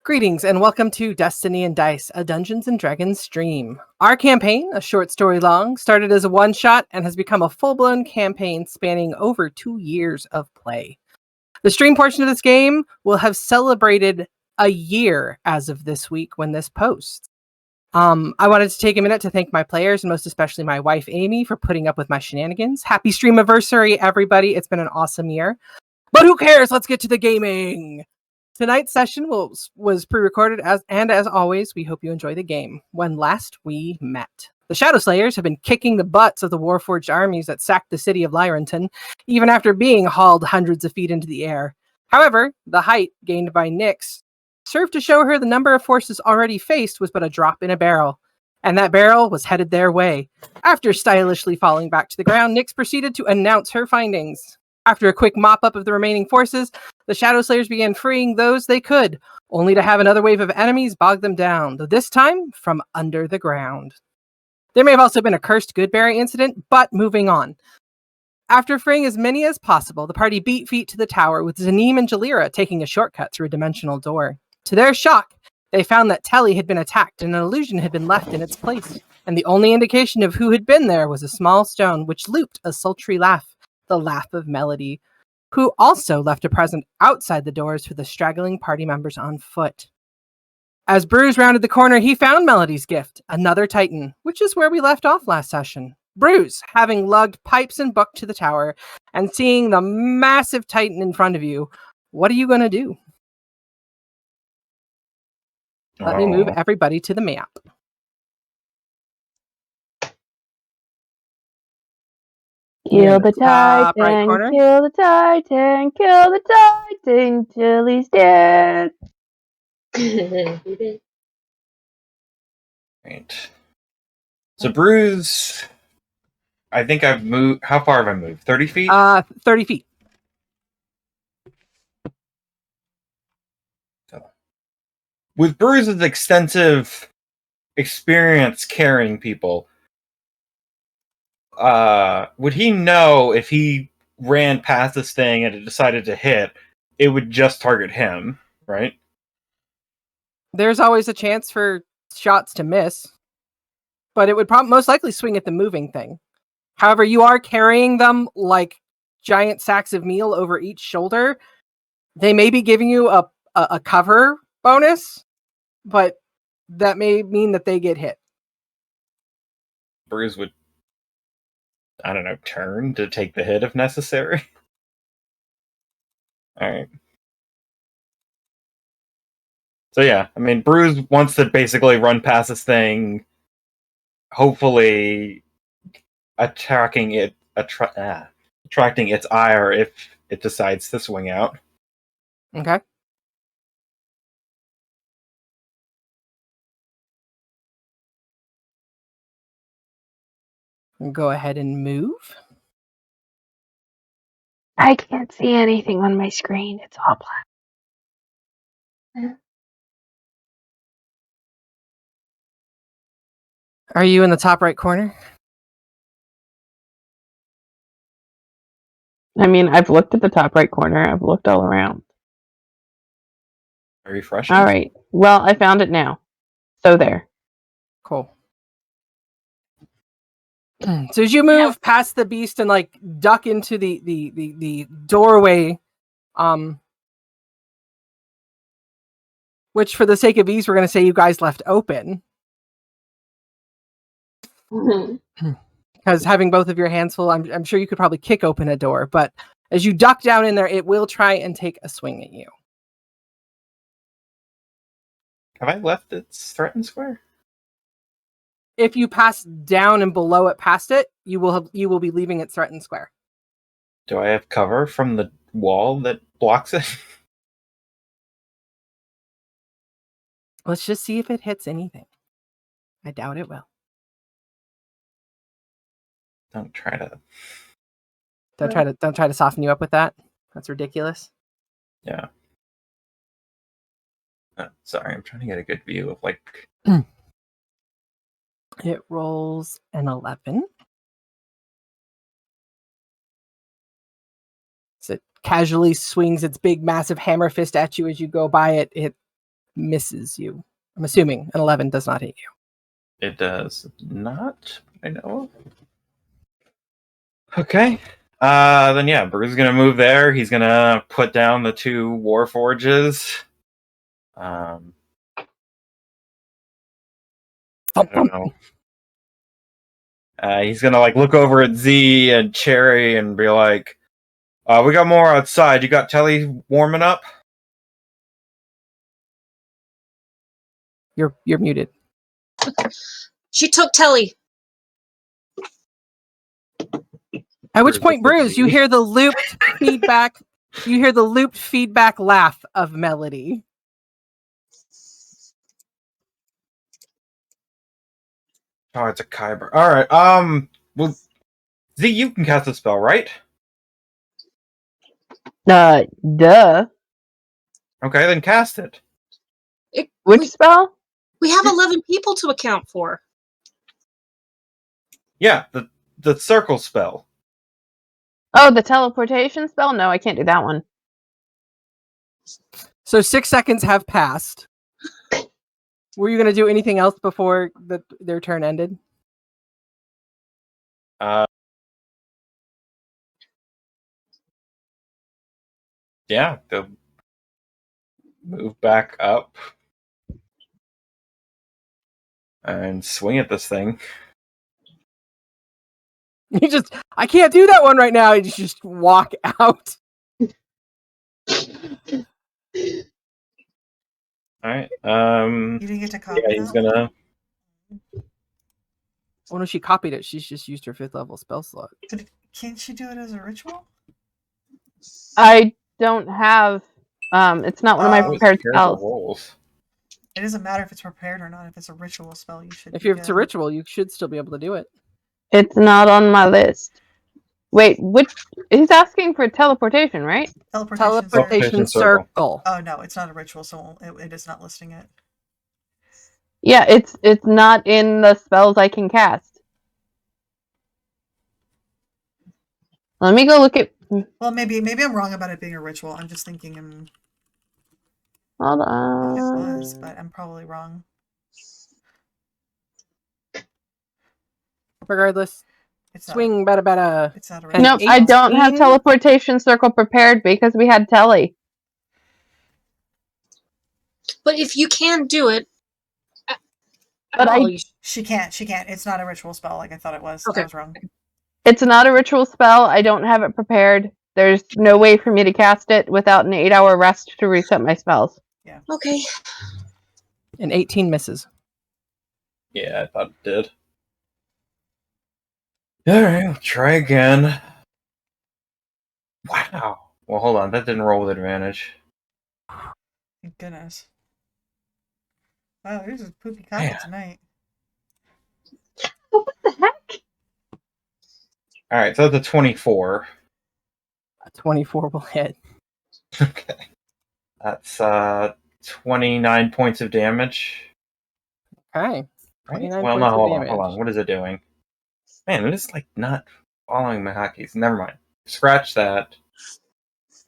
Greetings and welcome to Destiny and Dice, a Dungeons & Dragons stream. Our campaign, a short story long, started as a one-shot and has become a full-blown campaign spanning over 2 years of play. The stream portion of this game will have celebrated a year as of this week when this posts. I wanted to take a minute to thank my players and most especially my wife, Amy, for putting up with my shenanigans. Happy stream-iversary, everybody. It's been an awesome year. But who cares? Let's get to the gaming! Tonight's session was pre-recorded, as always, we hope you enjoy the game. When last we met, the Shadow Slayers have been kicking the butts of the Warforged armies that sacked the city of Lyrenton, even after being hauled hundreds of feet into the air. However, the height gained by Nyx served to show her the number of forces already faced was but a drop in a barrel, and that barrel was headed their way. After stylishly falling back to the ground, Nyx proceeded to announce her findings. After a quick mop-up of the remaining forces, the Shadow Slayers began freeing those they could, only to have another wave of enemies bog them down, though this time from under the ground. There may have also been a cursed Goodberry incident, but moving on. After freeing as many as possible, the party beat feet to the tower, with Zanim and Jalira taking a shortcut through a dimensional door. To their shock, they found that Telly had been attacked and an illusion had been left in its place, and the only indication of who had been there was a small stone which looped a sultry laugh. The laugh of Melody, who also left a present outside the doors for the straggling party members on foot. As Bruz rounded the corner, he found Melody's gift, another Titan, which is where we left off last session. Bruz, having lugged pipes and book to the tower, and seeing the massive Titan in front of you, what are you going to do? Let me move everybody to the map. Kill the Titan, right kill the Titan, kill the Titan till he's dead. Right. So Bruz, I think I've moved. How far have I moved? 30 feet? 30 feet. So, with Bruz's extensive experience carrying people, would he know if he ran past this thing and it decided to hit, it would just target him, right? There's always a chance for shots to miss, but it would most likely swing at the moving thing. However, you are carrying them like giant sacks of meal over each shoulder. They may be giving you a cover bonus, but that may mean that they get hit. Bruz would, I don't know, turn to take the hit if necessary. Alright. So yeah, I mean, Bruz wants to basically run past this thing, hopefully attracting its ire if it decides to swing out. Okay. Go ahead and move. I can't see anything on my screen. It's all black. Are you in the top right corner? I mean, I've looked at the top right corner. I've looked all around. Refreshing. All right. Well, I found it now. So there. Cool. So as you move past the beast and like duck into the doorway, which for the sake of ease, we're going to say you guys left open. Because having both of your hands full, I'm sure you could probably kick open a door, but as you duck down in there, it will try and take a swing at you. Have I left its threatened square? If you pass down and below it past it, you will be leaving its threatened square. Do I have cover from the wall that blocks it? Let's just see if it hits anything. I doubt it will. Don't try to soften you up with that. That's ridiculous. Yeah. Sorry, I'm trying to get a good view of like. It rolls an 11. So it casually swings its big, massive hammer fist at you as you go by it. It misses you. I'm assuming an 11 does not hit you. It does not. I know. Okay. Then yeah, Bruz is gonna move there. He's gonna put down the 2 Warforges. I don't know. He's gonna look over at Z and Cherry and be like, "We got more outside. You got Telly warming up?" You're muted. She took Telly. At which point, Bruz, you hear the looped feedback. You hear the looped feedback laugh of Melody. Oh, it's a Kyber. All right. Well, Z, you can cast a spell, right? Duh. Okay, then cast it. Which spell? We have 11 people to account for. Yeah, the circle spell. Oh, the teleportation spell? No, I can't do that one. So 6 seconds have passed. Were you going to do anything else before their turn ended? Yeah, they'll move back up and swing at this thing. I can't do that one right now. You just walk out. All right. You didn't get to copy Yeah, he's that? gonna. Oh no, she copied it. She's just used her 5th level spell slot. Can't she do it as a ritual? I don't have. It's not one of my prepared spells. Rolls. It doesn't matter if it's prepared or not. If it's a ritual spell, you should. If it's a ritual, you should still be able to do it. It's not on my list. Wait, he's asking for teleportation, right? Teleportation circle. Oh no, it's not a ritual, so it is not listing it. Yeah, it's not in the spells I can cast. Let me go look at. Well, maybe I'm wrong about it being a ritual. I'm just thinking Hold it on. was, but I'm probably wrong. Regardless, It's swing bada. It's not a ritual. Nope, I don't have teleportation circle prepared because we had Telly. But if you can do it, But she can't. It's not a ritual spell like I thought it was. Okay. I was wrong. It's not a ritual spell. I don't have it prepared. There's no way for me to cast it without an 8-hour rest to reset my spells. Yeah. Okay. And 18 misses. Yeah, I thought it did. Alright, we'll try again. Wow. Well, hold on. That didn't roll with advantage. Thank goodness. Wow, there's a poopy copy tonight. What the heck? Alright, so that's a 24. A 24 will hit. Okay. That's 29 points of damage. Okay. Right? Well, no, hold on. What is it doing? Man, it is not following my hotkeys. Never mind. Scratch that.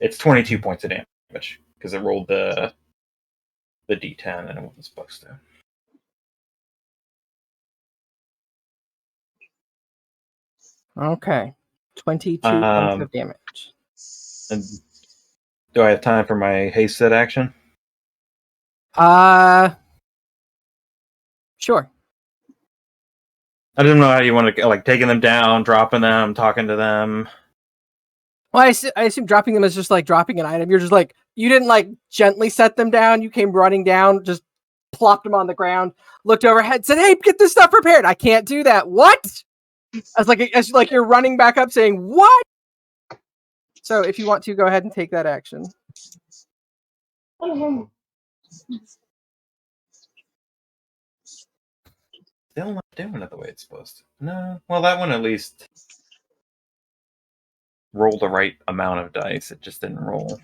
It's 22 points of damage because it rolled the d10 and it wasn't supposed to. Okay. 22 points of damage. And do I have time for my haste set action? Sure. I don't know how you want to taking them down, dropping them, talking to them. Well, I assume dropping them is just like dropping an item. You're just you didn't gently set them down. You came running down, just plopped them on the ground, looked overhead, said, "Hey, get this stuff prepared." I can't do that. What? As like you're running back up saying, "What?" So if you want to, go ahead and take that action. Still not doing it the way it's supposed to. No. Well, that one at least rolled the right amount of dice. It just didn't roll.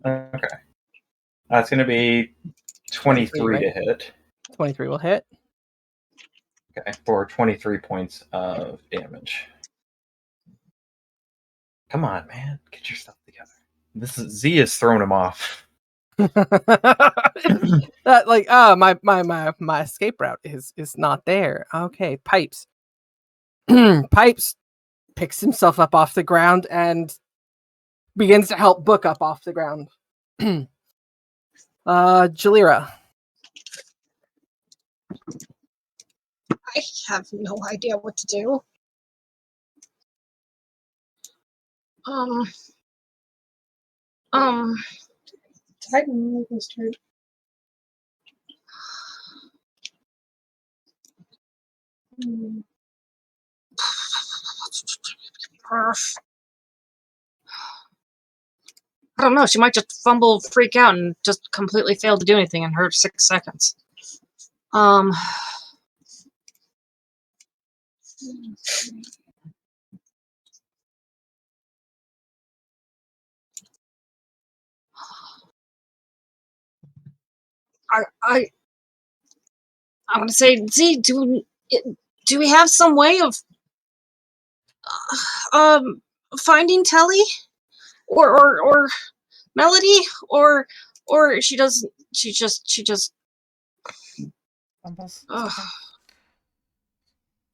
Okay. That's going to be 23 to hit. 23 will hit. Okay, for 23 points of damage. Come on, man. Get your stuff together. Z is throwing him off. My escape route is not there. Okay, Pipes. Pipes picks himself up off the ground and begins to help Book up off the ground. Jalira. I have no idea what to do. Did I move this turn? I don't know. She might just fumble, freak out, and just completely fail to do anything in her 6 seconds. I want to say, Z, do we have some way of finding Telly or Melody or she just Fumbles. ugh.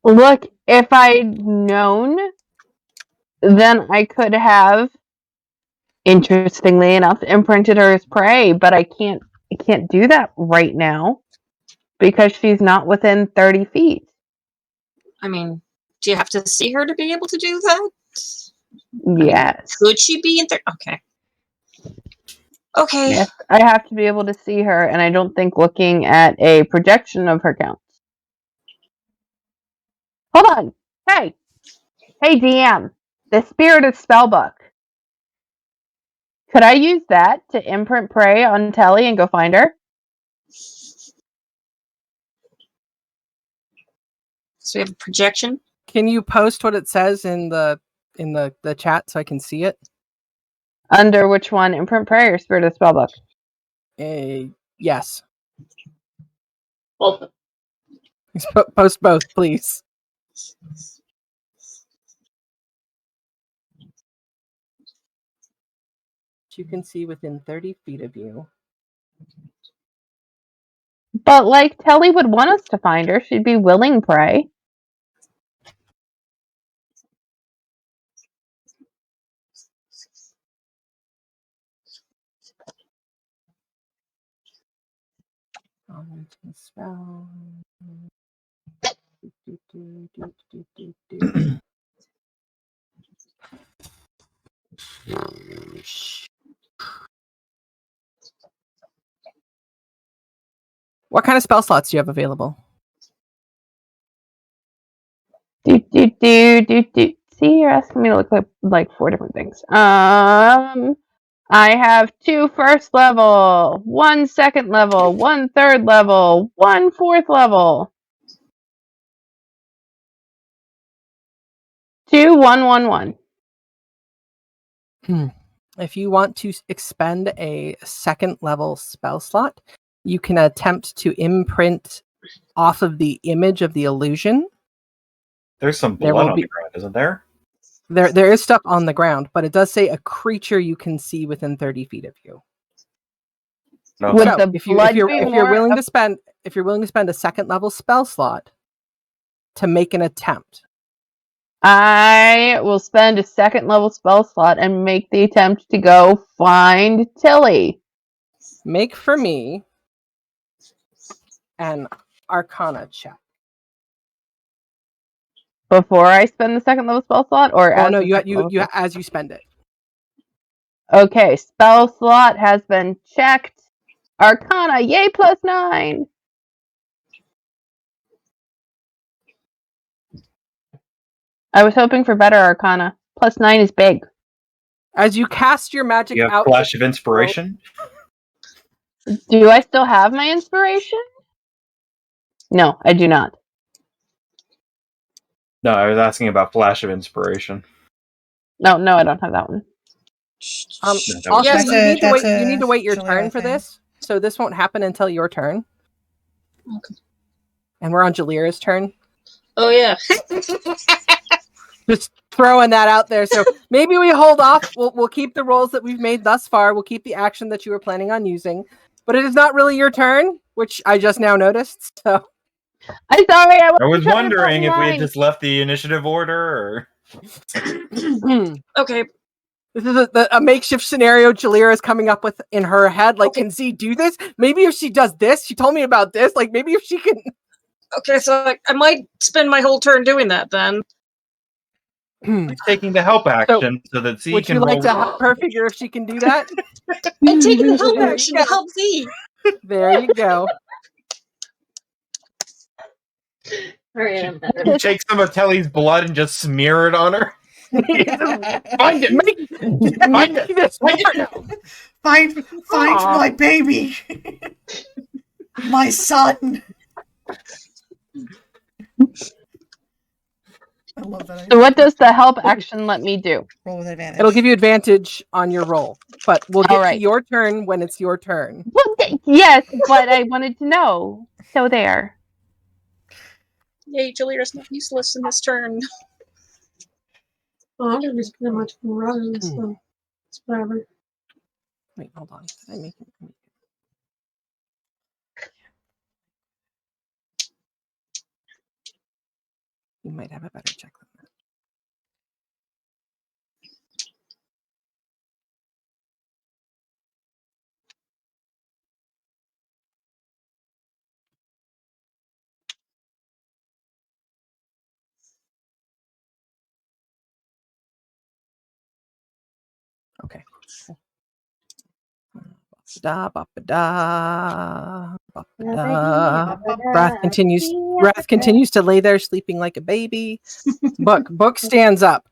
Look, if I'd known, then I could have, interestingly enough, imprinted her as prey, but I can't do that right now because she's not within 30 feet. I mean, do you have to see her to be able to do that? Yes. Could she be in there? Okay. Yes, I have to be able to see her, and I don't think looking at a projection of her counts. Hold on. Hey, DM. The Spirited Spellbook. Could I use that to imprint prey on Telly and go find her? So we have a projection. Can you post what it says in the chat so I can see it? Under which one? Imprint prey or Spirited Spellbook? Yes. Both. Post both, please. You can see within 30 feet of you. But, like, Telly would want us to find her. She'd be willing prey. Spell. What kind of spell slots do you have available? See, you're asking me to look like 4 different things. I have 2 first level, 1 second level, 1 third level, 1 fourth level. 2, 1, 1, 1. If you want to expend a second level spell slot, you can attempt to imprint off of the image of the illusion. There's some blood on the ground, isn't there? There is stuff on the ground, but it does say a creature you can see within 30 feet of you. No. Would So the if you're willing to spend a second level spell slot to make an attempt, I will spend a second level spell slot and make the attempt to go find Tilly. make for me an Arcana check. Before I spend the second level spell slot, or as you spend it. Okay, spell slot has been checked. Arcana, yay, +9. I was hoping for better Arcana. +9 is big. As you cast your magic you have out, Flash of Inspiration. Do I still have my inspiration? No, I do not. No, I was asking about Flash of Inspiration. No, I don't have that one. Also, you need to wait your turn for this, so this won't happen until your turn. Okay. And we're on Jalira's turn. Oh yeah. Just throwing that out there. So maybe we hold off. We'll keep the rolls that we've made thus far. We'll keep the action that you were planning on using. But it is not really your turn, which I just now noticed. So I'm sorry. I was wondering if we had just left the initiative order, or Okay. this is a makeshift scenario Jalira is coming up with in her head. Like, can Z do this? Maybe if she does this, she told me about this. Like, maybe if she can. Okay, so I might spend my whole turn doing that then. he's taking the help action so that Z Would can you like roll. to help her figure if she can do that? I'm taking the help There you action go. to help Z. There you go. All right, I'm better. You take some of Telly's blood and just smear it on her. Find it. Make this work. Find Aw. my baby, my son. I love that. So what does the help action let me do? Roll with advantage. It'll give you advantage on your roll, but we'll get All to right. your turn when it's your turn. Well, yes, but I wanted to know. So there. Yay, Jalira's not useless in this turn. Well, I'm gonna just pretty much running, so it's whatever. Wait, hold on. Did I make it? You might have a better check than that. Okay. Da, ba, ba, da, ba, ba, da. Wrath continues to lay there sleeping like a baby. Book stands up.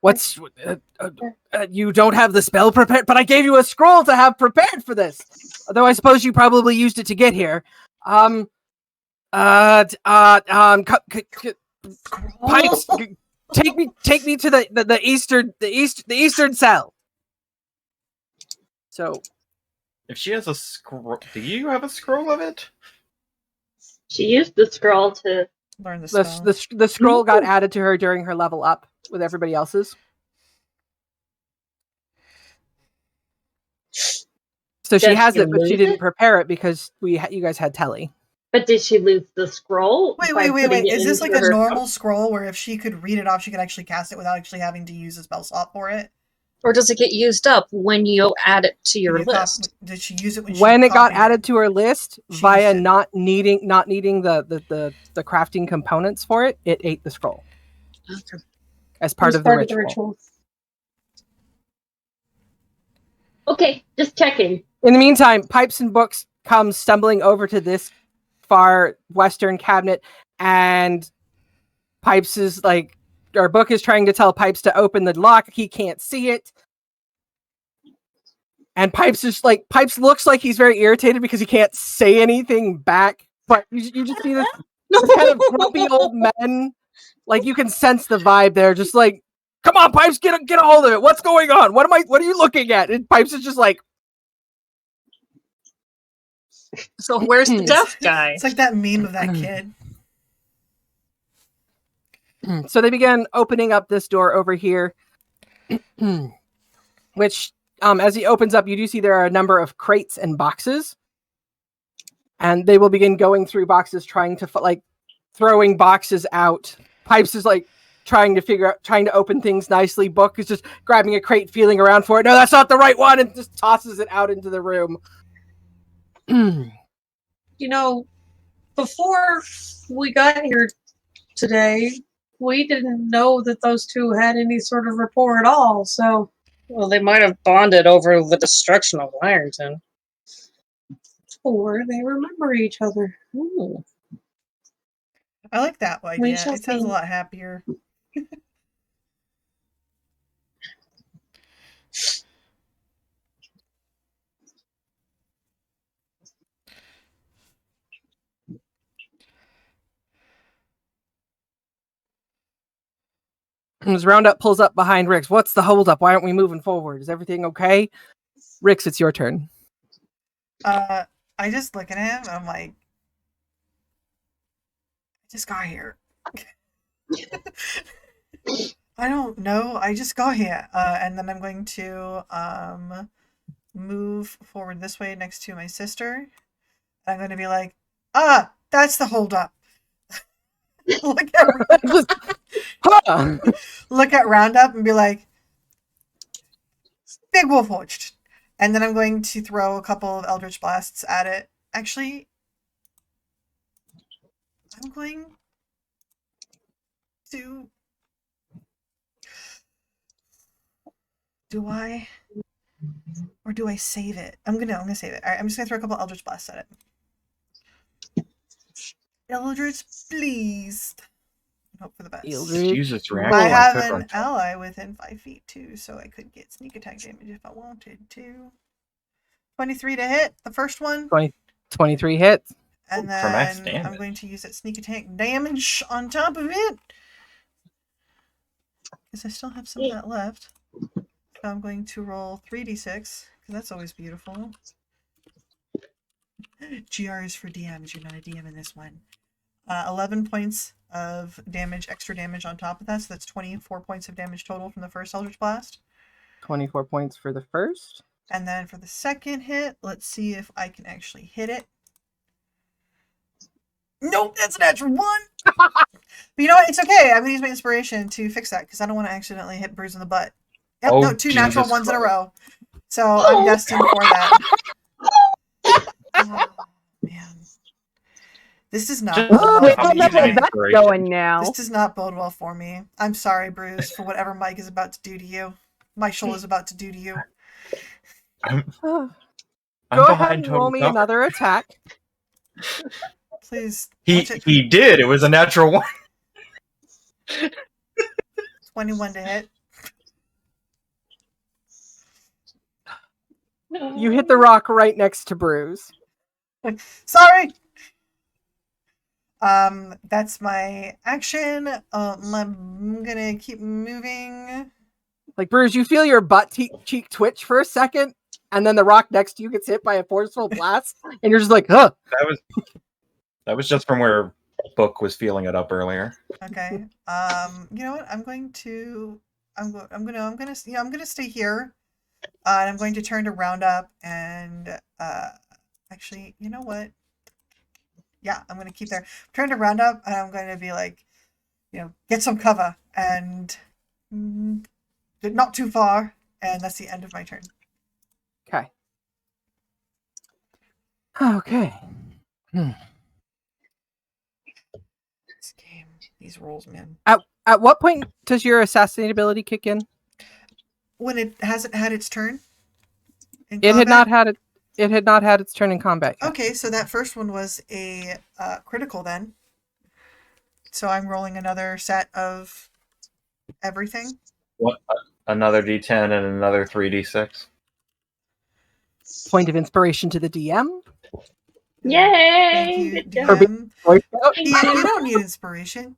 What's you don't have the spell prepared, but I gave you a scroll to have prepared for this. Although I suppose you probably used it to get here. Pipes, take me to the eastern cell. So, If she has a scroll, do you have a scroll of it? She used the scroll to Learn the spell. the scroll got added to her during her level up with everybody else's. So she Does has she it, but she lose didn't it? prepare it because you guys had Telly. But did she lose the scroll? Wait. by putting it Is this like into a her- normal scroll where if she could read it off, she could actually cast it without actually having to use a spell slot for it? Or does it get used up when you add it to your Did you list? did she use it when When she it got copied added to her list She via used it. not needing the crafting components for it, it ate the scroll Okay. as part of the ritual. Okay, just checking. In the meantime, Pipes and Books come stumbling over to this far western cabinet, and Pipes is like, or Book is trying to tell Pipes to open the lock. He can't see it. And Pipes looks like he's very irritated because he can't say anything back. But you just see this kind of grumpy old men. Like, you can sense the vibe there. Just like, come on, Pipes, get a hold of it. What's going on? What are you looking at? And Pipes is just like, So where's the deaf guy? It's like that meme of that kid. So they began opening up this door over here, which, as he opens up, you do see there are a number of crates and boxes, and they will begin going through boxes, trying to throwing boxes out. Pipes is like trying to open things nicely. Book is just grabbing a crate, feeling around for it. No, that's not the right one, and just tosses it out into the room. You know, before we got here today, we didn't know that those two had any sort of rapport at all, so... Well, they might have bonded over the destruction of Ironton. Or they remember each other. Ooh. I like that idea. We shall It sounds a see. lot happier. As Roundup pulls up behind Rix, what's the holdup? Why aren't we moving forward? Is everything okay? Rix, it's your turn. I just look at him and I'm like, I just got here. I don't know. I just got here. And then I'm going to move forward this way next to my sister. I'm going to be like, that's the holdup. look at Roundup and be like, Big Wolf Forged. And then I'm going to throw a couple of Eldritch Blasts at it. Actually, I'm going to... Do I? Or do I save it? I'm gonna save it. Alright, I'm just gonna throw a couple Eldritch Blasts at it. Eldritch, please. Hope for the best. Jesus, I have an ally within 5 feet too, so I could get sneak attack damage if I wanted to. 23 to hit, the first one. 23 hits. And then I'm going to use that sneak attack damage on top of it. Because I still have some of that left. So I'm going to roll 3d6, because that's always beautiful. GR is for DMs, you're not a DM in this one. 11 points of damage, extra damage on top of that, so that's 24 points of damage total from the first Eldritch Blast. 24 points for the first. And then for the second hit, let's see if I can actually hit it. Nope, that's a natural 1! But you know what? It's okay. I'm going to use my inspiration to fix that, because I don't want to accidentally hit Bruz in the butt. Yep, no, 2 natural ones in a row. So I'm destined for that. Oh, man. This does not bode well for me. That's going now. This does not bode well for me. I'm sorry, Bruz, for whatever Mike is about to do to you. Michael is about to do to you. Go ahead and roll me another attack. Please. He did. It was a natural 1. 21 to hit. You hit the rock right next to Bruz. Sorry. That's my action. I'm gonna keep moving. Like, Bruz, you feel your butt cheek twitch for a second, and then the rock next to you gets hit by a forceful blast, and you're just like, huh. That was just from where Book was feeling it up earlier. Okay. You know what? I'm gonna stay here. And I'm going to turn to Roundup and actually, you know what? Yeah, I'm gonna keep there. Turn to Roundup and I'm going to be like, get some cover and not too far, and that's the end of my turn. Okay. Okay. This game, these rolls, man. At what point does your assassinate ability kick in? When it hasn't had its turn. It had not had its turn in combat yet. Okay, so that first one was a critical then. So I'm rolling another set of everything. What? Another D10 and another 3D6. Point of inspiration to the DM. Yay! Thank you, DM. You don't need inspiration.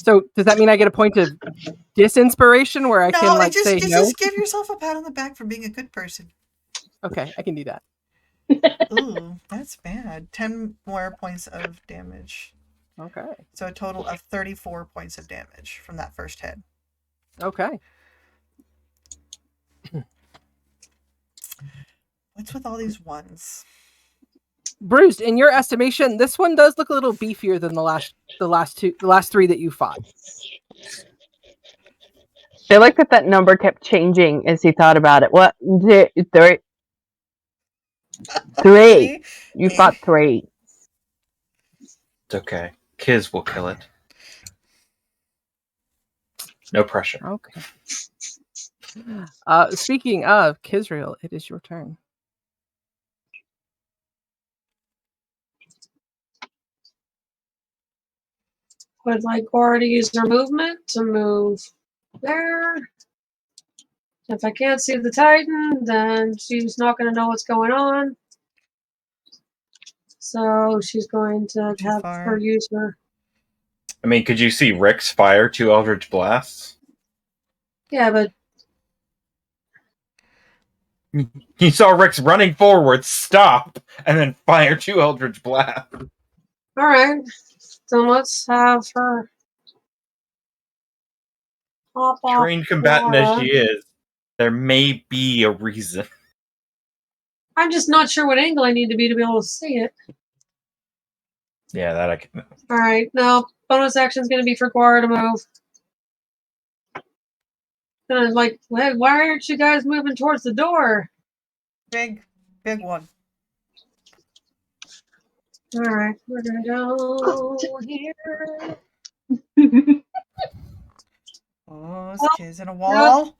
So does that mean I get a point of disinspiration where I can say no? Just give yourself a pat on the back for being a good person. Okay, I can do that. Ooh, that's bad. 10 more points of damage. Okay. So a total of 34 points of damage from that first hit. Okay. What's with all these ones? Bruised, in your estimation, this one does look a little beefier than the last three that you fought. I like that number kept changing as he thought about it. What? Three. You fought 3. It's okay. Kiz will kill it. No pressure. Okay. Speaking of Kizrael, it is your turn. Would like Cora to use her movement to move there. If I can't see the Titan, then she's not going to know what's going on. So she's going to have her use her. I mean, could you see Rick's fire 2 Eldritch Blasts? Yeah, but You saw Rix running forward, stop, and then fire 2 Eldritch Blast. Alright. Then let's have her hop off. Trained combatant as Laura. she is, there may be a reason. I'm just not sure what angle I need to be able to see it. Yeah, that I can. Alright, now bonus action is going to be for Guara to move. And I was like, why aren't you guys moving towards the door? Big one. Alright, we're going to go here. Oh, this kid's in a wall.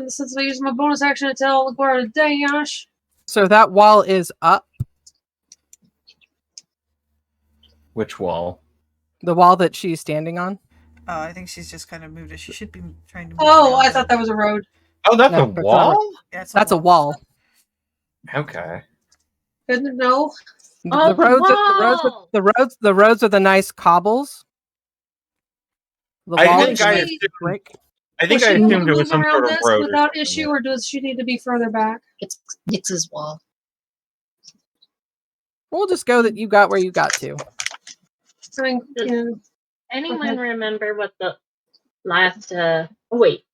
Since I used my bonus action to tell Guara to dash. So that wall is up. Which wall? The wall that she's standing on. Oh, I think she's just kind of moved it. She should be trying to move Oh, around I thought that was a road. Oh, that's No, a that's wall? Yeah, it's That's a wall. Okay. Good to know. The roads are the nice cobbles. The I wall think is I brick. I think Will I she assumed it move was some around sort of this road. without issue, or does she need to be further back? It's Nix's wall. We'll just go that you got where you got to. I mean, yeah. Anyone Okay. remember what the last wait.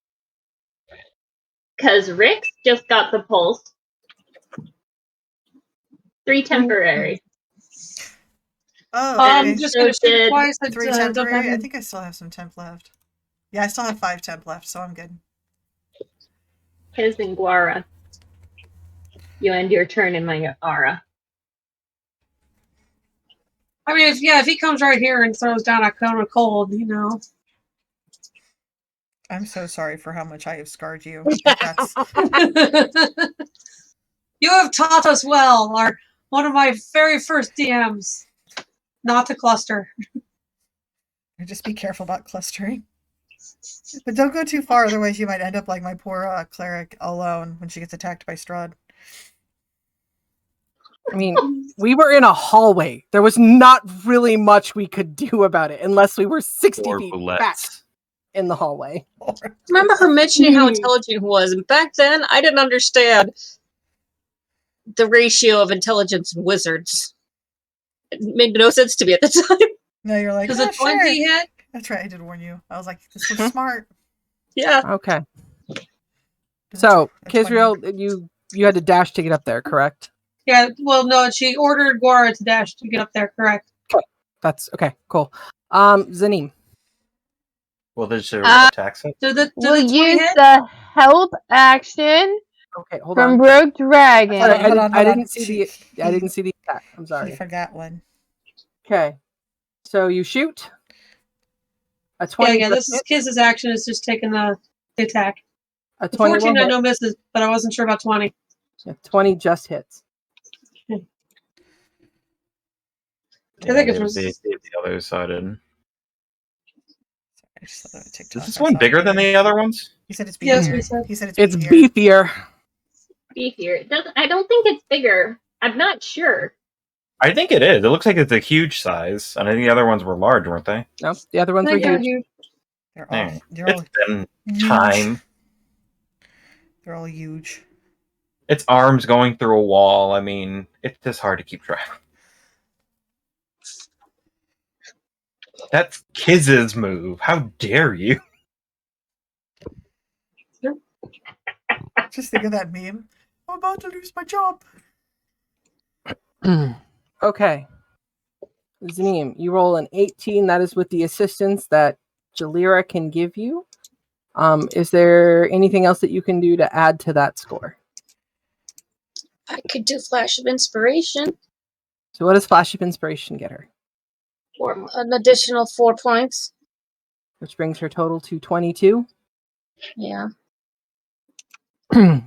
Because Rick just got the pulse. 3 temporary. Oh, I'm okay. just going to shoot did twice. 3 temporary. I think I still have some temp left. Yeah, I still have 5 temp left, so I'm good. His and Guara. You end your turn in my aura. I mean, if he comes right here and throws down a cone of cold, you know. I'm so sorry for how much I have scarred you. That's You have taught us well. One of my very first DMs. Not to cluster. just be careful about clustering. But don't go too far, otherwise you might end up like my poor cleric alone when she gets attacked by Strahd. I mean, we were in a hallway. There was not really much we could do about it unless we were 60 Or feet bullets. back in the hallway. Remember her mentioning how intelligent he was, and back then I didn't understand the ratio of intelligence and wizards. It made no sense to me at the time. No, you're like, Does oh, a 20 sure. hit? That's right, I did warn you. I was like, this was smart. Yeah. Okay. Does So, a 20 Kisriel, you had to dash to get up there, correct? Yeah, well, no, she ordered Guara to dash to get up there, correct. That's okay, cool. Zanim. Well, there's your attacks. Did the We'll 20 use hit? the help action Okay, hold from on. Broke Dragon. Sorry, Hold on. I didn't see the attack. I'm He sorry. forgot one. Okay. So you shoot. A 20. Yeah, this is Kiz's action is just taking the attack. A The 20 14 will I hit. know misses, but I wasn't sure about 20. Yeah, 20 just hits. I think it was- the other side. I just thought it would TikTok. Is this I one saw bigger it than here. the other ones? He said it's Yes, beefier. we said. He said it's It's beefier. beefier. Beefier. I don't think it's bigger. I'm not sure. I think it is. It looks like it's a huge size, and I think the other ones were large, weren't they? No, the other ones I were think huge. They're all, Dang. they're all It's been huge. time. They're all huge. Its arms going through a wall. I mean, it's just hard to keep track. That's Kiz's move. How dare you? Just think of that meme. I'm about to lose my job. Okay. Zanim, you roll an 18. That is with the assistance that Jalira can give you. Is there anything else that you can do to add to that score? I could do Flash of Inspiration. So what does Flash of Inspiration get her? An additional 4 points. Which brings her total to 22. Yeah.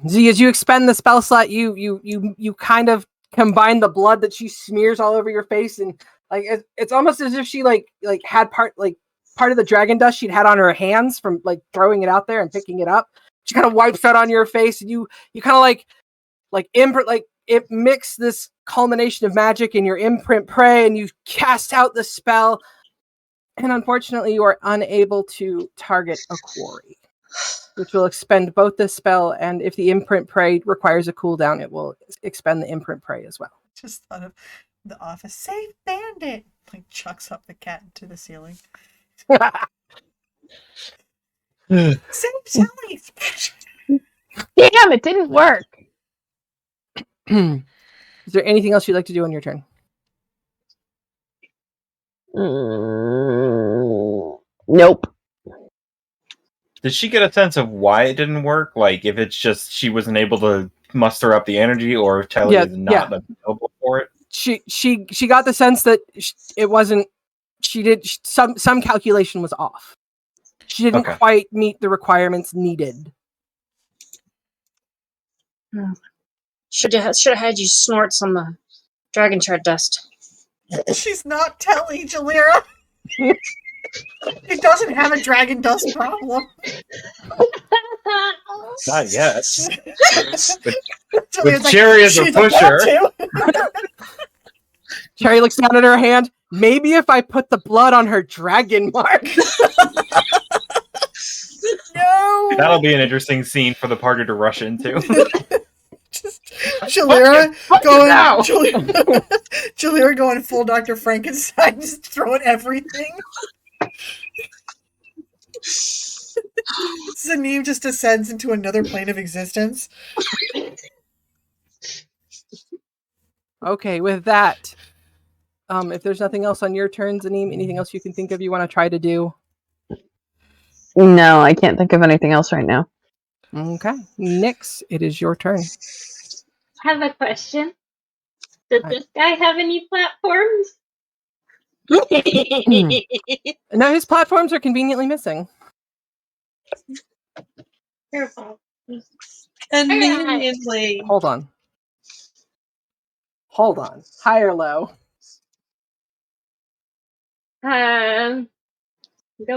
Z, as you expend the spell slot, you kind of combine the blood that she smears all over your face, and like it's almost as if she like had part of the dragon dust she'd had on her hands from like throwing it out there and picking it up. She kind of wipes that on your face, and you kind of like imprint, like it mixed this culmination of magic in your imprint prey, and you cast out the spell, and unfortunately you are unable to target a quarry. which will expend both this spell, and if the imprint prey requires a cooldown, it will expend the imprint prey as well. Just thought of The Office. Save Bandit! Like chucks up the cat into the ceiling. Save Sally! Damn, it didn't work. Is there anything else you'd like to do on your turn? Nope. Did she get a sense of why it didn't work? Like, if it's just she wasn't able to muster up the energy, or if Telly is not available for it? She got the sense that it wasn't. She did some calculation was off. She didn't quite meet the requirements needed. Should have had you snort some dragon shard dust. She's not Telly, Jalira. It doesn't have a dragon dust problem. Not yet. With like, Cherry as a pusher. Cherry looks down at her hand. Maybe if I put the blood on her dragon mark. No. That'll be an interesting scene for the party to rush into. Just Jalira going full Dr. Frankenstein, just throwing everything. Zanim just descends into another plane of existence. Okay, with that, if there's nothing else on your turn, Zanim, anything else you can think of you want to try to do? No, I can't think of anything else right now. Okay. Nyx, it is your turn. I have a question. Does this guy have any platforms? No, his platforms are conveniently missing. Conveniently. Hold on. High or low? Go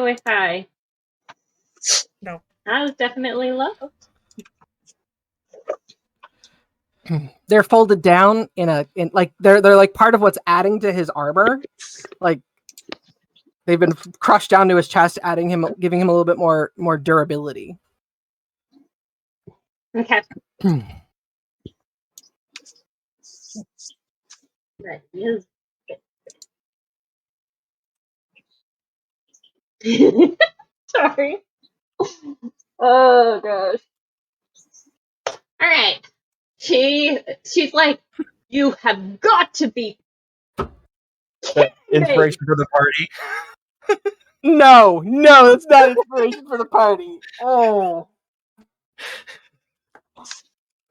with high. No. That was definitely low. They're folded down in like they're like part of what's adding to his armor. Like they've been crushed down to his chest, giving him a little bit more durability. Okay. That is sorry. Oh gosh. All right. She's like, you have got to be inspiration for the party. No, that's not inspiration for the party. Oh.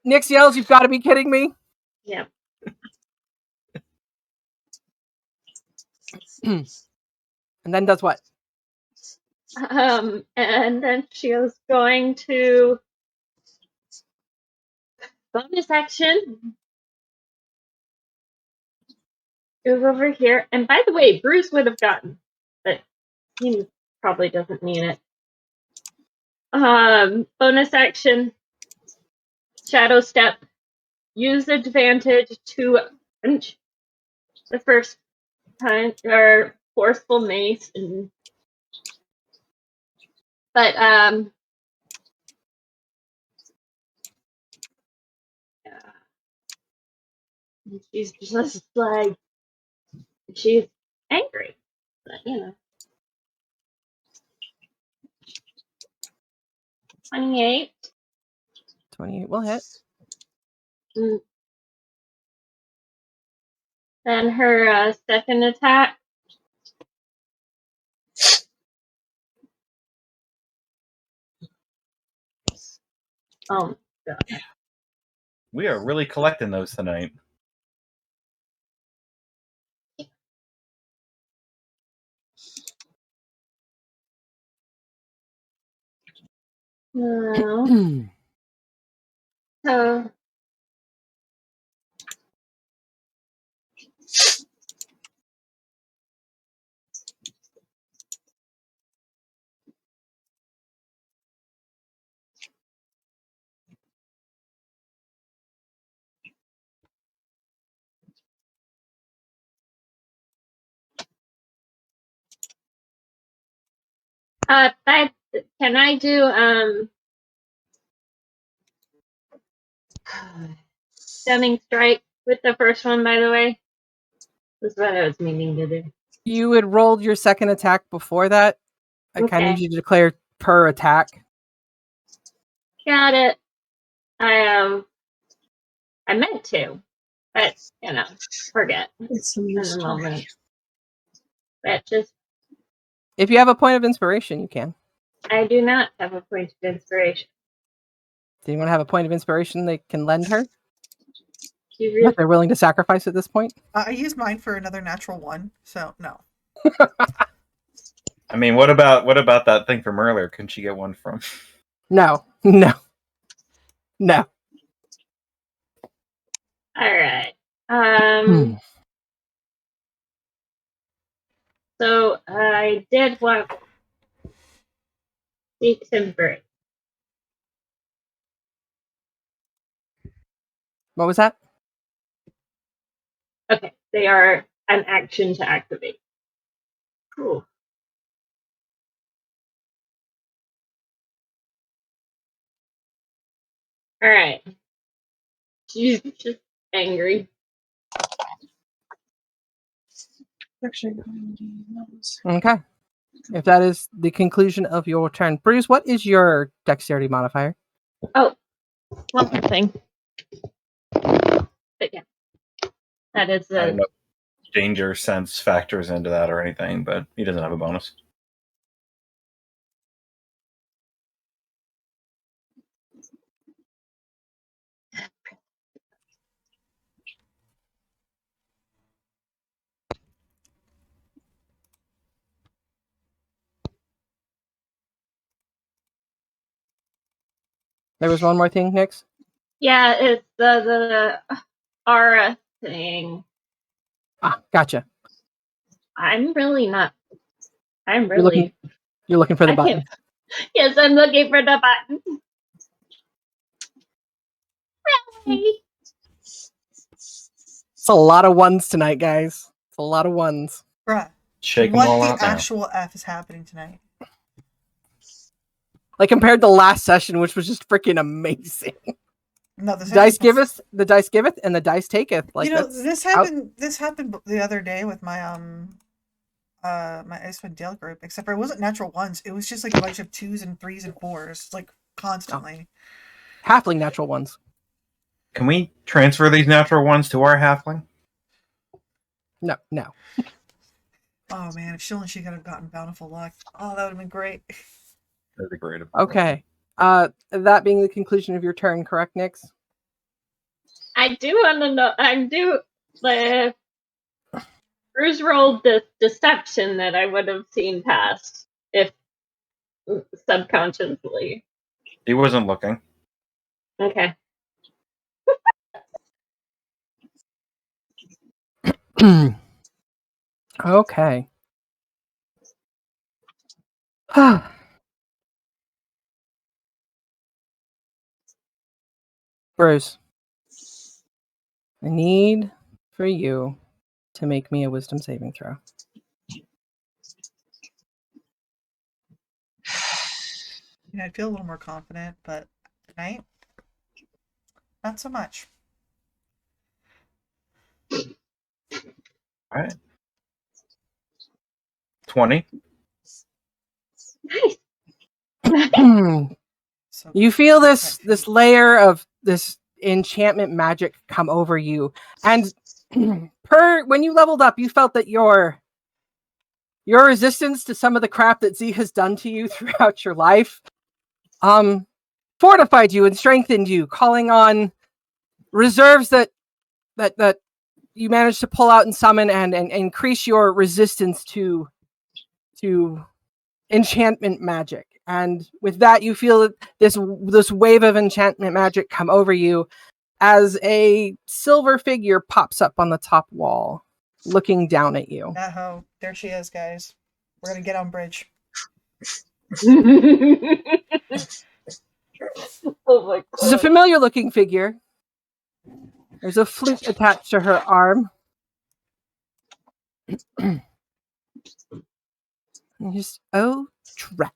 Nyx yells, "You've got to be kidding me!" Yeah. And then does what? And then she was going to bonus action. Goes over here. And by the way, Bruce would have gotten, but he probably doesn't need it. Bonus action. Shadow step. Use advantage to punch the first punch or forceful mace, but she's just like she's angry, but, 28. 28 will hit. Then her second attack. Oh god. We are really collecting those tonight. No. So Can I do stunning strike with the first one? By the way, that's what I was meaning to do. You had rolled your second attack before that. I kind of Okay. need you to declare per attack. Got it. I meant to, but forget It's some in the mystery. moment. But just If you have a point of inspiration, you can. I do not have a point of inspiration. Do you want to have a point of inspiration they can lend her? You really That they're willing to sacrifice at this point? I used mine for another natural one, so no. I mean, what about that thing from earlier? Couldn't she get one from? No. all right. So I did want Seeks and Bruz. What was that? Okay, they are an action to activate. Cool. All right. She's just angry. Actually, going to those. Okay. If that is the conclusion of your turn. Bruz, what is your dexterity modifier? Oh, one more thing. But yeah, that is I don't know if danger sense factors into that or anything, but he doesn't have a bonus. There was one more thing, Nix? Yeah, it's the aura thing. Ah, gotcha. I'm really not. I'm You're really. looking for the I button. Yes, I'm looking for the button. Really? It's a lot of ones tonight, guys. It's a lot of ones. Bruh. Shake them What all the out now. actual F is happening tonight? Like compared to last session, which was just freaking amazing. No, this Dice happened giveth, the dice giveth, and the dice taketh. Like this happened. This happened the other day with my my Icewind Dale group. Except for it wasn't natural ones. It was just like a bunch of 2s and 3s and 4s, like constantly. halfling natural ones. Can we transfer these natural ones to our halfling? No. Oh man, if she could have gotten bountiful luck. Oh, that would have been great. That'd be great. Okay. That being the conclusion of your turn, correct, Nix? I do want to know. I do. Bruce rolled the deception that I would have seen past if subconsciously. He wasn't looking. Okay. Okay. Bruce, I need for you to make me a wisdom saving throw. I'd feel a little more confident, but tonight, not so much. All right. 20. Nice. So You feel this layer of this enchantment magic come over you, and when you leveled up, you felt that your resistance to some of the crap that Z has done to you throughout your life fortified you and strengthened you, calling on reserves that you managed to pull out and summon and increase your resistance to enchantment magic. And with that, you feel this wave of enchantment magic come over you as a silver figure pops up on the top wall, looking down at you. Oh, there she is, guys. We're gonna get on bridge. Oh my god. This is a familiar looking figure. There's a flute attached to her arm. And just, oh, drat.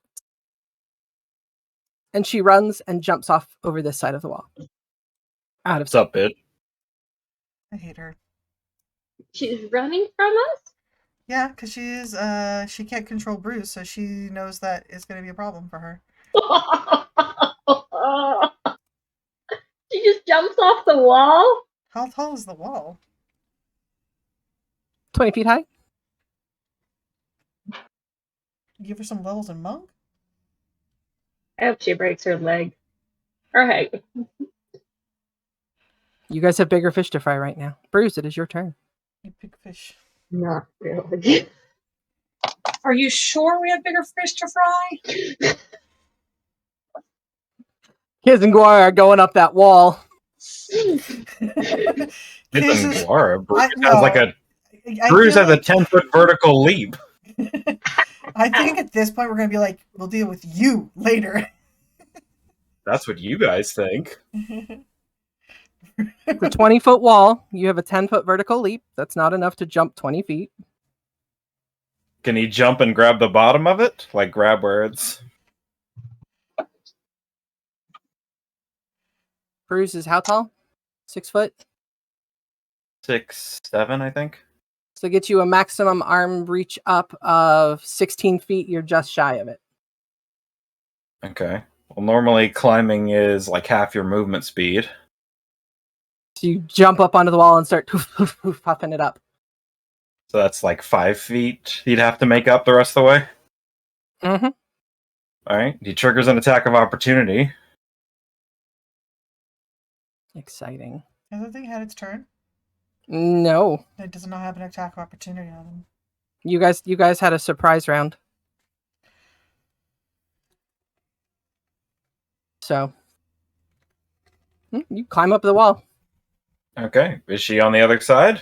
and she runs and jumps off over this side of the wall. Out of What's up, bitch? I hate her. She's running from us? Yeah, because she can't control Bruz, so she knows that it's going to be a problem for her. She just jumps off the wall? How tall is the wall? 20 feet high. Give her some levels in Monk? I hope she breaks her leg. Alright. You guys have bigger fish to fry right now. Bruz, it is your turn. You big fish. Not really. Are you sure we have bigger fish to fry? Kiz and Guar are going up that wall. It's Guara. Bruz Bruz has a 10-foot vertical leap. I think at this point we're going to be like, we'll deal with you later. That's what you guys think. It's a 20-foot wall. You have a 10-foot vertical leap. That's not enough to jump 20 feet. Can he jump and grab the bottom of it? Like grab where it's... Bruz is how tall? 6 foot? 6'7", I think. So get you a maximum arm reach up of 16 feet. You're just shy of it. Okay. Well, normally climbing is like half your movement speed. So you jump up onto the wall and start puffing it up. So that's like 5 feet you'd have to make up the rest of the way. Mm-hmm. Alright. He triggers an attack of opportunity. Exciting. Has the thing had its turn? No. It does not have an attack of opportunity on them. You guys had a surprise round. So you climb up the wall. Okay. Is she on the other side?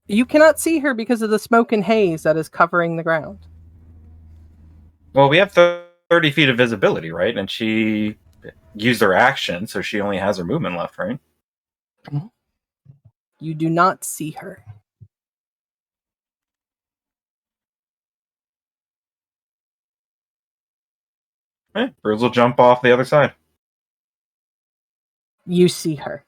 You cannot see her because of the smoke and haze that is covering the ground. Well, we have 30 feet of visibility, right? And she used her action, so she only has her movement left, right? Mm-hmm. You do not see her. Okay. Bruz will jump off the other side. You see her.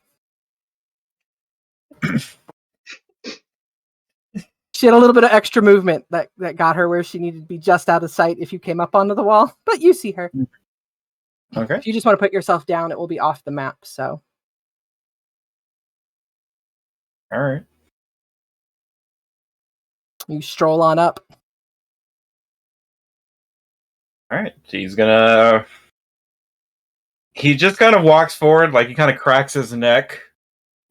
She had a little bit of extra movement that got her where she needed to be just out of sight if you came up onto the wall, but you see her. Okay. If you just want to put yourself down, it will be off the map, so. All right. You stroll on up. All right. He just kind of walks forward, like he kind of cracks his neck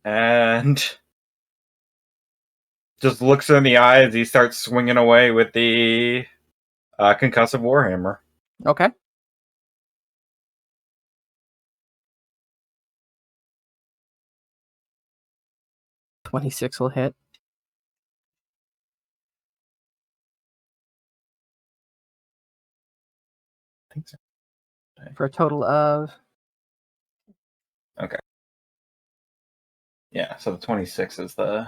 and just looks her in the eye as he starts swinging away with the concussive warhammer. Okay. $26 will hit. I think so. For a total of... Okay. Yeah, so the 26 is the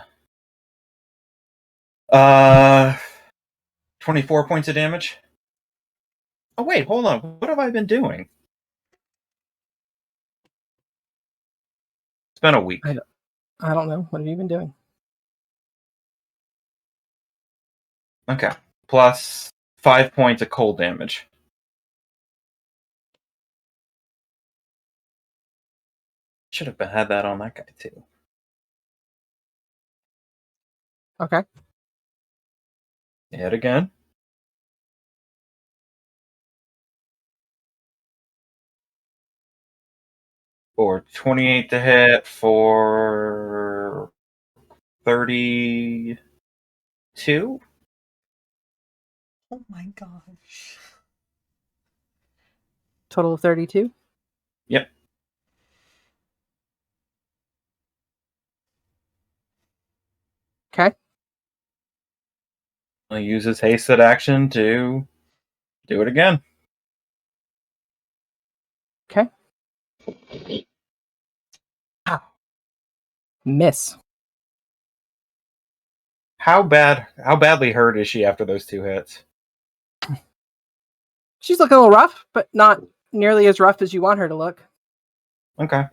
24 points of damage. Oh wait, hold on. What have I been doing? It's been a week. I don't know. What have you been doing? Okay. Plus 5 points of cold damage. Should have had that on that guy too. Okay. Hit again. For 28 to hit for 32. Oh my gosh. Total of 32? Yep. Okay. I'll use his hasted action to do it again. Okay. Ow. Miss. How badly hurt is she after those 2 hits? She's looking a little rough, but not nearly as rough as you want her to look. Okay.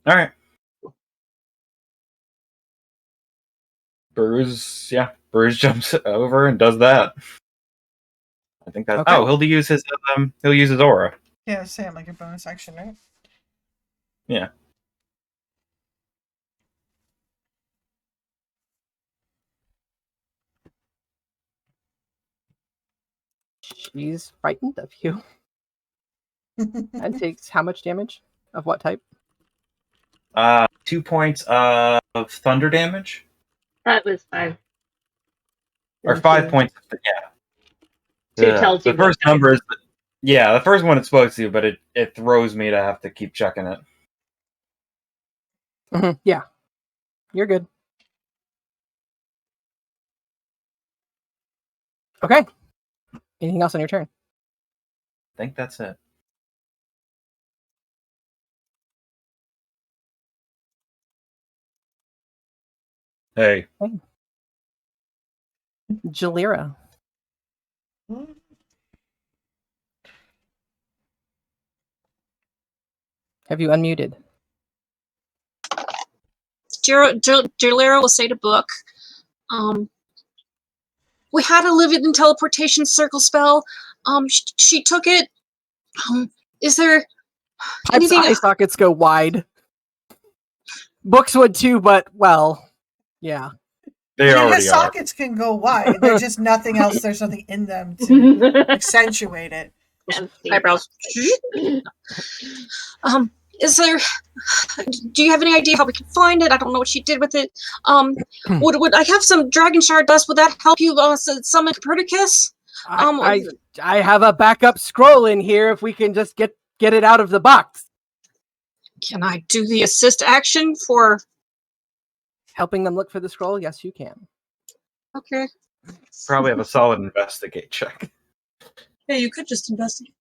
All right. Bruz jumps over and does that. I think that. Okay. Oh, he'll use his aura. Yeah, Sam, like a bonus action, right? Yeah. She's frightened of you. And takes how much damage? Of what type? 2 points of thunder damage, That was 5. or 5 points. Yeah. Two tells you The first what type. number is. Yeah, the first one explodes you, but it throws me to have to keep checking it. Yeah. You're good. Okay. Anything else on your turn? I think that's it. Hey. Jalira. Have you unmuted? Jalera will say to Book, we had a living teleportation circle spell. She took it. Is there Pipe's anything? eye sockets go wide. Books would too, but, well, yeah. They I mean, already his are. sockets can go wide. There's just nothing else. There's nothing in them to accentuate it. Eyebrows. Is there? Do you have any idea how we can find it? I don't know what she did with it. Would I have some dragon shard dust? Would that help you summon Copernicus? I have a backup scroll in here if we can just get it out of the box. Can I do the assist action for helping them look for the scroll? Yes, you can. Okay. Probably have a solid investigate check. Yeah, you could just investigate,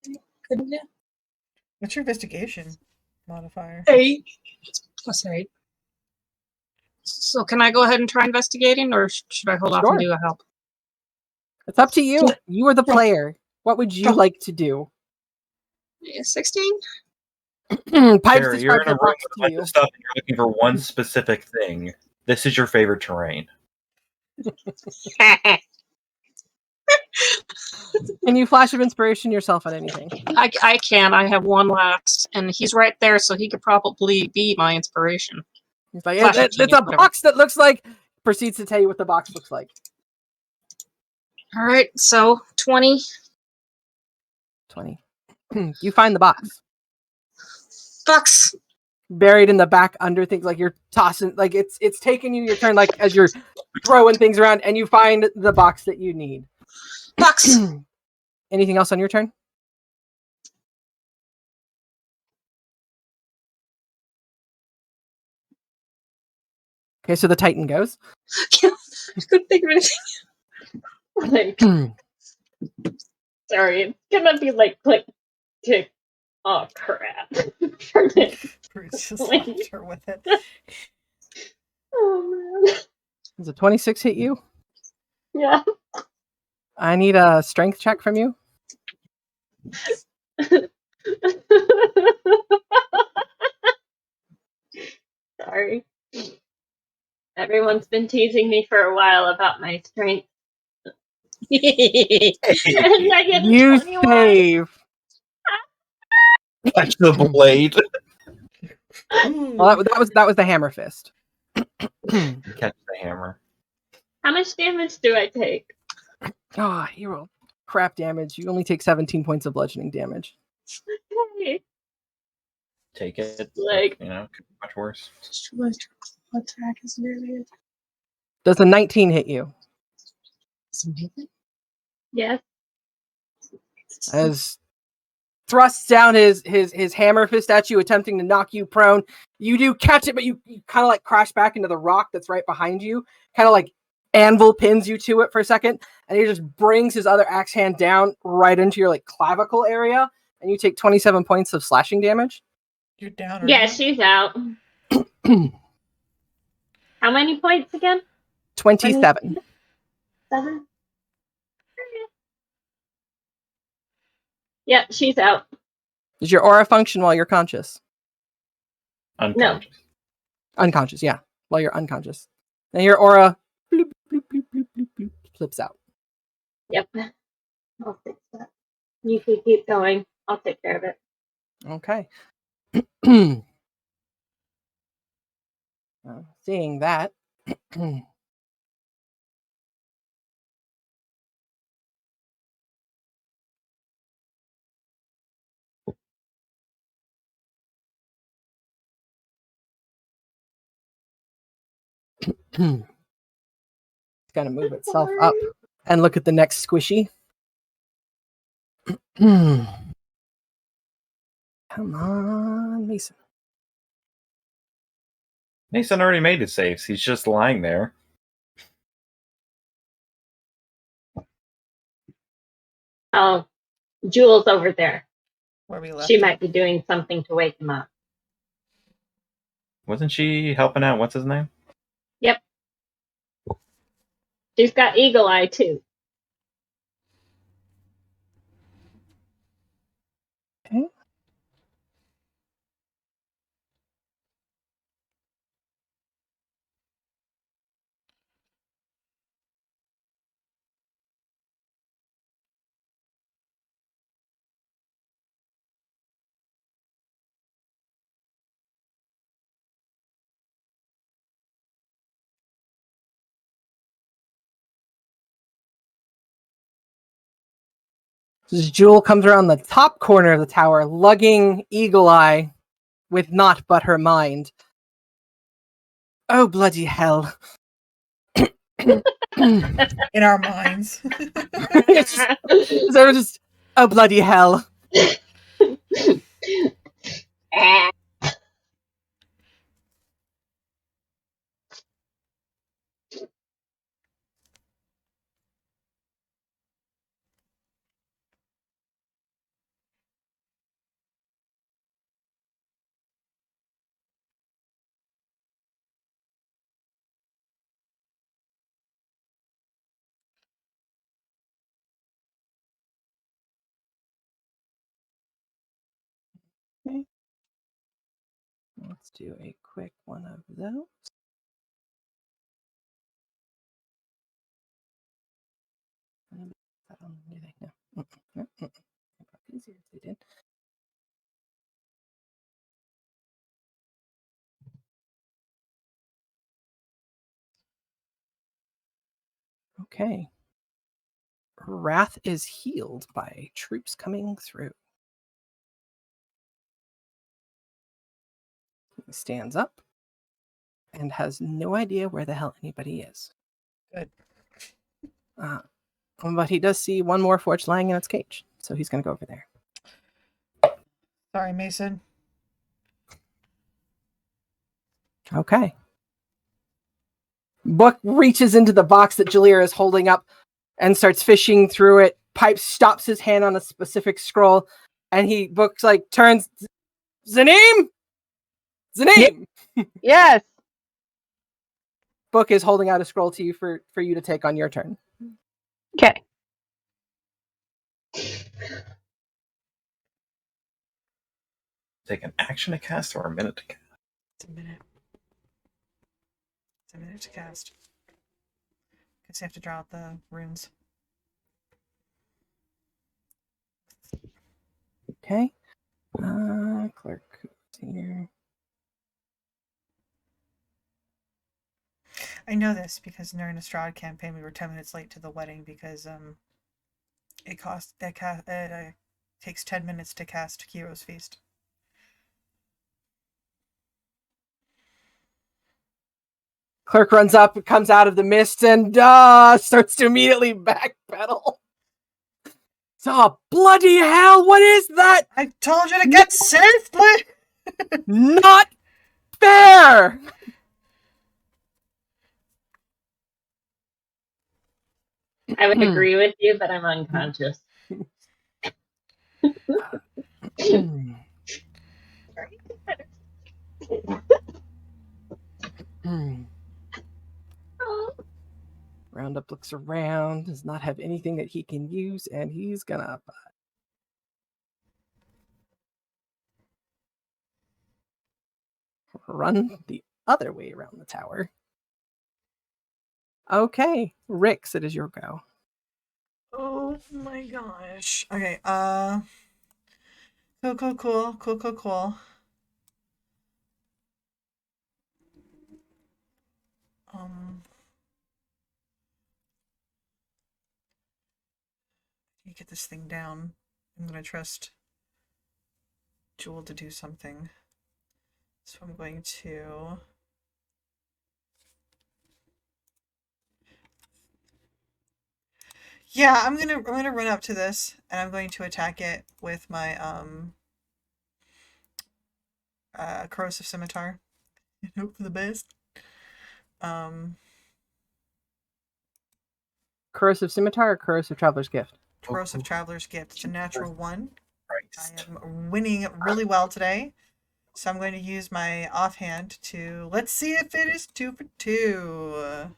couldn't you? What's your investigation modifier? 8. +8. So can I go ahead and try investigating, or should I hold off and do a help? It's up to you. You are the player. What would you like to do? 16? Pipes Sarah, you're describes in a the room box with a to bunch you. of stuff and you're looking for one specific thing. This is your favorite terrain. Can you flash of inspiration yourself on anything? I can. I have one last, and he's right there, so he could probably be my inspiration. He's like, Flash of it's genius, a whatever. box that looks like. Proceeds to tell you what the box looks like. All right, so 20. 20. You find the box. Box. Buried in the back under things, like you're tossing, like it's taking you your turn, like as you're throwing things around, and you find the box that you need. Box. Anything else on your turn? Okay, so the Titan goes. I couldn't think of anything. Like, sorry, it's gonna be like click, tick. Oh crap! Bruce just slapped her with it. Oh man. Does a 26 hit you? Yeah. I need a strength check from you. Sorry. Everyone's been teasing me for a while about my strength. And I get a You 21. save. Catch the blade. Well, that was the hammer fist. Catch the hammer. How much damage do I take? Ah, you rolled crap damage. You only take 17 points of bludgeoning damage. Okay. Take it. Like, could be much worse. Attack is nearly it. Does a 19 hit you? yes. As thrusts down his hammer fist at you, attempting to knock you prone. You do catch it, but you kind of like crash back into the rock that's right behind you. Kind of like anvil pins you to it for a second, and he just brings his other axe hand down right into your like clavicle area, and you take 27 points of slashing damage. You're down. Right Yeah, now? she's out. How many points again? 27. 7? Yep, she's out. Does your aura function while you're conscious? Unconscious. Unconscious, yeah. While you're unconscious. Then your aura bloop, bloop, bloop, bloop, bloop, bloop, flips out. Yep. I'll fix that. You can keep going. I'll take care of it. Okay. Seeing that. It's going to move itself up and look at the next squishy. Come on, Mason. Mason already made his saves. He's just lying there. Oh, Jewel's over there. Where we left She him. might be doing something to wake him up. Wasn't she helping out? What's his name? Yep. She's got eagle eye too. Okay. This Jewel comes around the top corner of the tower, lugging Eagle Eye with naught but her mind. Oh, bloody hell. In our minds. So just, oh, bloody hell. Okay. Let's do a quick one of those. Easier if they did. Okay. Wrath is healed by troops coming through. He stands up and has no idea where the hell anybody is. Good. But he does see one more forge lying in its cage, so he's going to go over there. Sorry, Mason. Okay. Book reaches into the box that Jalira is holding up and starts fishing through it. Pipe stops his hand on a specific scroll, and Book's like turns. Zanim! Zanim! Yes. Book is holding out a scroll to you for you to take on your turn. Okay. Take an action to cast or a minute to cast? It's a minute. It's a minute to cast. Because you have to draw out the runes. Okay. Clerk here. I know this because during the Strahd campaign we were 10 minutes late to the wedding because it takes 10 minutes to cast Hero's Feast. Clerk runs up, comes out of the mist, and starts to immediately backpedal. Oh, bloody hell, what is that? I told you to get safely! Not fair! I would agree with you, but I'm unconscious. Roundup looks around, does not have anything that he can use, and he's gonna run the other way around the tower. Okay, Rix, it is your go. Oh my gosh. Okay, cool. You get this thing down. I'm gonna trust Jewel to do something. So I'm going to... Yeah, I'm gonna run up to this and I'm going to attack it with my corrosive scimitar. And hope for the best. Corrosive Scimitar or Corrosive Traveler's Gift? Corrosive Traveler's Gift. It's a natural 1. Christ. I am winning really well today. So I'm going to use my offhand to... Let's see if it is 2 for 2.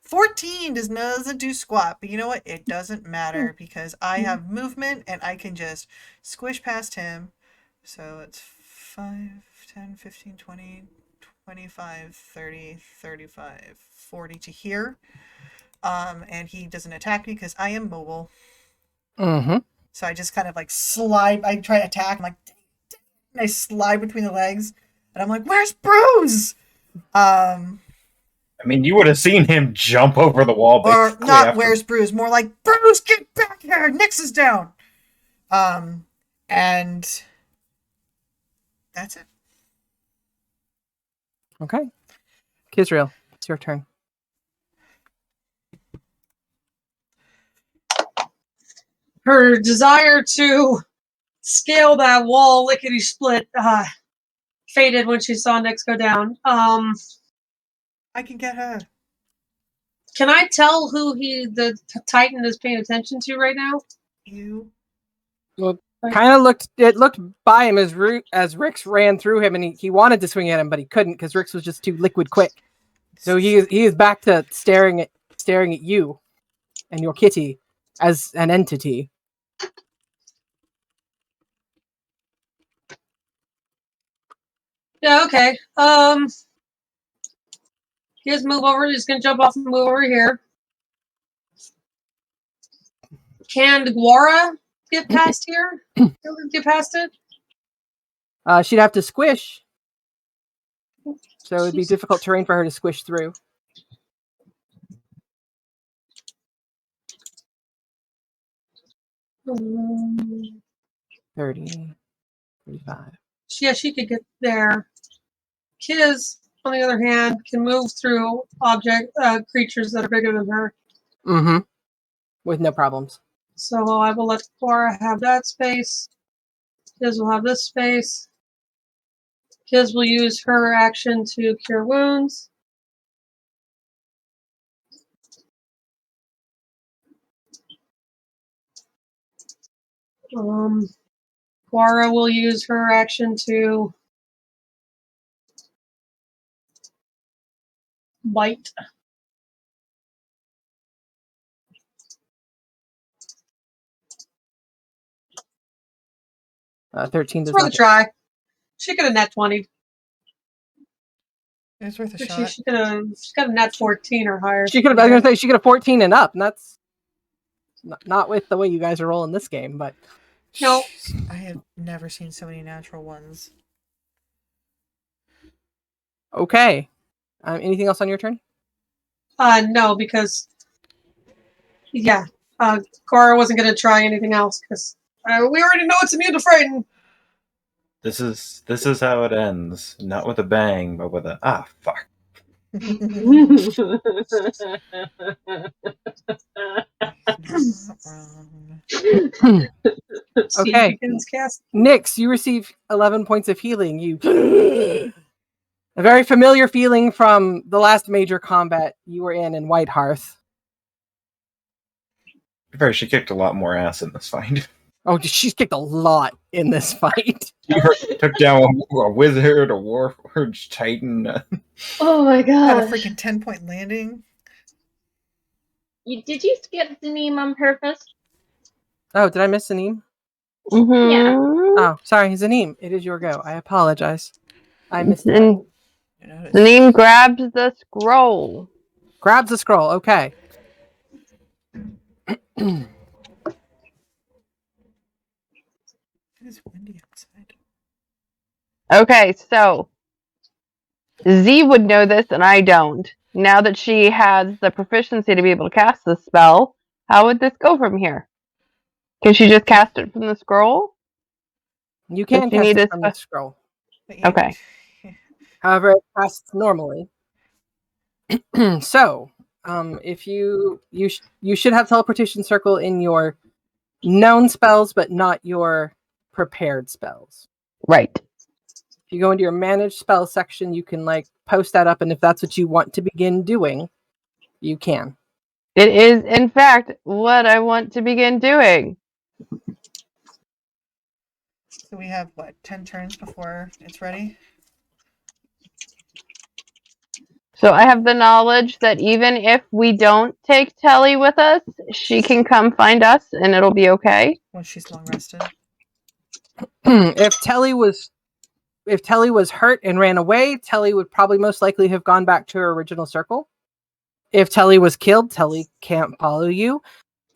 14 doesn't do squat, but you know what? It doesn't matter because I have movement and I can just squish past him. So it's 5, 10, 15, 20, 25, 30, 35, 40 to here. And he doesn't attack me because I am mobile. Mm-hmm. So I just kind of like slide. I try to attack. I'm like, dang, and I slide between the legs. And I'm like, where's Bruz? I mean, you would have seen him jump over the wall. Or not, where's Bruz? More like, Bruz, get back here! Nyx is down! And that's it. Okay. Kisrael, it's your turn. Her desire to scale that wall lickety split faded when she saw Nyx go down. I can get her. Can I tell who the Titan is paying attention to right now? You. Well, it looked by him as Rix ran through him, and he wanted to swing at him, but he couldn't because Rix was just too liquid quick. So he is back to staring at you and your kitty as an entity. Yeah, okay. He's move over. He's gonna jump off and move over here. Can Guara get past here? Get past it? She'd have to squish. So it'd be difficult terrain for her to squish through. 30, 35. Yeah, she could get there. Kiz, on the other hand, can move through creatures that are bigger than her. Mm-hmm. With no problems. So I will let Cora have that space. Kiz will have this space. Kiz will use her action to cure wounds. Guara will use her action to bite. $13 does It's worth a not. try. She could have net 20. It's worth a shot. She could have got a net 14 or higher. She could have. I was gonna say she could have 14 and up, and that's not with the way you guys are rolling this game, but no. I have never seen so many natural ones. Okay. Anything else on your turn? No, because Cora wasn't going to try anything else because we already know it's immune to frighten. This is how it ends. Not with a bang, but with a fuck. Okay. Nyx, you receive 11 points of healing. You a very familiar feeling from the last major combat you were in White Hearth. Fair, she kicked a lot more ass in this fight. Oh, she's kicked a lot in this fight. She took down a wizard, a warforged titan. Oh my god! Had a freaking 10-point landing. Did you skip the name on purpose? Oh, did I miss Zaneem? Mm-hmm. Yeah. Oh, sorry, Zaneem. It is your go. I apologize. I missed it. Zanine grabs the scroll. Grabs the scroll. Okay. It is windy outside. Okay, so Z would know this and I don't. Now that she has the proficiency to be able to cast the spell, how would this go from here? Can she just cast it from the scroll? You can Does she cast need it a from the scroll. Okay. However, it casts normally. So, if you should have teleportation circle in your known spells, but not your prepared spells. Right. If you go into your managed spell section, you can like post that up, and if that's what you want to begin doing, you can. It is, in fact, what I want to begin doing. So we have, what, 10 turns before it's ready? So I have the knowledge that even if we don't take Telly with us, she can come find us and it'll be okay. Once she's long rested. If Telly was hurt and ran away, Telly would probably most likely have gone back to her original circle. If Telly was killed, Telly can't follow you.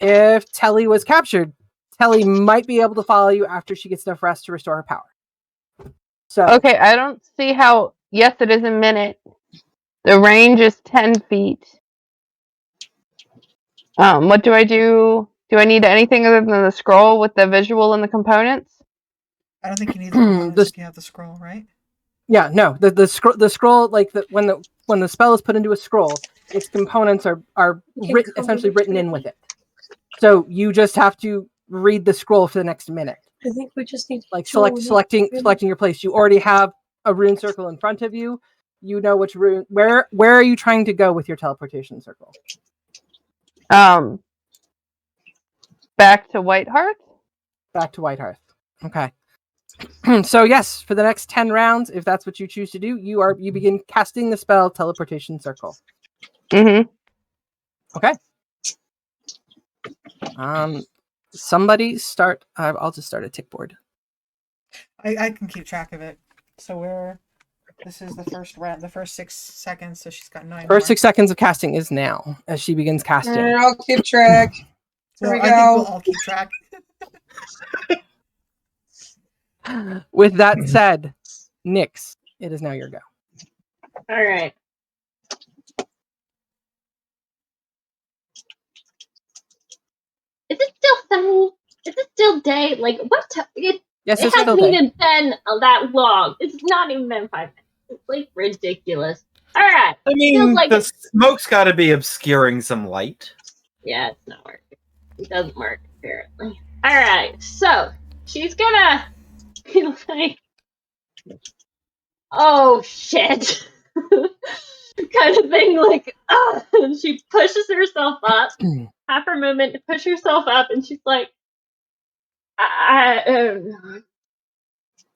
If Telly was captured, Telly might be able to follow you after she gets enough rest to restore her power. So Okay, I don't see how. Yes, it is a minute. The range is 10 feet. What do I do? Do I need anything other than the scroll with the visual and the components? I don't think you need the components if you have the scroll, right? Yeah, no. The scroll, like when the spell is put into a scroll, its components are essentially written in with it. So you just have to read the scroll for the next minute. I think we just need to like selecting your place. You already have a rune circle in front of you. You know which rune. Where are you trying to go with your teleportation circle? Back to Whitehearth. Back to Whitehearth. Okay. So yes, for the next 10 rounds, if that's what you choose to do, you begin casting the spell teleportation circle. Mm-hmm. Okay. Somebody start. I'll just start a tick board. I can keep track of it. So this is the first round, the first 6 seconds. So she's got 9. First 6 seconds of casting is now as she begins casting. I'll keep track. Well, I think we'll all keep track. With that said, Nyx, it is now your go. All right. Is it still sunny? Is it still day? Like, what? Yes, it it's still hasn't day. even been that long. It's not even been 5 minutes. It's like ridiculous. All right. I mean, Feels like the smoke's got to be obscuring some light. Yeah, it's not working. It doesn't work, apparently. All right. So she's gonna be like, "Oh shit." kind of thing, like, and she pushes herself up, half her movement to push herself up, and she's like,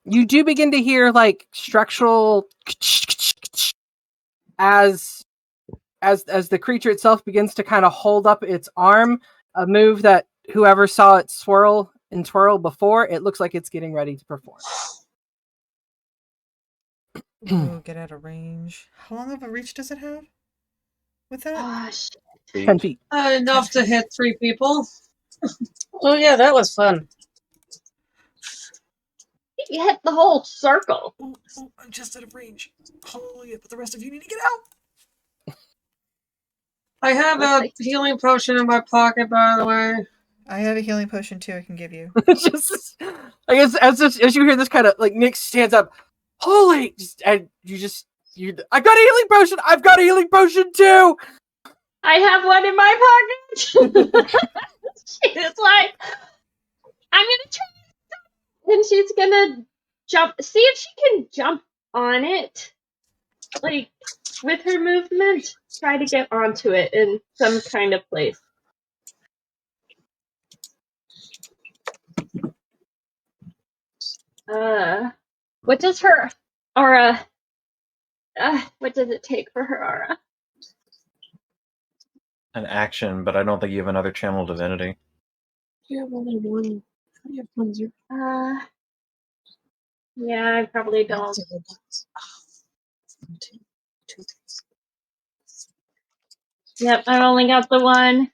You do begin to hear like structural as the creature itself begins to kind of hold up its arm, a move that whoever saw it swirl and twirl before, it looks like it's getting ready to perform. Ooh, get out of range. How long of a reach does it have? With that? oh shit. 10 feet. Enough to hit 3 people. Oh yeah, that was fun. You hit the whole circle. Oh, I'm just out of range. Holy, but the rest of you need to get out. I have a healing potion in my pocket, by the way. I have a healing potion too I can give you. Just, I guess as you hear this kind of like Nick stands up, holy, and I got a healing potion. I've got a healing potion too. I have one in my pocket. She's like, I'm gonna try, and she's gonna jump. See if she can jump on it, like with her movement. Try to get onto it in some kind of place. What does her aura? What does it take for her aura? An action, but I don't think you have another channel divinity. You have only one. How do you have 1 0? Yeah, I probably don't. Yep, I only got the one.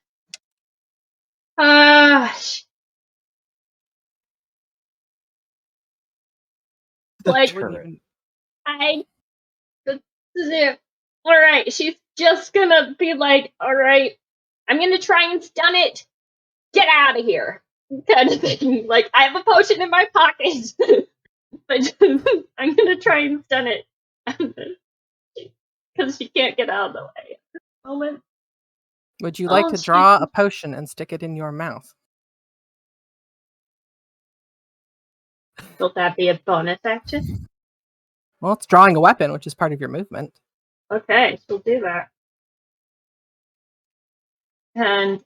Like, turret. This is it. Alright, she's just gonna be like, alright, I'm gonna try and stun it. Get out of here. Kind of thing. Like, I have a potion in my pocket. But I'm gonna try and stun it. Because she can't get out of the way at this moment. Would you like to draw a potion and stick it in your mouth? Will that be a bonus action? Well, it's drawing a weapon, which is part of your movement. Okay, she'll do that. And,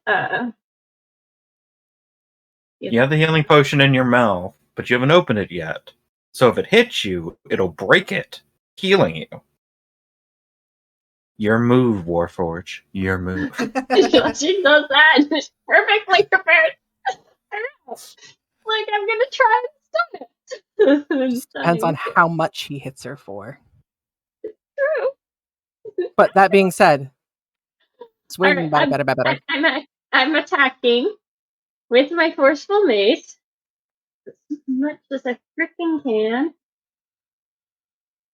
You have the healing potion in your mouth, but you haven't opened it yet. So if it hits you, it'll break it, healing you. Your move, Warforge. Your move. she does that. She's perfectly prepared. Like, I'm gonna try and stun it. Depends on how much he hits her for. True. But that being said, swing Right, better. I'm attacking with my forceful mace as much as I freaking can.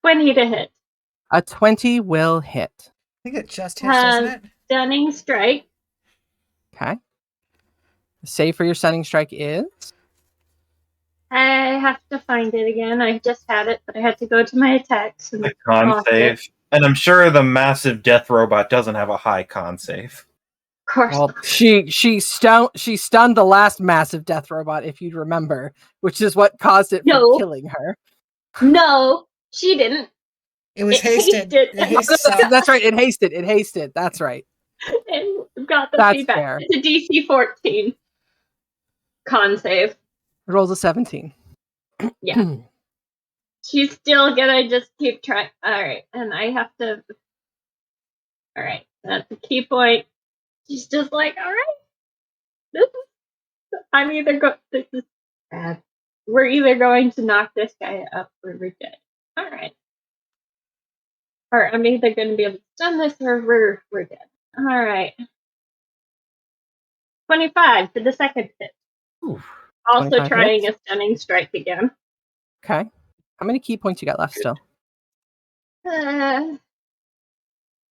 20 to hit. A 20 will hit. I think it just hits, doesn't it? Stunning strike. Okay. The save for your stunning strike is? I have to find it again. I just had it, but I had to go to my attacks. And The con save. And I'm sure the massive death robot doesn't have a high con save. Of course. Well, she stunned the last massive death robot, if you'd remember, which is what caused it from killing her. No, she didn't. It was hasted. That's right. It hasted. That's right. And got the That's feedback. fair. It's a DC 14 con save. It rolls a 17. Yeah. She's still gonna just keep trying. Alright, and I have to. Alright, that's a key point. She's just like, alright. This is. I'm either this is bad. We're either going to knock this guy up or we're dead. Alright. Or I'm either going to be able to stun this or we're dead. Alright. 25 for the second hit. Ooh, also trying a stunning strike again. Okay. How many key points you got left still?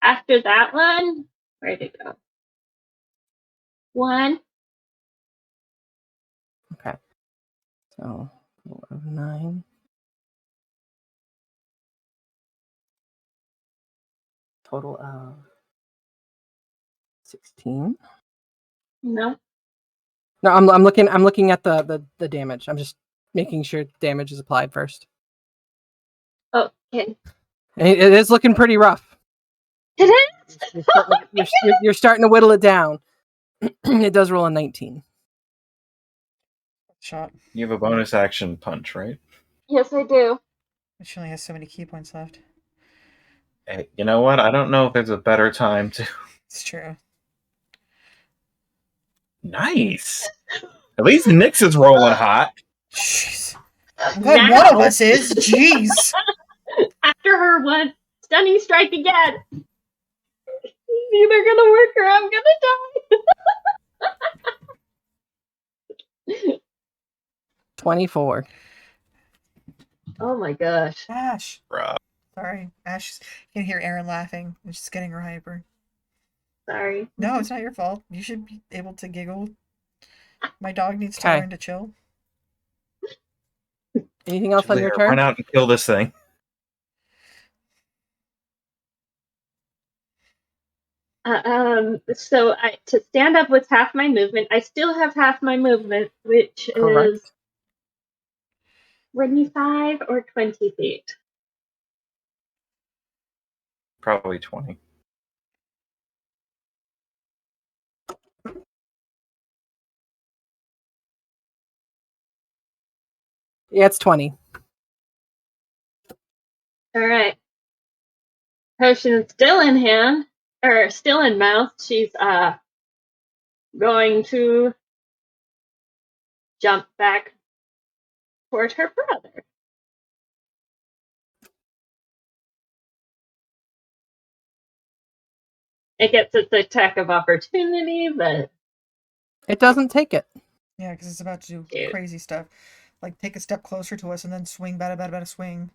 After that one, where'd it go? 1. Okay. So, 9. Total of 16. No. No, I'm looking at the damage. I'm just making sure damage is applied first. Okay. It is looking pretty rough. It is. You're starting to whittle it down. It does roll a 19. Shot. You have a bonus action punch, right? Yes, I do. It only has so many key points left. Hey, you know what? I don't know if there's a better time to. It's true. Nice. At least Nyx is rolling hot. Jeez. I'm glad one of us is. Jeez. After her one stunning strike again. It's either gonna work or I'm gonna die. 24. Oh my gosh. Ash. Bruh. Sorry. Ash, you can hear Erin laughing. It's just getting her hyper. Sorry. No, it's not your fault. You should be able to giggle. My dog needs to learn to chill. Anything else on your turn? Run out and kill this thing. So to stand up with half my movement, I still have half my movement, which is 25 or 20 feet. Probably 20. Yeah, it's 20. All right. Potion still in hand, or still in mouth. She's going to jump back toward her brother. it gets its attack of opportunity, but It doesn't take it. Yeah, because it's about to do Dude. crazy stuff. Like take a step closer to us and then swing, bada, swing.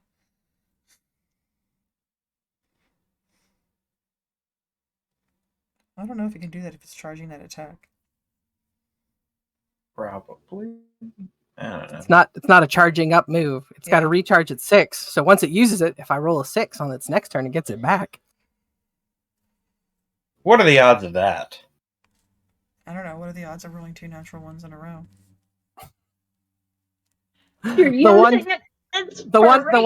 I don't know if it can do that if it's charging that attack. Probably. I don't know. It's not a charging up move. It's got to Yeah. recharge at 6. So once it uses it, if I roll a 6 on its next turn, it gets it back. What are the odds of that? I don't know. What are the odds of rolling 2 natural ones in a row? you're The one, using it. It's the free.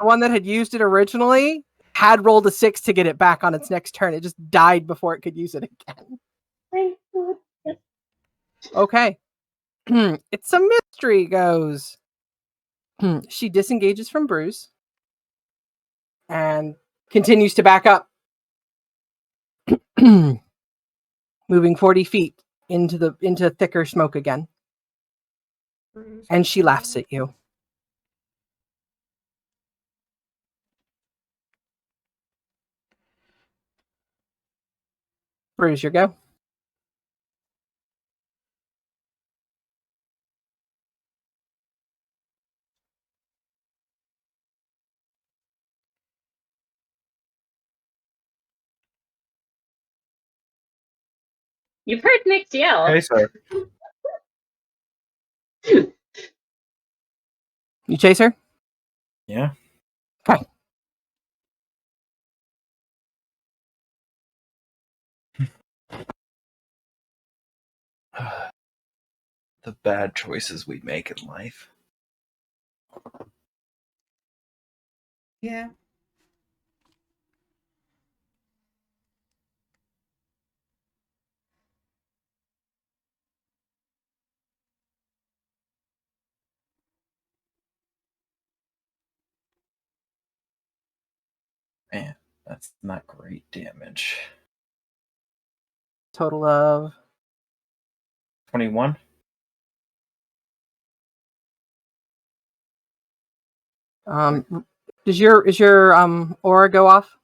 one that had used it originally had rolled a 6 to get it back on its next turn. It just died before it could use it again. Thank God. Okay. It's a mystery goes. She disengages from Bruz and continues to back up. Moving 40 feet into thicker smoke again. And she laughs at you. Bruz, your go. You've heard Nick's yell. Okay, sir. You chase her? Yeah. Okay. The bad choices we make in life. Yeah. Man, that's not great damage. Total of 21? is your aura go off?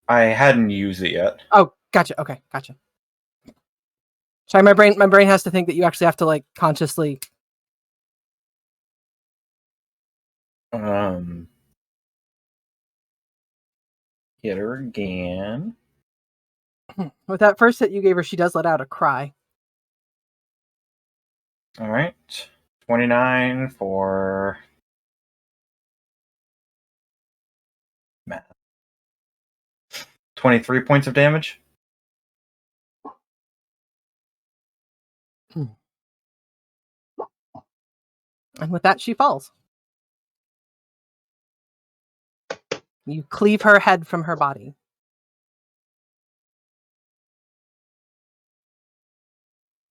I hadn't used it yet. Oh, gotcha. Okay, gotcha. Sorry, my brain has to think that you actually have to like consciously. Hit her again. With that first hit you gave her, she does let out a cry. All right. 29 for math. 23 points of damage. And with that, she falls. You cleave her head from her body.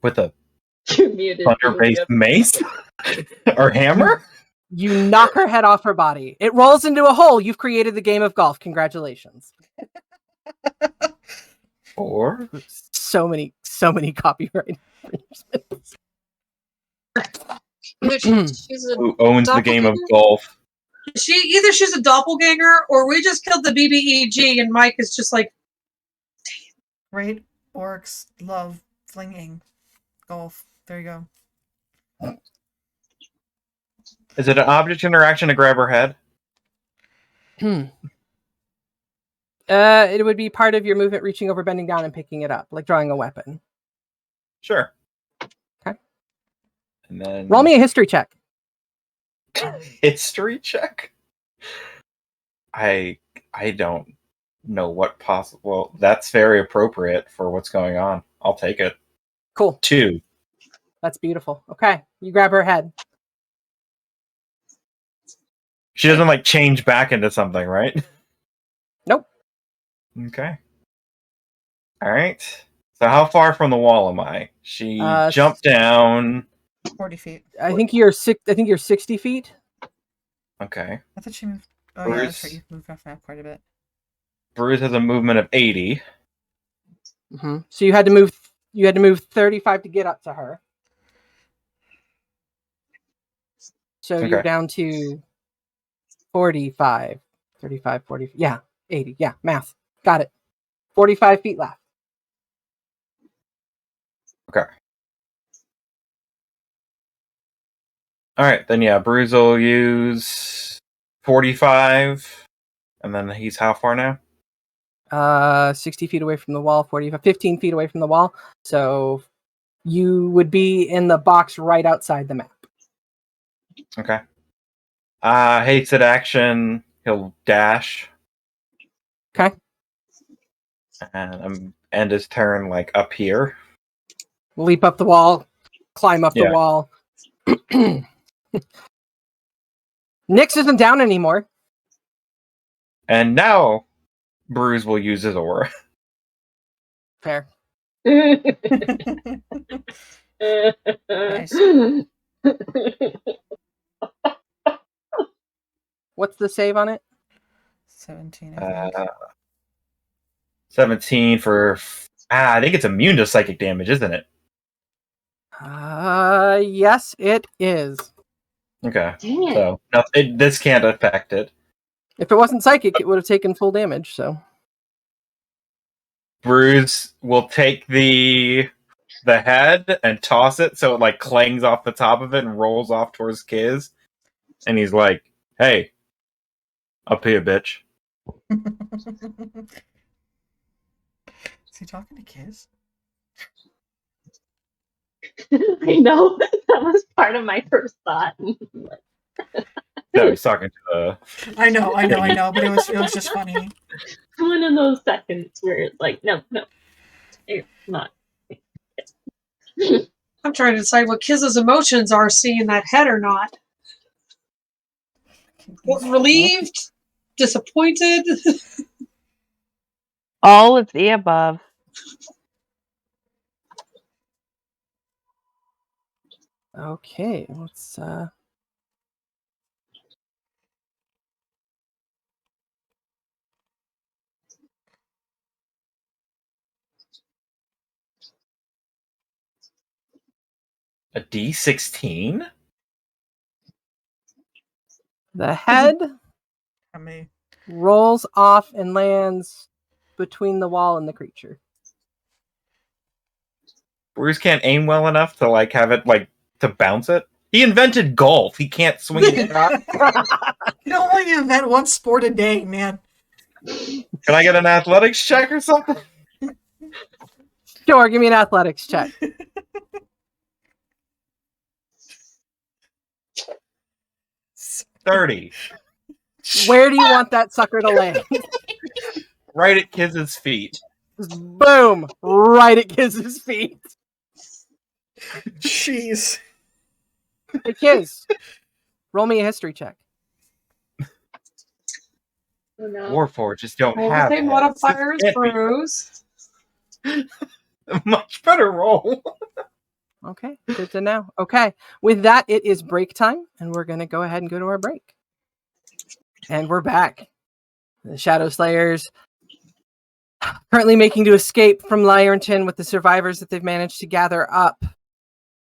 With a You muted. thunder-based mace? Or hammer? You knock her head off her body. It rolls into a hole. You've created the game of golf. Congratulations. Or So many copyright infringements. She's a who owns the game of doppelganger? golf? Either she's a doppelganger or we just killed the BBEG and Mike is just like, Right? Orcs love flinging golf. There you go. Is it an object interaction to grab her head? It would be part of your movement, reaching over, bending down, and picking it up, like drawing a weapon. Sure. Okay. And then Roll me a history check. history check. I don't know what possible. Well, that's very appropriate for what's going on. I'll take it. Cool. 2. That's beautiful. Okay. You grab her head. She doesn't like change back into something, right? Nope. Okay. All right. So how far from the wall am I? She jumped down. 40 feet. I think you're 60 feet. Okay. I thought she moved. Oh, yeah, that's Bruz. right. You've moved off map quite a bit. Bruz has a movement of 80. Mm-hmm. So you had to move. You had to move 35 to get up to her. So you're Okay. down to 45, 35, 40. Yeah, 80. Yeah, math. Got it. 45 feet left. Okay. All right, then yeah, Bruz will use 45, and then he's how far now? 60 feet away from the wall, 15 feet away from the wall. So you would be in the box right outside the map. Okay. Hasted action. He'll dash. Okay. And end his turn like up here. Leap up the wall, climb up the wall. Nyx isn't down anymore. And now Bruz will use his aura. Fair. Nice. What's the save on it? 17, I think. 17 for... I think it's immune to psychic damage, isn't it? Yes, it is. Okay. Dang it. So, no, this can't affect it. If it wasn't psychic, it would have taken full damage, so... Bruz will take the head and toss it so it like clangs off the top of it and rolls off towards Kiz. And he's like, hey, up here, bitch. Is he talking to Kiz? I know. That was part of my first thought. No, he's talking to I know, but it was just funny. One of those seconds where it's like, no, it's not. I'm trying to decide what Kiz's emotions are seeing that head or not. Relieved? Disappointed? All of the above. Okay, let's... a D16? The head How many? rolls off and lands between the wall and the creature. Bruz can't aim well enough to like have it like to bounce it. He invented golf. He can't swing it. You don't only invent one sport a day, man. Can I get an athletics check or something? Sure, give me an athletics check. 30. Where do you want that sucker to land? Right at Kiz's feet. Boom! Right at Kiz's feet. Jeez. Hey, Kiz, roll me a history check. Oh, no. Warforges don't Well, have same heads. modifiers, This can't be Bruz. a much better roll. Okay, good to know. Okay, with that, it is break time, and we're going to go ahead and go to our break. And we're back. The Shadow Slayers currently making to escape from Lyrenton with the survivors that they've managed to gather up.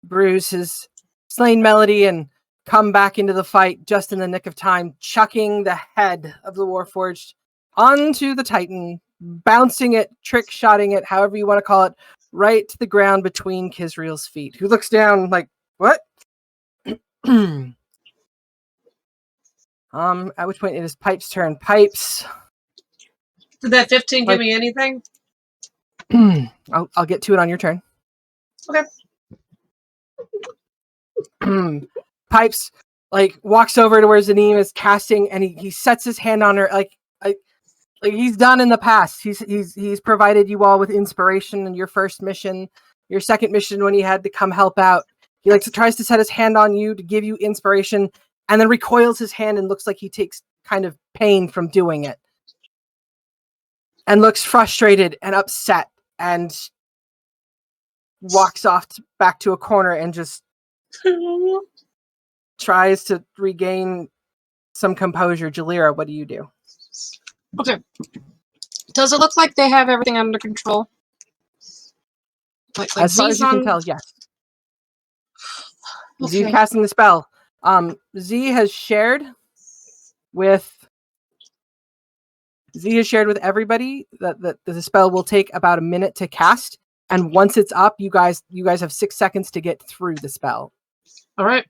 Bruz has slain Melody and come back into the fight just in the nick of time, chucking the head of the Warforged onto the Titan, bouncing it, trick-shotting it, however you want to call it, right to the ground between Kizriel's feet, who looks down like, what? At which point it is Pipe's turn. Pipes. Did that 15 give me anything? I'll get to it on your turn. Okay. Pipes walks over to where Zanim is casting, and he sets his hand on her like he's done in the past. He's provided you all with inspiration in your first mission, your second mission when he had to come help out. He tries to set his hand on you to give you inspiration, and then recoils his hand and looks like he takes kind of pain from doing it, and looks frustrated and upset, and walks off back to a corner and just tries to regain some composure. Jalira, what do you do? Okay. Does it look like they have everything under control? Like As far as Z's you can on... tell, yes. Okay. Z casting the spell. Z has shared with Z has shared with everybody that the spell will take about a minute to cast, and once it's up, you guys have 6 seconds to get through the spell. All right.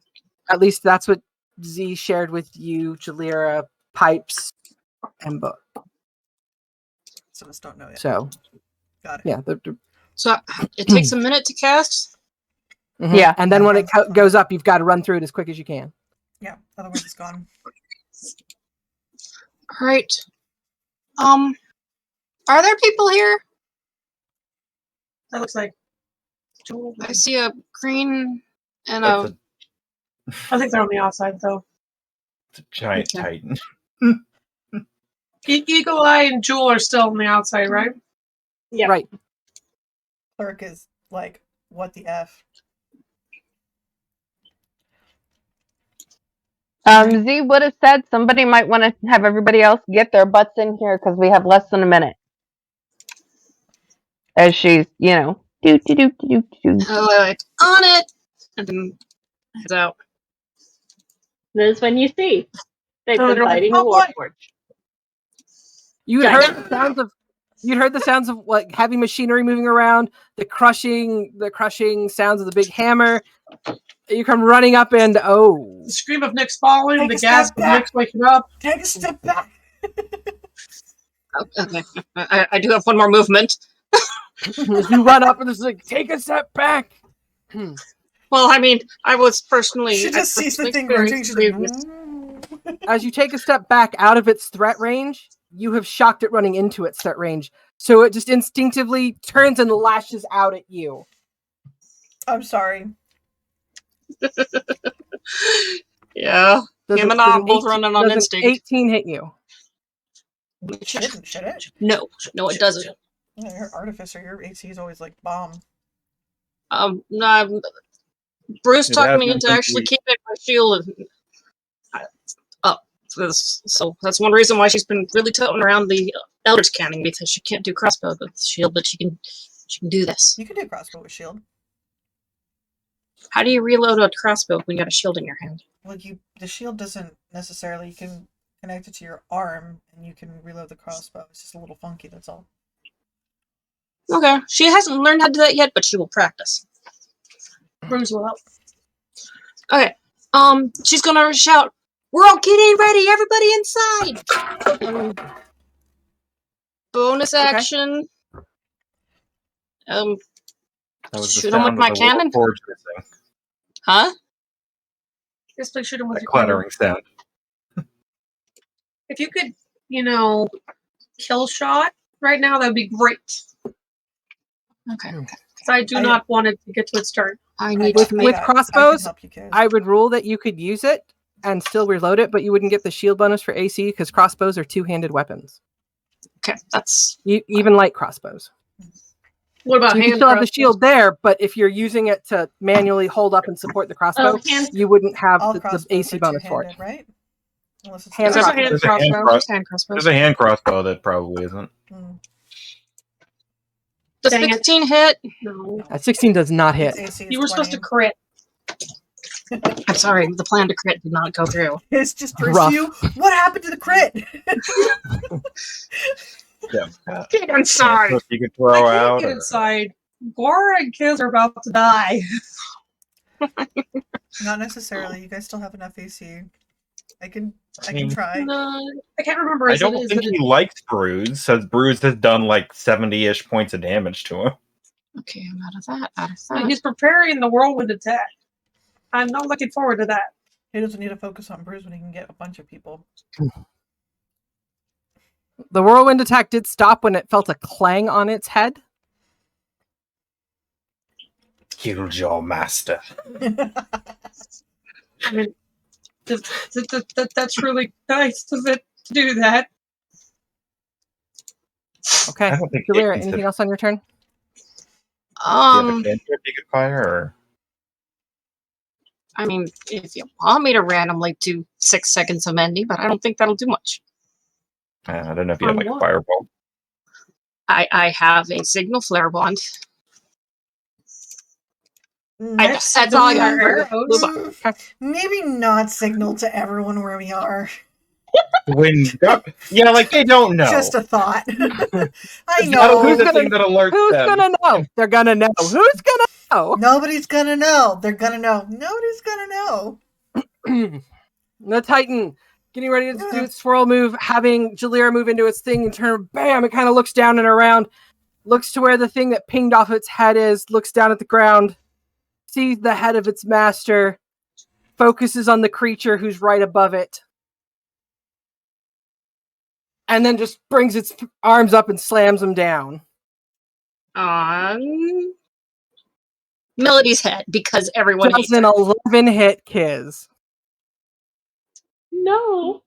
At least that's what Z shared with you, Jalira, Pipes, and Book. Some of us don't know yet. So, Got it. yeah. So it takes a minute to cast? Mm-hmm. Yeah. And then when it goes up, you've got to run through it as quick as you can. Yeah, otherwise it's gone. All right. Are there people here? That looks like. I see a green and That's I think they're on the outside though. a giant Okay. titan. Eagle Eye and Jewel are still on the outside, right? Yeah. Right. Clerk is like, what the F? Z would have said somebody might want to have everybody else get their butts in here because we have less than a minute. As she's, do. on it, and then head out. This is when you see they've Oh, been they're like, fighting "Oh, a boy." warforged. You'd heard the sounds of like heavy machinery moving around, the crushing sounds of the big hammer. You come running up and The scream of Nick's falling, Take the a step gasp of back. Nick's waking up. Take a step back. Okay, I do have one more movement. you run up and it's like, take a step back. Well, I mean, I was personally. She just sees the thing rotating. She's like, As you take a step back out of its threat range, you have shocked it running into its threat range. So it just instinctively turns and lashes out at you. I'm sorry. Yeah. Him and I both running on does an instinct. 18 hit you? Should it? No, it doesn't. Yeah, your artificer, your AC is always like bomb. No, Bruce It talked has me into nothing actually to- keeping my shield up. So that's one reason why she's been really toting around the Elder's Canning, because she can't do crossbow with the shield, but she can do this. You can do crossbow with shield. How do you reload a crossbow when you got a shield in your hand? Well, the shield doesn't necessarily. You can connect it to your arm, and you can reload the crossbow. It's just a little funky. That's all. Okay, she hasn't learned how to do that yet, but she will practice. Bruz will help. Okay, she's gonna shout, "We're all getting ready, everybody inside!" Bonus action. That was the Shoot him with sound my of the cannon? forge missing. Huh? Just like shoot him with That your cannon. clattering sound. If you could, kill shot right now, that'd be great. Okay. So I do not want it to get to its turn. I need With to make. crossbows, I can help you, kid. I would rule that you could use it and still reload it, but you wouldn't get the shield bonus for AC because crossbows are two-handed weapons. Okay, that's. Even light crossbows. What about So you can hand still have the crossbows? shield there, but if you're using it to manually hold up and support the crossbow, you wouldn't have All the crossbows AC are bonus for it. two-handed, right? Unless it's Hand There's a crossbow. hand There's a hand crossbow. cross- Hand crossbows. There's a hand crossbow that probably isn't. Does Dang it. 16 hit? No. 16 does not hit. Its AC is You were supposed to 20. crit. I'm sorry, the plan to crit did not go through. It's just for Rough. you. What happened to the crit? Yeah. Get inside! You could throw I can't out. get or- inside. Gora and Kiz are about to die. Not necessarily. You guys still have enough AC. I can mean- try. I can't remember. I Is don't it- is think it- he likes Bruz, says Bruz has done like 70-ish points of damage to him. Okay, I'm out of that. Out of I mean, that. he's preparing the whirlwind attack. I'm not looking forward to that. He doesn't need to focus on Bruce when he can get a bunch of people. The whirlwind attack did stop when it felt a clang on its head. Killed your master. I mean, that's really nice of it to do that. Okay. I don't think Jalira, Jason's anything else on your turn? Do you have a cantrip you could fire, or I mean, if you want me to randomly do 6 seconds of mending, but I don't think that'll do much. I don't know if you have like a What? fireball. I have a signal flare bond. Next, That's all I got. Arrows. Move on. maybe not signal to everyone where we are. Yeah, like they don't know. Just a thought. I It's know. not always the thing that alerts Who's them. gonna know? They're gonna know. Who's gonna know? Nobody's gonna know. They're gonna know. Nobody's gonna know. The Titan getting ready to do its swirl move, having Jalira move into its thing and turn. Bam! It kind of looks down and around, looks to where the thing that pinged off its head is, looks down at the ground, sees the head of its master, focuses on the creature who's right above it, and then just brings its arms up and slams them down. On Melody's head, because everyone hates Does an her. 11 hit, Kiz. No.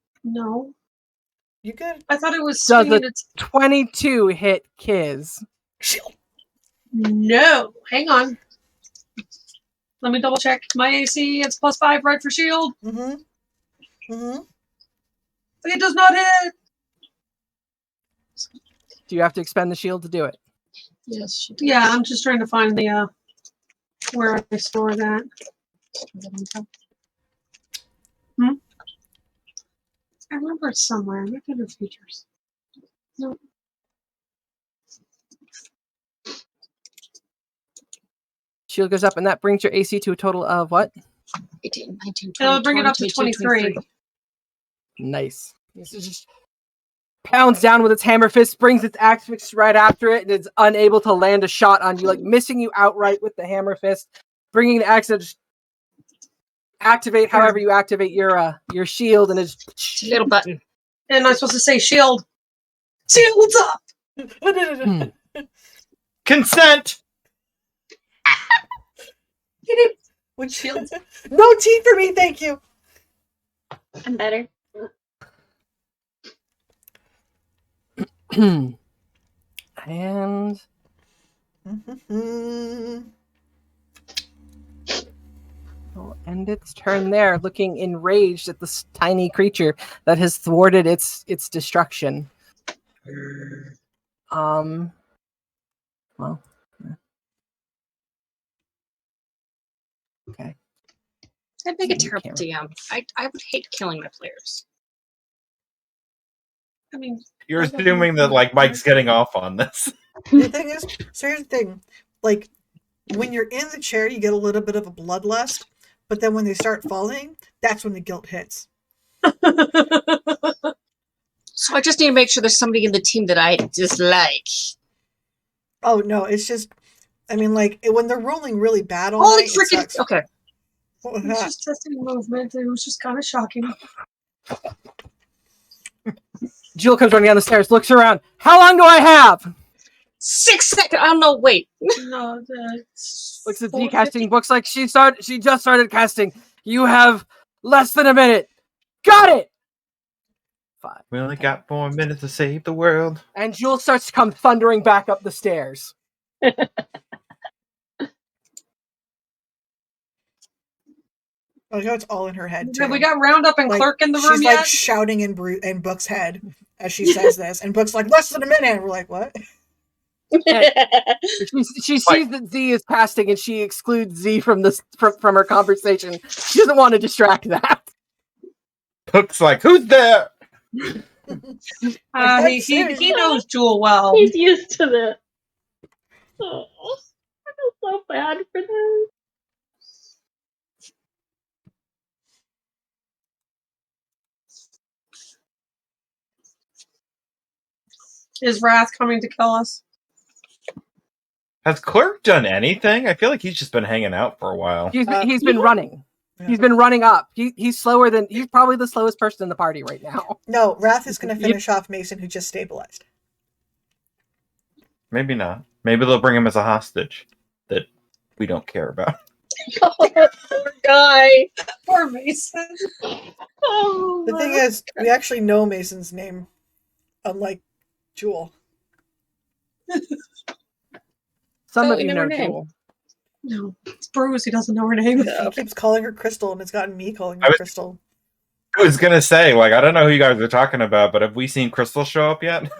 You good? I thought it was Does swinging a its... 22 hit, Kiz. Shield. No. Hang on. Let me double check. My AC, it's +5, right, for shield? It does not hit! Do you have to expend the shield to do it? Yes, she does. Yeah, I'm just trying to find the, where I store that. I remember it somewhere. Look at the features. No. Shield goes up, and that brings your AC to a total of what? 18, 19, 20, It'll bring it up to 22, 23. Nice. This is just pounds down with its hammer fist, brings its axe fist right after it, and is unable to land a shot on you, like missing you outright with the hammer fist, bringing the axe to just activate however you activate your shield, and it's little button. And I'm supposed to say shield. Shield's up! Consent! Would shield? No tea for me, thank you. I'm better. And will end its turn there, looking enraged at this tiny creature that has thwarted its destruction. Well, okay. I'd make a You terrible can't. DM. I would hate killing my players. I mean, You're assuming that like Mike's getting off on this. The thing is, so here's the thing. Like, when you're in the chair, you get a little bit of a bloodlust, but then when they start falling, that's when the guilt hits. So I just need to make sure there's somebody in the team that I dislike. Oh, no, it's just, I mean, like, when they're rolling really bad all Holy night, it freaking... sucks. Okay. What was it was that? just testing movement. It was just kind of shocking. Jill comes running down the stairs, looks around. How long do I have? 6 seconds. I don't know. Wait. No, Looks at Z casting books like she just started casting. You have less than a minute. Got it. 5. We only got 4 minutes to save the world. And Jewel starts to come thundering back up the stairs. Oh, no, it's all in her head, too. Have we got Roundup and Like, Clerk in the room she's yet? like shouting in Book's head as she says this, and Book's like, less than a minute. And we're like, what? She sees that Z is casting, and she excludes Z from her conversation. She doesn't want to distract that. Book's like, who's there? He knows Jewel well. He's used to this. Oh, I feel so bad for them. Is Wrath coming to kill us? Has Clerk done anything? I feel like he's just been hanging out for a while. He's been running. Yeah. He's been running up. He's slower than... He's probably the slowest person in the party right now. No, Wrath is going to finish off Mason, who just stabilized. Maybe not. Maybe they'll bring him as a hostage that we don't care about. Oh, poor guy. Poor Mason. Oh, the thing is, we actually know Mason's name, unlike Jewel. Some Oh, of you you know know her name. Jewel. No, it's Bruz. He doesn't know her name. He keeps calling her Crystal, and it's gotten me calling her Crystal. I was gonna say, like, I don't know who you guys are talking about, but have we seen Crystal show up yet?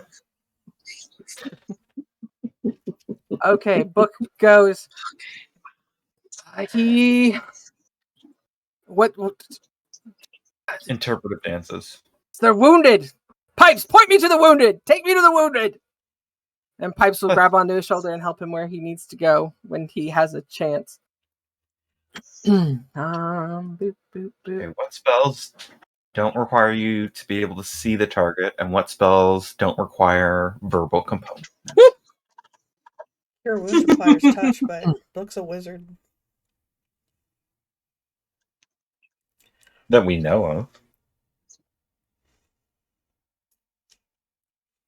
Okay, Book goes. What? Interpretive dances. They're wounded. Pipes, point me to the wounded. Take me to the wounded. And Pipes will grab onto his shoulder and help him where he needs to go when he has a chance. Boop, boop, boop. Okay, what spells don't require you to be able to see the target, and what spells don't require verbal component? Cure wounds requires touch, but Book's a wizard. That we know of.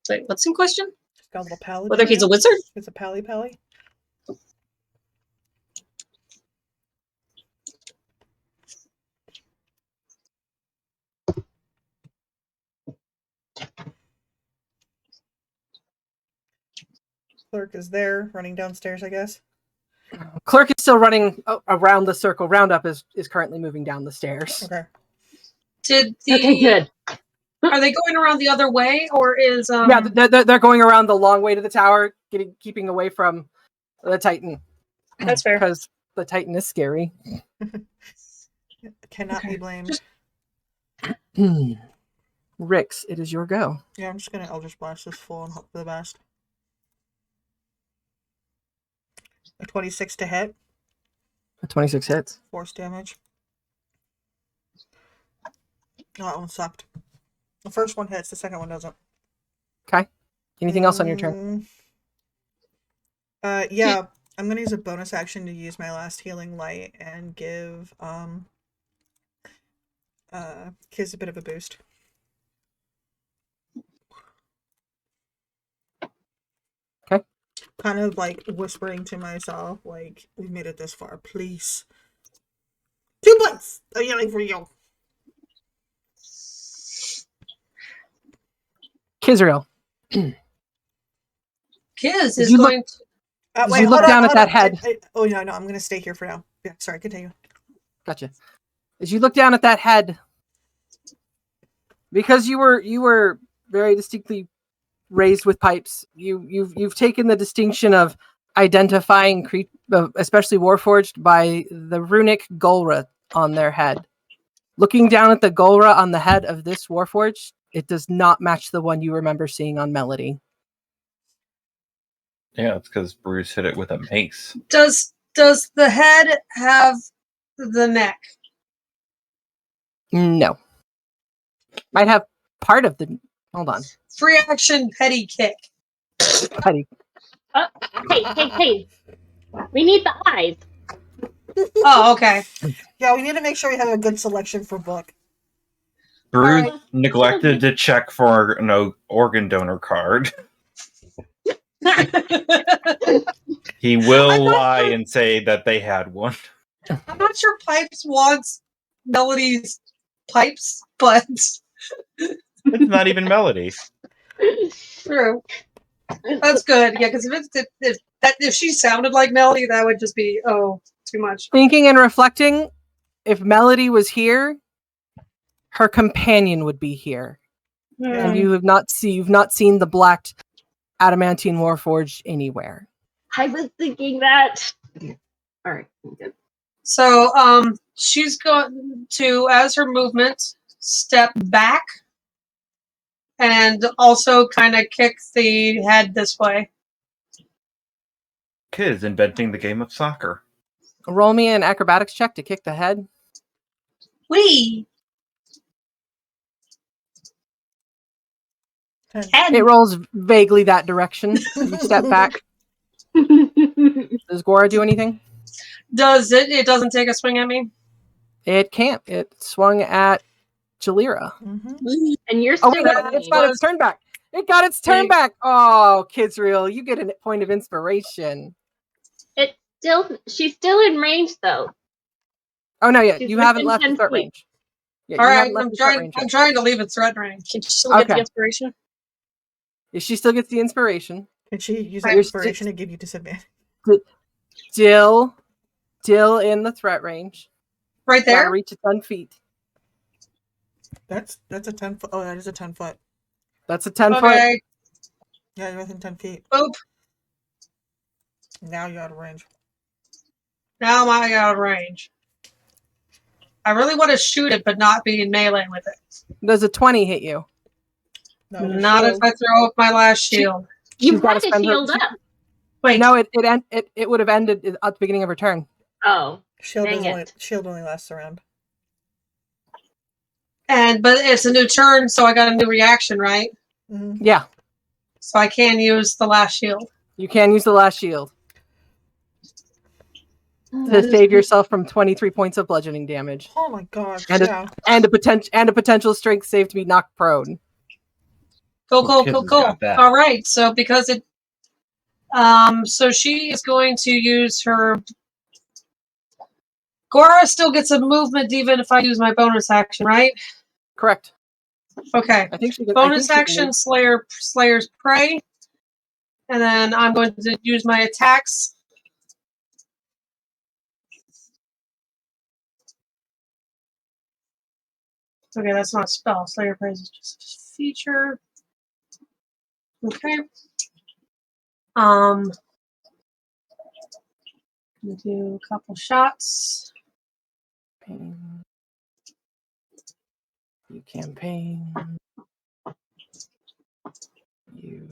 Wait, what's in question? He's got a little paladin. Whether he's a wizard? It's a pally. Clerk is there, running downstairs, I guess. Clerk is still running around the circle. Roundup is currently moving down the stairs. Okay. Okay, good. Are they going around the other way, or is Yeah, they're going around the long way to the tower, keeping away from the Titan. That's fair. Because the Titan is scary. Cannot be blamed. Rix, it is your go. Yeah, I'm just gonna Eldritch Blast this full and hope for the best. A 26 to hit. A 26 hits. Force damage. No, that one sucked. The first one hits, the second one doesn't. Okay. Anything else on your turn? Yeah. I'm gonna use a bonus action to use my last healing light and give Kiz a bit of a boost. Okay. Kind of like whispering to myself, like, we've made it this far, please. 2 points of healing for you. Kizriel. Kiz is going to... Wait, you look hold down on, at that head. Oh, no, I'm going to stay here for now. Yeah, sorry, continue. Gotcha. As you look down at that head, because you were very distinctly raised with pipes, you've taken the distinction of identifying especially Warforged by the runic Golra on their head. Looking down at the Golra on the head of this Warforged, it does not match the one you remember seeing on Melody. Yeah, it's because Bruz hit it with a mace. Does the head have the neck? No. Might have part of the... Hold on. Free action petty kick. Petty. Hey. We need the eyes. Oh, okay. Yeah, we need to make sure we have a good selection for Book. Bruz Alright. neglected to check for an organ donor card. He will lie and say that they had one. I'm not sure Pipes wants Melody's pipes, but It's not even Melody. true. That's good. Yeah, because if she sounded like Melody, that would just be too much. Thinking and reflecting, if Melody was here, her companion would be here. And you've not seen the black adamantine warforged anywhere. I was thinking that. All right, good. So, she's going to, as her movement, step back and also kind of kick the head this way. Kids inventing the game of soccer. Roll me an acrobatics check to kick the head. Whee! 10. It rolls vaguely that direction. You step back. Does Gora do anything? Does it? It doesn't take a swing at me? It can't. It swung at Jalira. Mm-hmm. And you're still it's got its turn back. It got its turn back. Oh, Kizriel, you get a point of inspiration. She's still in range though. Oh no, yeah, She's you haven't within left the 10 threat feet. range. Yeah, All you right, haven't left the threat range I'm yet. trying to leave its threat range. Can she still get the inspiration? Yeah, she still gets the inspiration. Can she use that inspiration to give you disadvantage? Still in the threat range. Right there? Gotta reach 10 feet. That's a 10 foot. Oh, that is a 10 foot. That's a 10 foot. Yeah, you're within 10 feet. Boop. Now you're out of range. Now I'm out of range. I really want to shoot it, but not be in melee with it. Does a 20 hit you? No, Not if I throw up my last shield. You She's gotta had to spend her- shield up. Wait, No, it would have ended at the beginning of her turn. Oh, shield dang only it. shield only lasts a round. but it's a new turn, so I got a new reaction, right? Mm-hmm. Yeah, So I can use the last shield. you can use the last shield Oh, to that is save good. yourself from 23 points of bludgeoning damage Oh my gosh! and Yeah. a potential strength save to be knocked prone. Cool. Kids has got that. All right, so because it, so she is going to use her. Gora still gets a movement even if I use my bonus action, right? Correct. Okay. I think she can. Bonus action, Slayer's Prey, and then I'm going to use my attacks. Okay, that's not a spell. Slayer Prey is just a feature. Okay. I'm gonna do a couple shots. You campaign. You.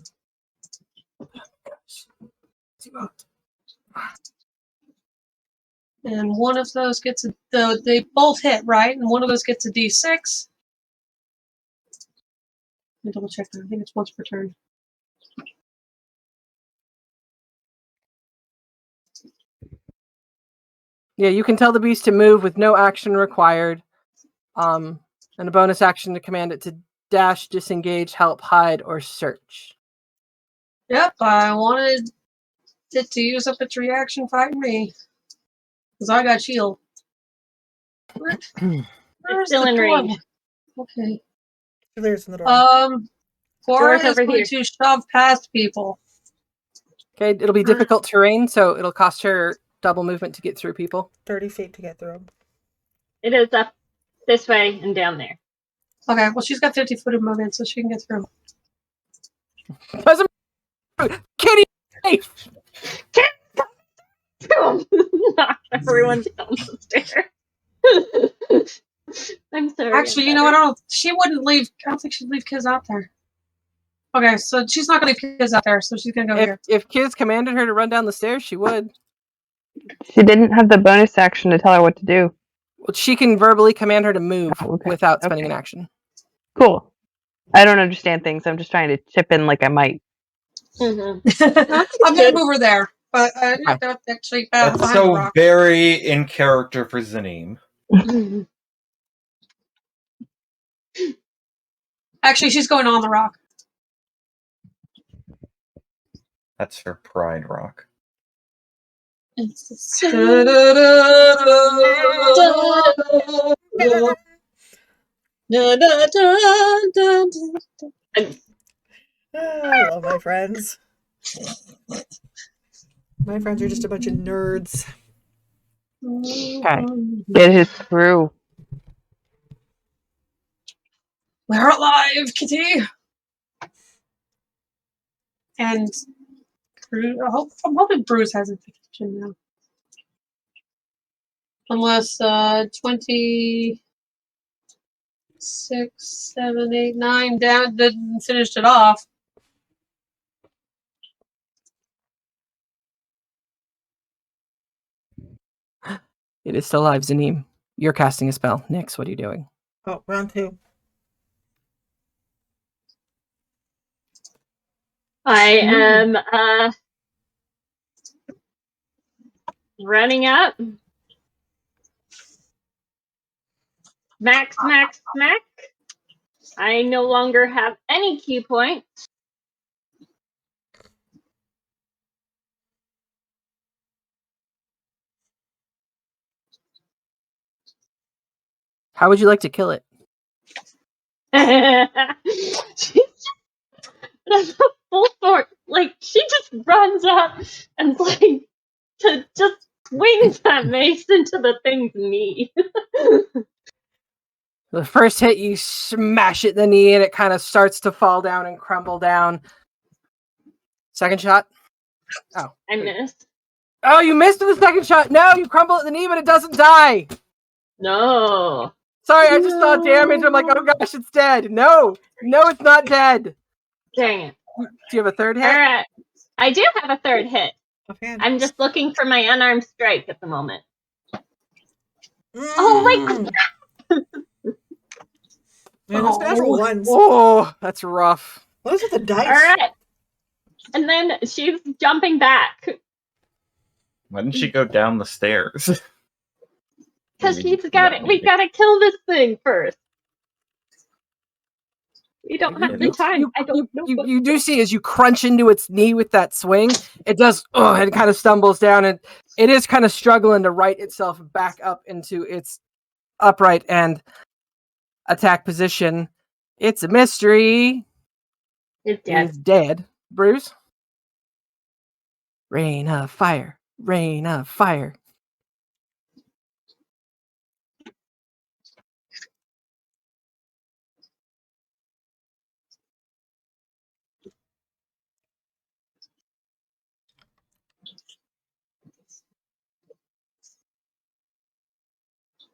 And one of those gets a. They both hit, right? And one of those gets a d6. Let me double check that. I think it's once per turn. Yeah, you can tell the beast to move with no action required. And a bonus action to command it to dash, disengage, help, hide, or search. Yep, I wanted it to use up its reaction fighting me. Because I got shield. Where's still the in door? range. Okay. There's in the door. Gora Door's is over going here. to shove past people. Okay, it'll be difficult terrain, so it'll cost her double movement to get through people. 30 feet to get through. It is up this way and down there. Okay, well, she's got 50 foot of movement, so she can get through. Doesn't Kitty! Knock everyone down the stairs. I'm sorry. Actually, you know, I don't know. She wouldn't leave. I don't think she'd leave kids out there. Okay, so she's not going to leave kids out there, so she's going to go here. If kids commanded her to run down the stairs, she would. She didn't have the bonus action to tell her what to do. Well, she can verbally command her to move without spending an Okay. action. Cool. I don't understand things. I'm just trying to chip in like I might. Mm-hmm. I'm going to move her there, but actually That's behind the so rock. very in character for Zanim. Actually, she's going on the rock. That's her pride rock. I love my friends. My friends are just a bunch of nerds. Okay. Get it through. We're alive, Kitty. And I'm hoping Bruz has a vacation now. Unless 26, 7, 8, 9 down didn't finish it off. It is still alive, Zanim. You're casting a spell. Nyx, what are you doing? Oh, round 2. I am running up. Smack, smack, smack. I no longer have any key points. How would you like to kill it? She's just full force. Like, she just runs up and like to just swings that mace into the thing's knee. The first hit, you smash it in the knee, and it kind of starts to fall down and crumble down. Second shot. Oh. I missed. Oh, you missed with the second shot. No, you crumble at the knee, but it doesn't die. No. Sorry, I just saw damage. I'm like, oh gosh, it's dead. No, it's not dead. Dang it. Do you have a third hit? Alright. I do have a third hit. Offhand. I'm just looking for my unarmed strike at the moment. Oh my god! Man, those natural ones. Oh, that's rough. What is with the dice? Alright. And then she's jumping back. Why didn't she go down the stairs? Because Maybe she's got it. not We needed. gotta kill this thing first. We don't have the time. I don't know. You do see as you crunch into its knee with that swing, it does, it kind of stumbles down, and it is kind of struggling to right itself back up into its upright and attack position. It's a mystery. It's dead. It's dead. Bruz? Rain of fire. Rain of fire.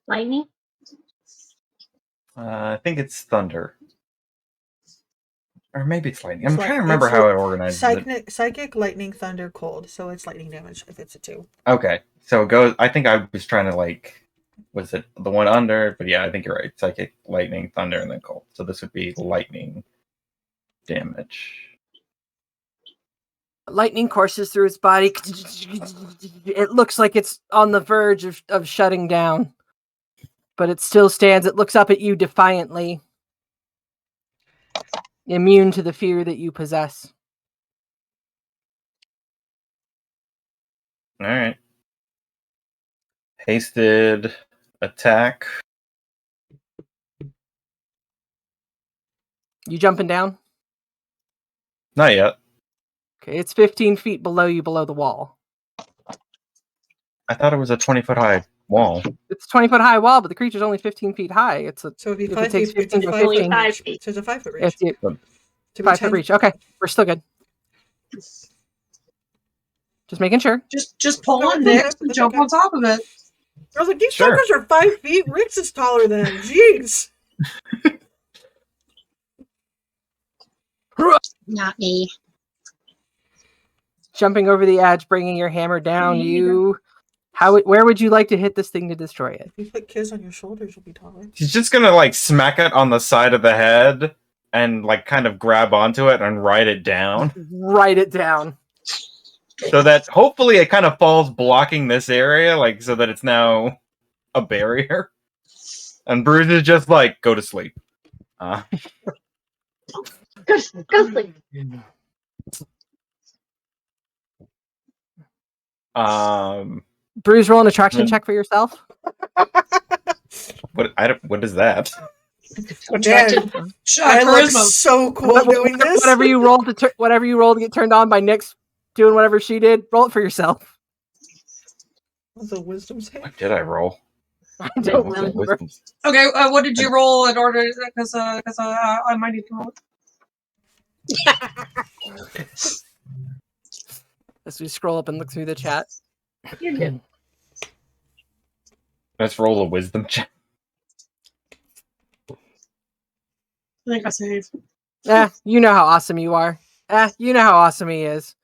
Lightning? I think it's thunder. Or maybe it's lightning. It's I'm like- trying to remember it's how like I organized it. Psychic, lightning, thunder, cold. So it's lightning damage if it's a 2. Okay, so it goes. I think I was trying to was it the one under? But yeah, I think you're right. Psychic, lightning, thunder, and then cold. So this would be lightning damage. Lightning courses through its body. It looks like it's on the verge of shutting down. But it still stands. It looks up at you defiantly. Immune to the fear that you possess. Alright. Hasted attack. You jumping down? Not yet. Okay, it's 15 feet below you, below the wall. I thought it was a 20-foot high wall. It's a 20-foot high wall, but the creature's only 15 feet high. It's a So it'd be If it 5 takes feet. It's a 15 to 5 foot 15. reach. So it's a 5 foot reach. it's a To be 5 foot 10 reach. Okay, we're still good. Just making sure. Just pull No, on it's Nick okay, and it's jump okay. on top of it. I was like, these Sure. fuckers are 5 feet. Rix is taller than him. Jeez. Not me. Jumping over the edge, bringing your hammer down. Where would you like to hit this thing to destroy it? If you put kids on your shoulders, you'll be taller. He's just gonna smack it on the side of the head and kind of grab onto it and ride it down. Write it down. So that hopefully it kind of falls blocking this area, so that it's now a barrier. And Bruz is just go to sleep. Go sleep. Bruz, roll an attraction check for yourself. What is that? Man, Shot I look charisma. so cool doing this. Whatever you roll to get turned on by Nyx doing whatever she did, roll it for yourself. What's a wisdom save? What did I roll? I don't What's the remember. wisdom? Okay, what did you roll in order? Because I might need to roll. As we scroll up and look through the chat. You're good. Let's roll a wisdom check. I think I saved. You know how awesome you are. You know how awesome he is.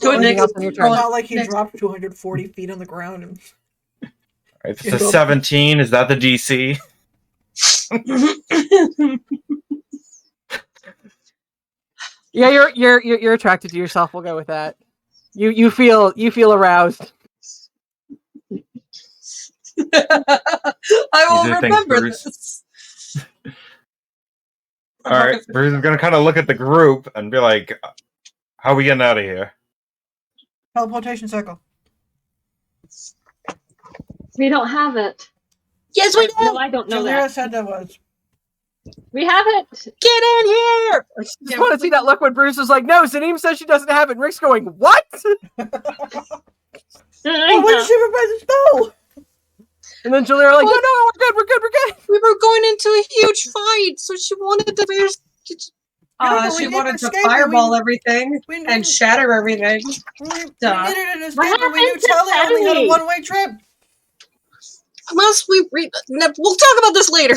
Go ahead, Anything Nick. else on your turn? Roll Not it. like he Next. dropped 240 feet on the ground. And... If it's a 17, is that the DC? Yeah, you're attracted to yourself. We'll go with that. You feel aroused. I will These are things remember Bruce- this. Alright, Bruce is gonna kind of look at the group and be like, how are we getting out of here? Teleportation circle. We don't have it. Yes, we do. No, I don't know Jalira that. said that was. We have it. Get in here. I just want to see that look when Bruce was like, no, Zaneem says she doesn't have it. And Rick's going, what? Oh, why did she reprise the spell? And then Jalira like, no, we're good. We were going into a huge fight, so she wanted to. but we She didn't wanted to escape, fireball everything we and shatter everything. We Duh. needed an escape, What but we knew happened to Telly only had a Telly? one-way trip. Unless we'll talk about this later.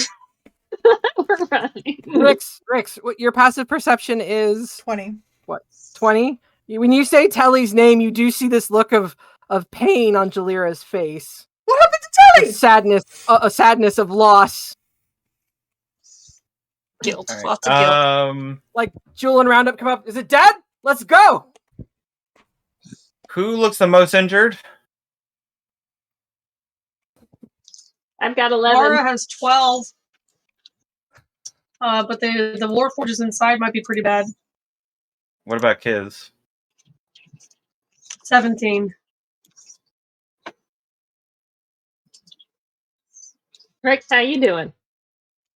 We're running. Rix, your passive perception is 20. what? 20? When you say Telly's name, you do see this look of pain on Jalira's face. What happened to Telly? Sadness, a sadness of loss. Guilt. All right. Lots of guilt. Like Jewel and Roundup come up. Is it dead? Let's go. Who looks the most injured? I've got 11. Laura has 12. But the Warforges inside might be pretty bad. What about Kiz? 17. Rex, how you doing?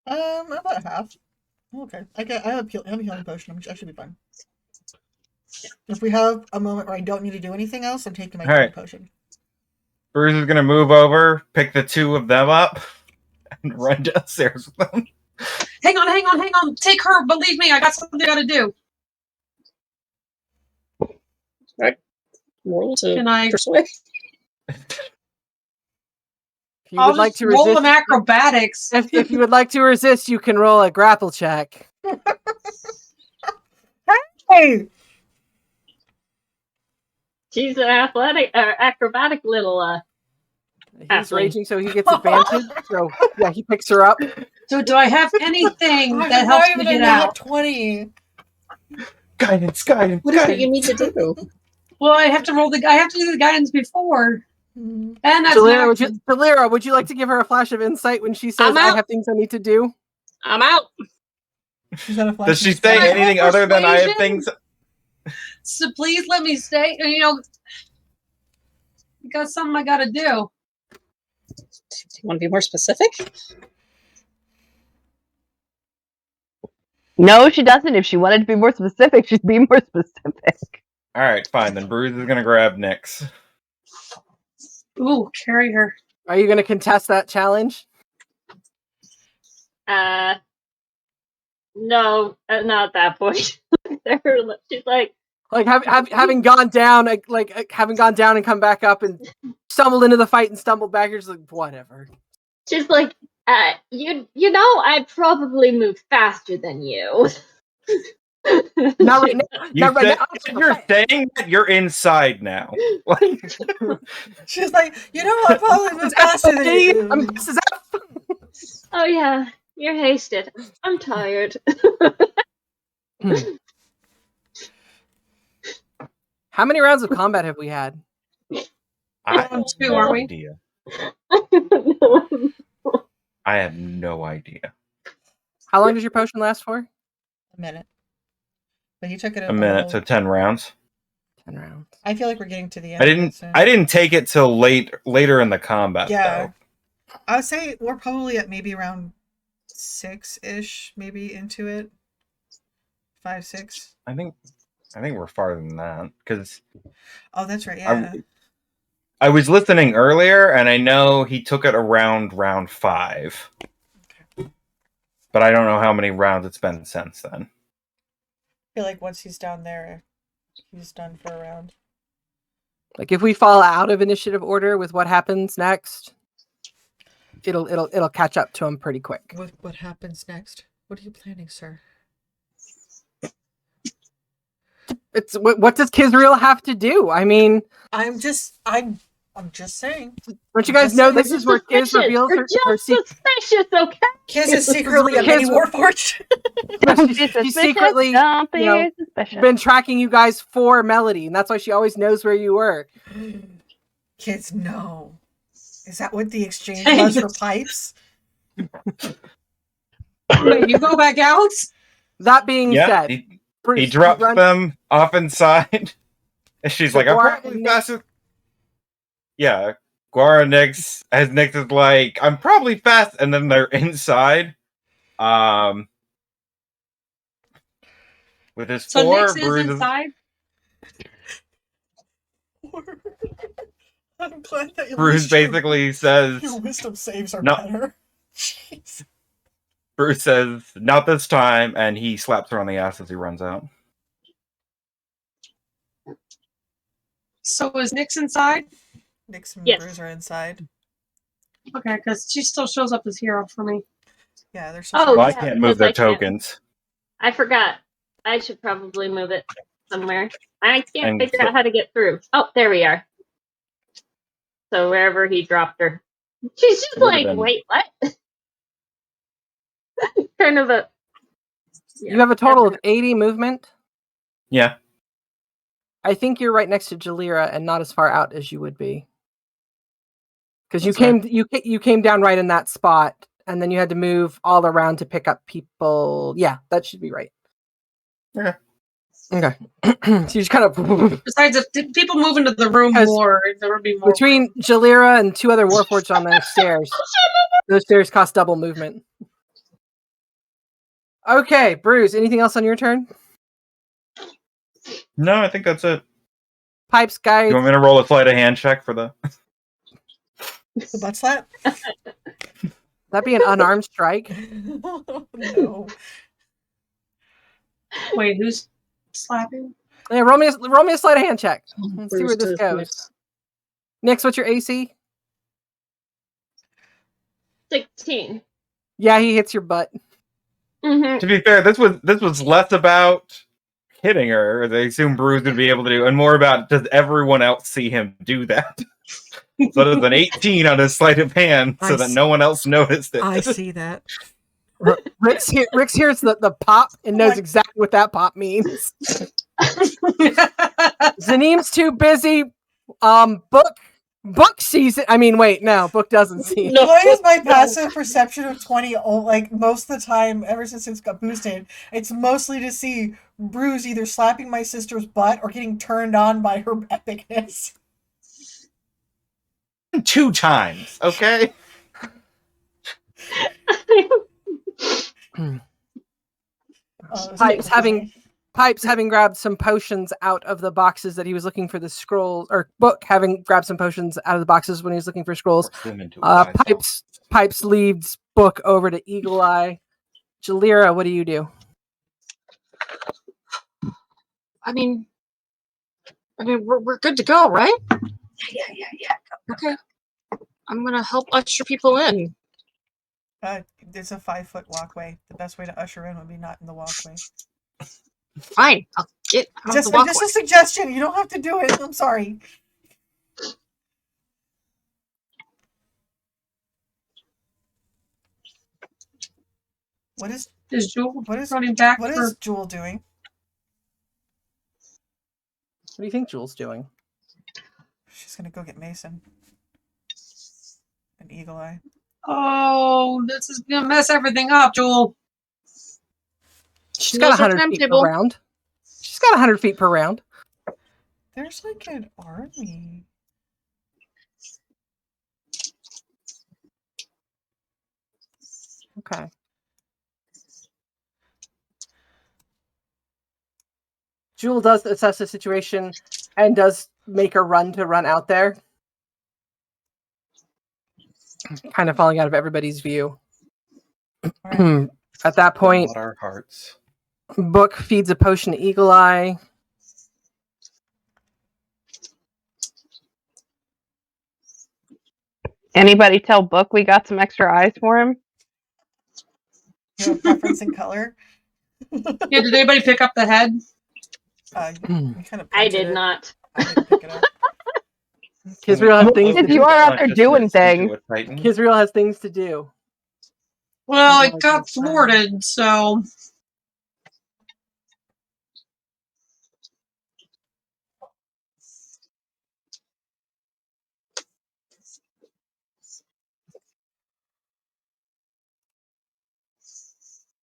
About half. Okay. I have a healing potion. I should be fine. If we have a moment where I don't need to do anything else, I'm taking my healing potion. Bruz is gonna move over, pick the two of them up, and run downstairs with them. Hang on. Take her. Believe me, I got something I gotta do. Roll to Can I persuade. If you I'll would like just to roll resist, an acrobatics. if you would like to resist, you can roll a grapple check. Hey! She's an acrobatic little He's Halfling. raging, so he gets advantage. So yeah, he picks her up. So do I have anything I'm that not helps even me a get nat out? 20. Guidance. What is it you need to do? Well, I have to do the guidance before. Mhm. And that's Delira, would you like to give her a flash of insight when she says, I'm "I out. have things I need to do"? I'm out. She's got a flash Does she of say Can I anything roll other than I have persuasion? things? So please let me stay. You got something I gotta do. Do you want to be more specific? No, she doesn't. If she wanted to be more specific, she'd be more specific. All right, fine. Then Bruz is gonna grab Nyx. Ooh, carry her. Are you going to contest that challenge? no, not at that point. She's like, Like having gone down, having gone down and come back up and stumbled into the fight and stumbled back. You're just like, whatever. she's like, you know, I probably move faster than you. Not right now. Not right now. You're saying that you're inside now. Like, She's like, I probably was faster than you. I'm Mrs. F. Oh yeah, you're hasted. I'm tired. How many rounds of combat have we had? I have Two, no aren't we? idea. I have no idea. How long does your potion last for? A minute. But he took it A minute, so 10 rounds. 10 rounds. I feel like we're getting to the end. I didn't take it till later in the combat. Yeah. Though. I would say we're probably at maybe around 6-ish, maybe into it. 5, 6. I think we're farther than that because. Oh, that's right. Yeah. I was listening earlier, and I know he took it around round 5. Okay. But I don't know how many rounds it's been since then. I feel like once he's down there, he's done for a round. Like if we fall out of initiative order with what happens next, it'll catch up to him pretty quick. What happens next? What are you planning, sir? It's what does Kizriel have to do? I mean, I'm just saying. Don't you guys know this is where Kiz reveals her secret? Suspicious, okay? Kiz is secretly a mini Warforged. She's secretly been tracking you guys for Melody, and that's why she always knows where you were. Kids, no. Is that what the exchange was for pipes? Wait, you go back out? That being said, he drops them off inside. And she's like, I'm probably faster. Yeah, Guara Nyx is like, I'm probably fast, and then they're inside. With his so 4, Nyx is inside. I'm glad that Bruz basically says your wisdom saves are no. better. Jeez. Bruce says, "Not this time," and he slaps her on the ass as he runs out. So is Nyx inside? Nyx and Yes. Bruz are inside. Okay, because she still shows up as hero for me. Yeah, they're still. Oh, Well, I yeah, can't move because their I can't. tokens. I forgot. I should probably move it somewhere. I can't And figure so- out how to get through. Oh, there we are. So wherever he dropped her. She's just It would've like, been- wait, what? kind of a... You have a total of 80 movement. Yeah. I think you're right next to Jalira and not as far out as you would be. Because you That's you came down right in that spot, and then you had to move all around to pick up people. Yeah, that should be right. Okay. Okay. So you just kind of Besides, if people move into the room Because more, there would be more. between Jalira and two other Warforged on those stairs. Those stairs cost double movement. Okay, Bruz, anything else on your turn? No, I think that's it. Pipes, guys. You want me to roll a sleight of hand check for the? The butt slap? That'd be an unarmed strike. No. Wait, who's slapping? Yeah, roll me a sleight of hand check. Let's see where Bruce this to goes. Nyx, what's your AC? 16. Yeah, he hits your butt. Mm-hmm. To be fair, this was less about hitting her, as I assume Bruce would be able to do, and more about does everyone else see him do that? So there's an 18 on his sleight of hand, so that no one else noticed it. I see that. Rix hears the pop and knows exactly what that pop means. Zaneem's too busy. Book sees it. I mean, wait, no, Book doesn't see it. No. Why is my passive perception of 20 like most of the time ever since it's got boosted? It's mostly to see Bruz either slapping my sister's butt or getting turned on by her epicness. 2 times, okay? Pipes having grabbed some potions out of the boxes that he was looking for the scrolls, or Book having grabbed some potions out of the boxes when he was looking for scrolls. Pipes leads Book over to Eagle Eye. Jalira, what do you do? I mean, we're good to go, right? Yeah. Okay. I'm gonna help usher people in. It's a 5-foot walkway. The best way to usher in would be not in the walkway. Fine, I'll get out of the walkway. Just a suggestion. You don't have to do it. I'm sorry. What is Jewel running back? What is Jewel doing? What do you think Jewel's doing? She's gonna go get Mason. An Eagle Eye. Oh, this is gonna mess everything up, Jewel. She's got 100 feet per round. She's got 100 feet per round. There's like an army. Okay. Jewel does assess the situation and does make a run out there. Kind of falling out of everybody's view. Right. At that point, our hearts. Book feeds a potion to Eagle Eye. Anybody tell Book we got some extra eyes for him? You have a preference in color? Yeah, did anybody pick up the head? You kind of I did not. I didn't pick it up. Kisriel has things to If do. you are out there doing things. Kisriel has things to do. Well, it got thwarted, so.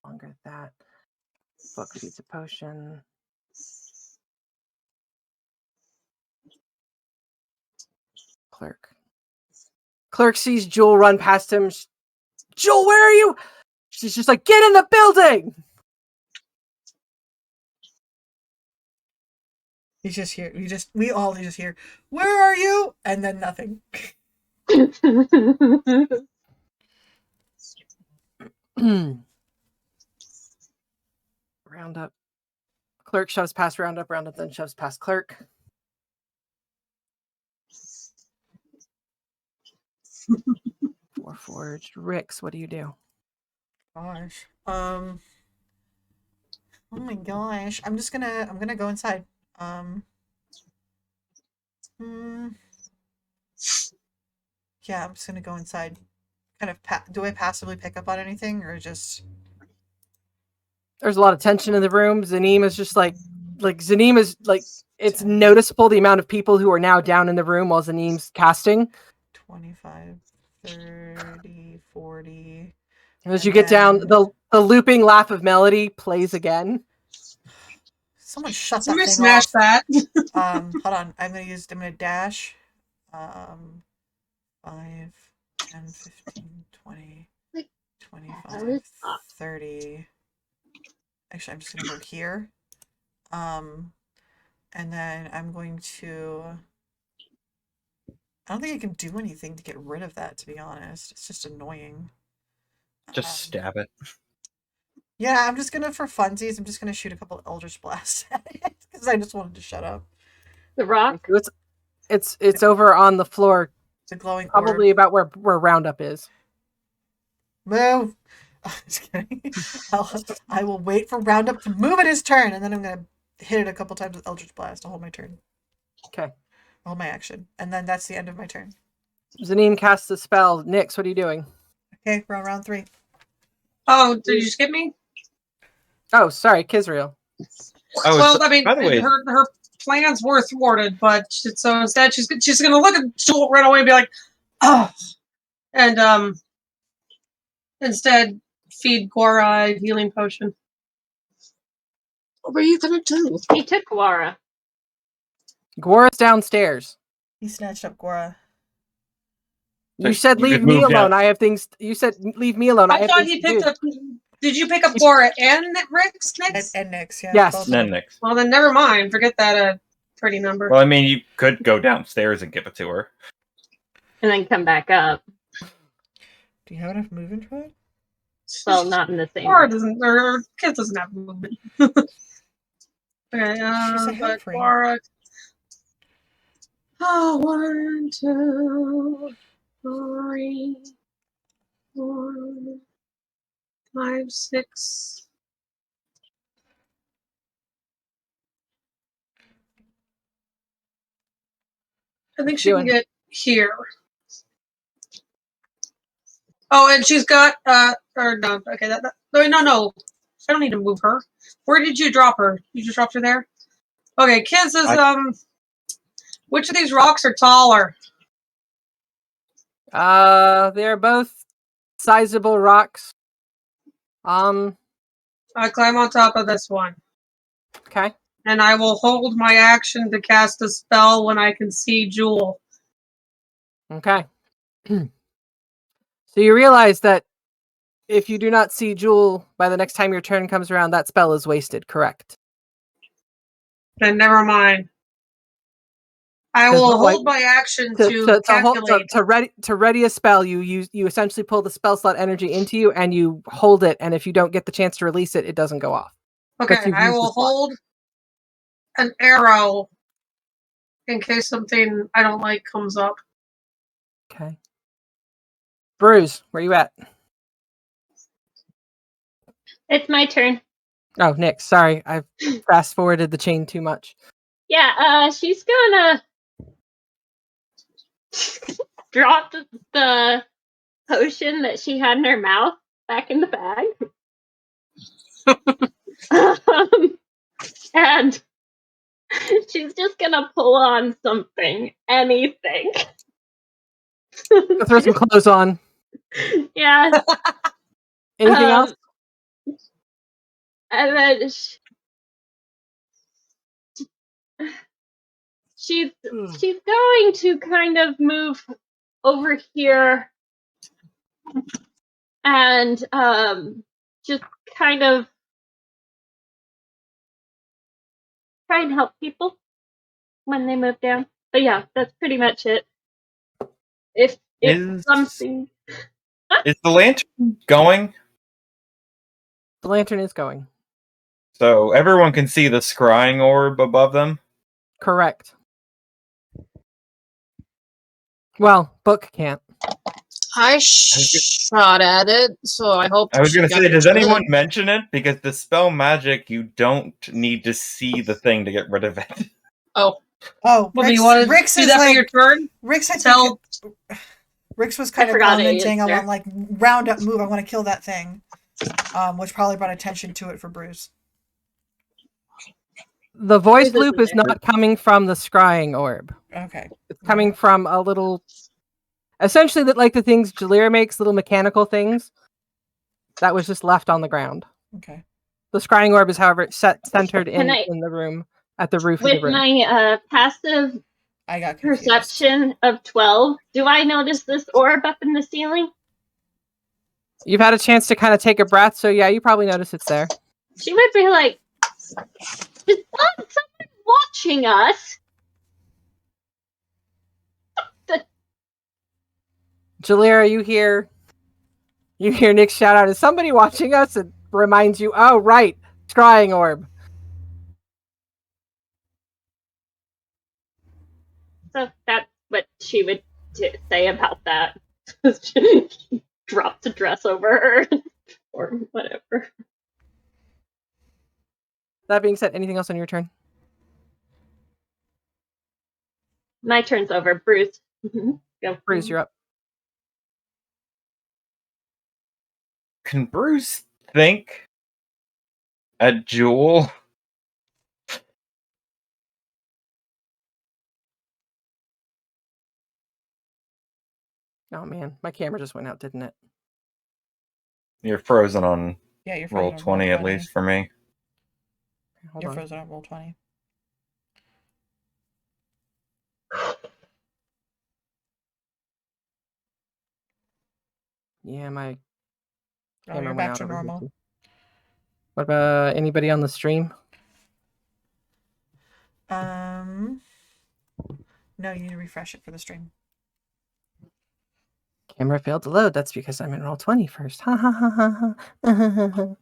Longer that. Book feeds a potion. Clerk sees Jewel run past him. Jewel, where are you? She's just like, get in the building! He's just here. We all just hear, where are you? And then nothing. Roundup. Clerk shoves past Roundup. Roundup then shoves past Clerk. Forged. Rix, what do you do? Gosh. Oh my gosh. I'm gonna go inside. Yeah, I'm just gonna go inside. Kind of do I passively pick up on anything or just There's a lot of tension in the room. Zanim is just like Zanim is like, it's noticeable the amount of people who are now down in the room while Zanim's casting. 25, 30, 40. As you get down, the looping laugh of melody plays again. Someone shut that Somebody thing smash off. that. Hold on. I'm gonna dash. 5, 10, 15, 20, 25, 30. Actually, I'm just gonna go here. And then I'm going to... I don't think I can do anything to get rid of that, to be honest. It's just annoying. Just stab it. Yeah, I'm just gonna, for funsies, I'm just gonna shoot a couple of Eldritch Blasts at it, because I just wanted to shut up. The rock? It's over on the floor. It's a glowing probably orb. about where Roundup is. Move! Just kidding. I will wait for Roundup to move at his turn, and then I'm gonna hit it a couple times with Eldritch Blast. I'll hold my turn. Okay. Hold my action. And then that's the end of my turn. Zanim casts a spell. Nyx, what are you doing? Okay, we're on round 3. Oh, did you skip me? Oh, sorry, Kizriel. Oh, well, I mean, by the way, her plans were thwarted, but so instead she's going to look at Jewel right away and be like, oh, and instead feed Gora a healing potion. What were you gonna do? He took Guara. Gora's downstairs. He snatched up Gora. You said you leave could me move alone. down. I have things. You said leave me alone. I thought he picked up. Did you pick up Gora and Rick's next? And Nyx, yeah. Yes. Then Nyx. Well, then never mind. Forget that pretty number. Well, I mean, you could go downstairs and give it to her. And then come back up. Do you have enough movement for it? Well, not in the same Gora way. doesn't, or Kid doesn't have movement. Okay, She's a but halfling. Gora. Oh, 1, 2, 3, 4, 5, 6. I think she can get here. Oh, and she's got or no, okay, no. I don't need to move her. Where did you drop her? You just dropped her there? Okay, Kids is which of these rocks are taller? They're both sizable rocks. I climb on top of this one. Okay. And I will hold my action to cast a spell when I can see Jewel. Okay. So you realize that if you do not see Jewel by the next time your turn comes around, that spell is wasted, correct? Then never mind. I will hold my action to calculate. To ready a spell, you essentially pull the spell slot energy into you and you hold it, and if you don't get the chance to release it, it doesn't go off. Okay, I will hold an arrow in case something I don't like comes up. Okay. Bruz, where you at? It's my turn. Oh, Nick, sorry. I've fast forwarded the chain too much. Yeah, she's gonna drop the potion that she had in her mouth back in the bag. And she's just gonna pull on something. Anything. Throw some clothes on. Yeah. Anything else? And then she's going to kind of move over here and just kind of try and help people when they move down. But yeah, that's pretty much it. If something is the lantern going? The lantern is going. So everyone can see the scrying orb above them? Correct. Well, Book can't. I shot at it, so I hope. I was going to say, does it. anyone mention it? Because the spell magic, you don't need to see the thing to get rid of it. Oh. Oh, What, do you want to Rix do is that for like your turn? Rix. I Tell. think Rix was kind of forgot it commenting is there. on like round up move. I want to kill that thing, which probably brought attention to it for Bruz. The voice Bruz loop isn't is not coming from the scrying orb. Okay. It's coming from a little, essentially that like the things Jalira makes, little mechanical things. That was just left on the ground. Okay. The scrying orb is, however, centered Can in the room at the roof of With the room. my passive I got confused. perception of 12, do I notice this orb up in the ceiling? You've had a chance to kind of take a breath, so yeah, you probably notice it's there. She would be like, is someone watching us? Jalira, you hear Nick shout out, is somebody watching us? It reminds you, oh, right, scrying orb. So that's what she would say about that. Drop the dress over her or whatever. That being said, anything else on your turn? My turn's over. Bruz. Go. Bruz, you're up. Can Bruce think a jewel? Oh man, my camera just went out, didn't it? You're frozen on Yeah, you're frozen roll on 20 at least for me. Hold You're on. frozen on roll 20. Yeah, my Oh, camera you're went back out to over here, normal. too. What about anybody on the stream? No, you need to refresh it for the stream. Camera failed to load. That's because I'm in roll 20 first. Ha ha ha ha ha.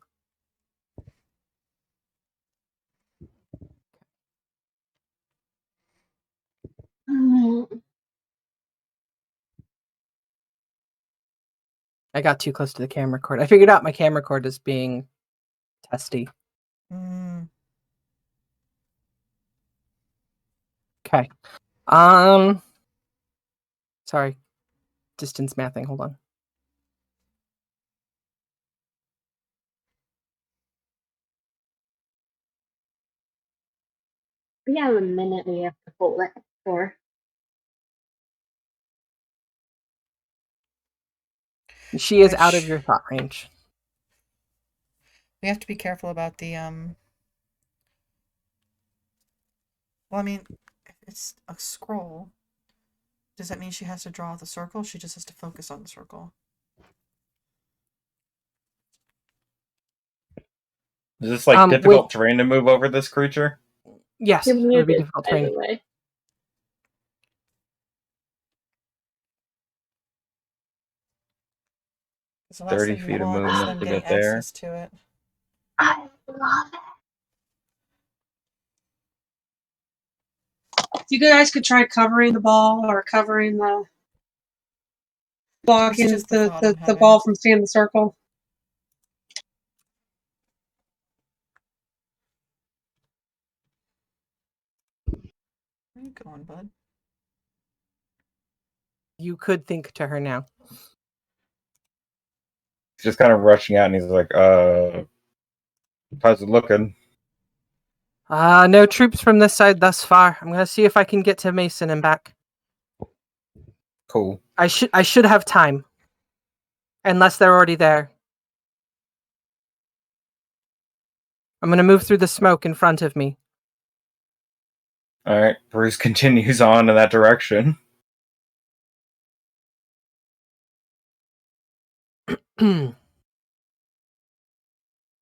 I got too close to the camera cord. I figured out my camera cord is being testy. Okay. Sorry. Distance mathing. Hold on. We have a minute we have to hold it for. She is out of your thought range. We have to be careful about the well, I mean, if it's a scroll, does that mean she has to draw the circle? She just has to focus on the circle. Is this like difficult terrain to move over this creature? Yes, it would be difficult terrain. Anyway. The last 30 thing feet you of want is them movement to getting get there. access to it. I love it. You guys could try covering the ball or covering the blocking the ball from staying in the circle. Where you going, bud? You could think to her now. He's just kind of rushing out and he's like, how's it looking? No troops from this side thus far. I'm gonna see if I can get to Mason and back. Cool. I should have time. Unless they're already there. I'm gonna move through the smoke in front of me. Alright, Bruce continues on in that direction.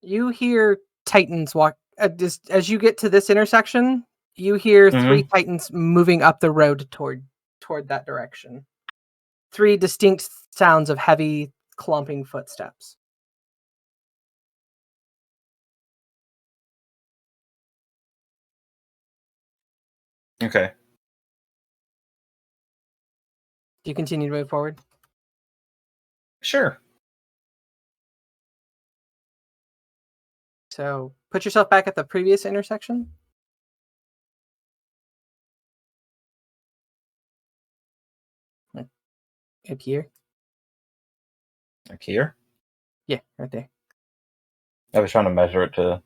You hear Titans walk as you get to this intersection. You hear 3 Titans moving up the road toward that direction. 3 distinct sounds of heavy clumping footsteps. Okay. Do you continue to move forward? Sure. So put yourself back at the previous intersection. Up here. Like here? Yeah, right there. I was trying to measure it to...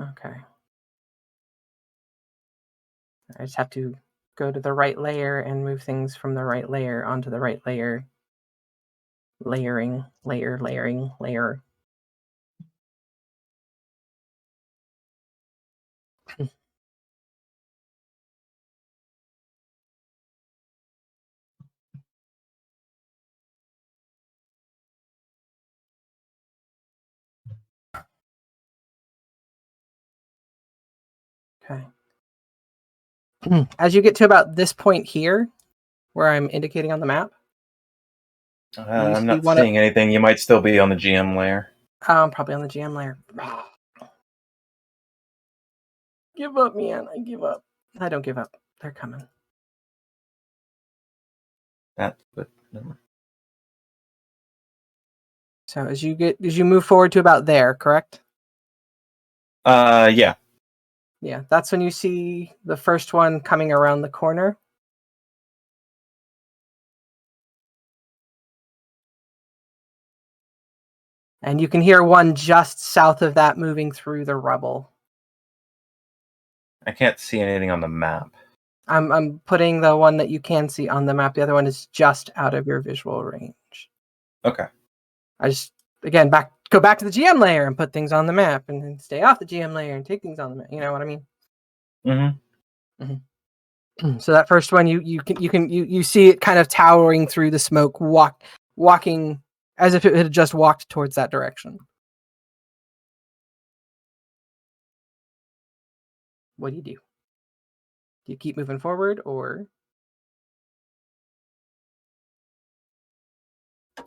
Okay. I just have to go to the right layer and move things from the right layer onto the right layer. Layering, layering, layer. Okay. As you get to about this point here, where I'm indicating on the map, I'm not seeing anything. You might still be on the GM layer. I'm probably on the GM layer. Give up, man. I give up. I don't give up. They're coming. But So as you move forward to about there, correct? yeah. Yeah, that's when you see the first one coming around the corner. And you can hear one just south of that moving through the rubble. I can't see anything on the map. I'm putting the one that you can see on the map. The other one is just out of your visual range. Okay. I just, again, go back to the GM layer and put things on the map, and then stay off the GM layer and take things on the map. You know what I mean? Mm-hmm. So that first one, you see it kind of towering through the smoke, walking as if it had just walked towards that direction. What do you do? Do you keep moving forward, or?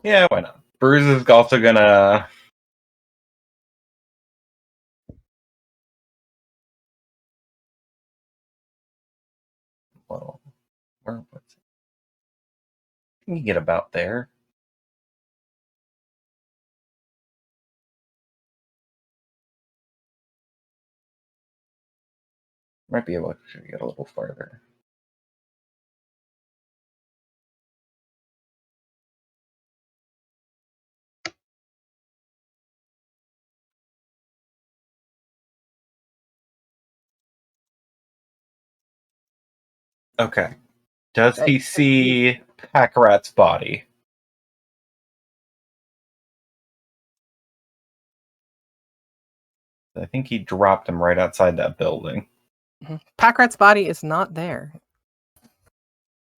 Yeah, why not? Bruz is also gonna... Well, what's it? Can you get about there? Might be able to get a little farther. Okay. Does he see Packrat's body? I think he dropped him right outside that building. Packrat's body is not there.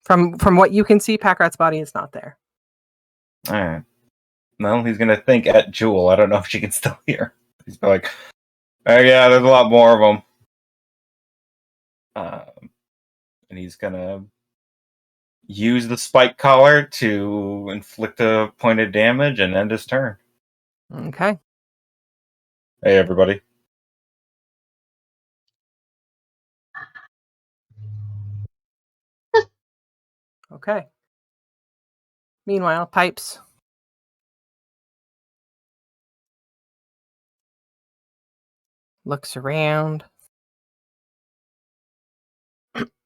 From what you can see, Packrat's body is not there. Alright. Well, he's gonna think at Jewel. I don't know if she can still hear. He's like, oh yeah, there's a lot more of them. And he's gonna use the spike collar to inflict a point of damage and end his turn. Okay. Hey, everybody. Okay. Meanwhile, Pipes. Looks around.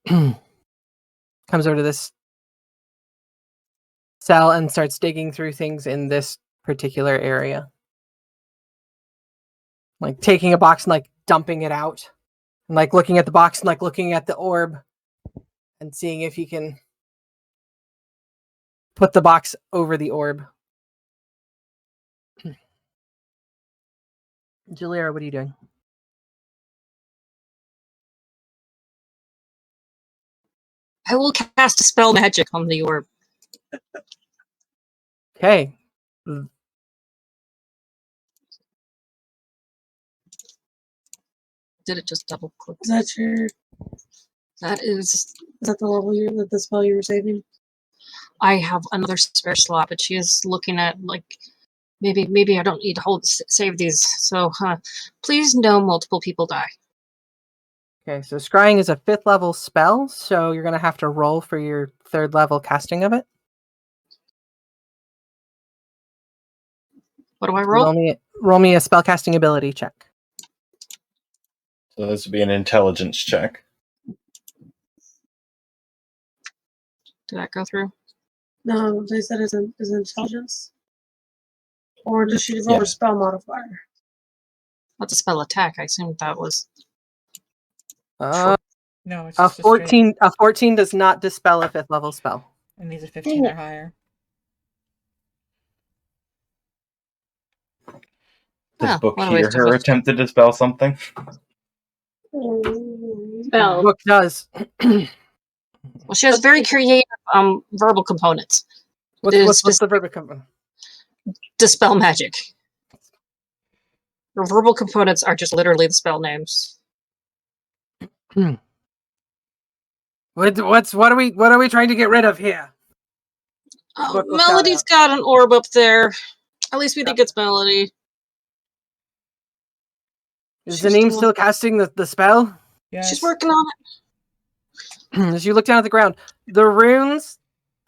Comes over to this cell and starts digging through things in this particular area. Like taking a box and like dumping it out. And like looking at the box and like looking at the orb and seeing if he can put the box over the orb. Julia, what are you doing? I will cast a spell magic on the orb. Okay. Did it just double click? Is that your? That is Is that the level the spell you were saving? I have another spare slot, but she is looking at like maybe I don't need to save these. So please no multiple people die. Okay, so scrying is a 5th level spell, so you're going to have to roll for your 3rd level casting of it. What do I roll? Roll me a spellcasting ability check. So this would be an intelligence check. Did that go through? No, they said it's intelligence. Or does she roll her spell modifier? That's a spell attack. I assumed that was. No, it's A just 14. A 14 does not dispel a 5th level spell. It needs a 15 or higher. Does Book hear her attempt to dispel something? Spell. Book does. Well, she has very creative verbal components. What's the verbal component? Dispel magic. Her verbal components are just literally the spell names. What are we trying to get rid of here? Oh, Melody's got an orb up there. At least we think it's Melody. Is Zanim still casting the spell? Yes. She's working on it. As you look down at the ground, the runes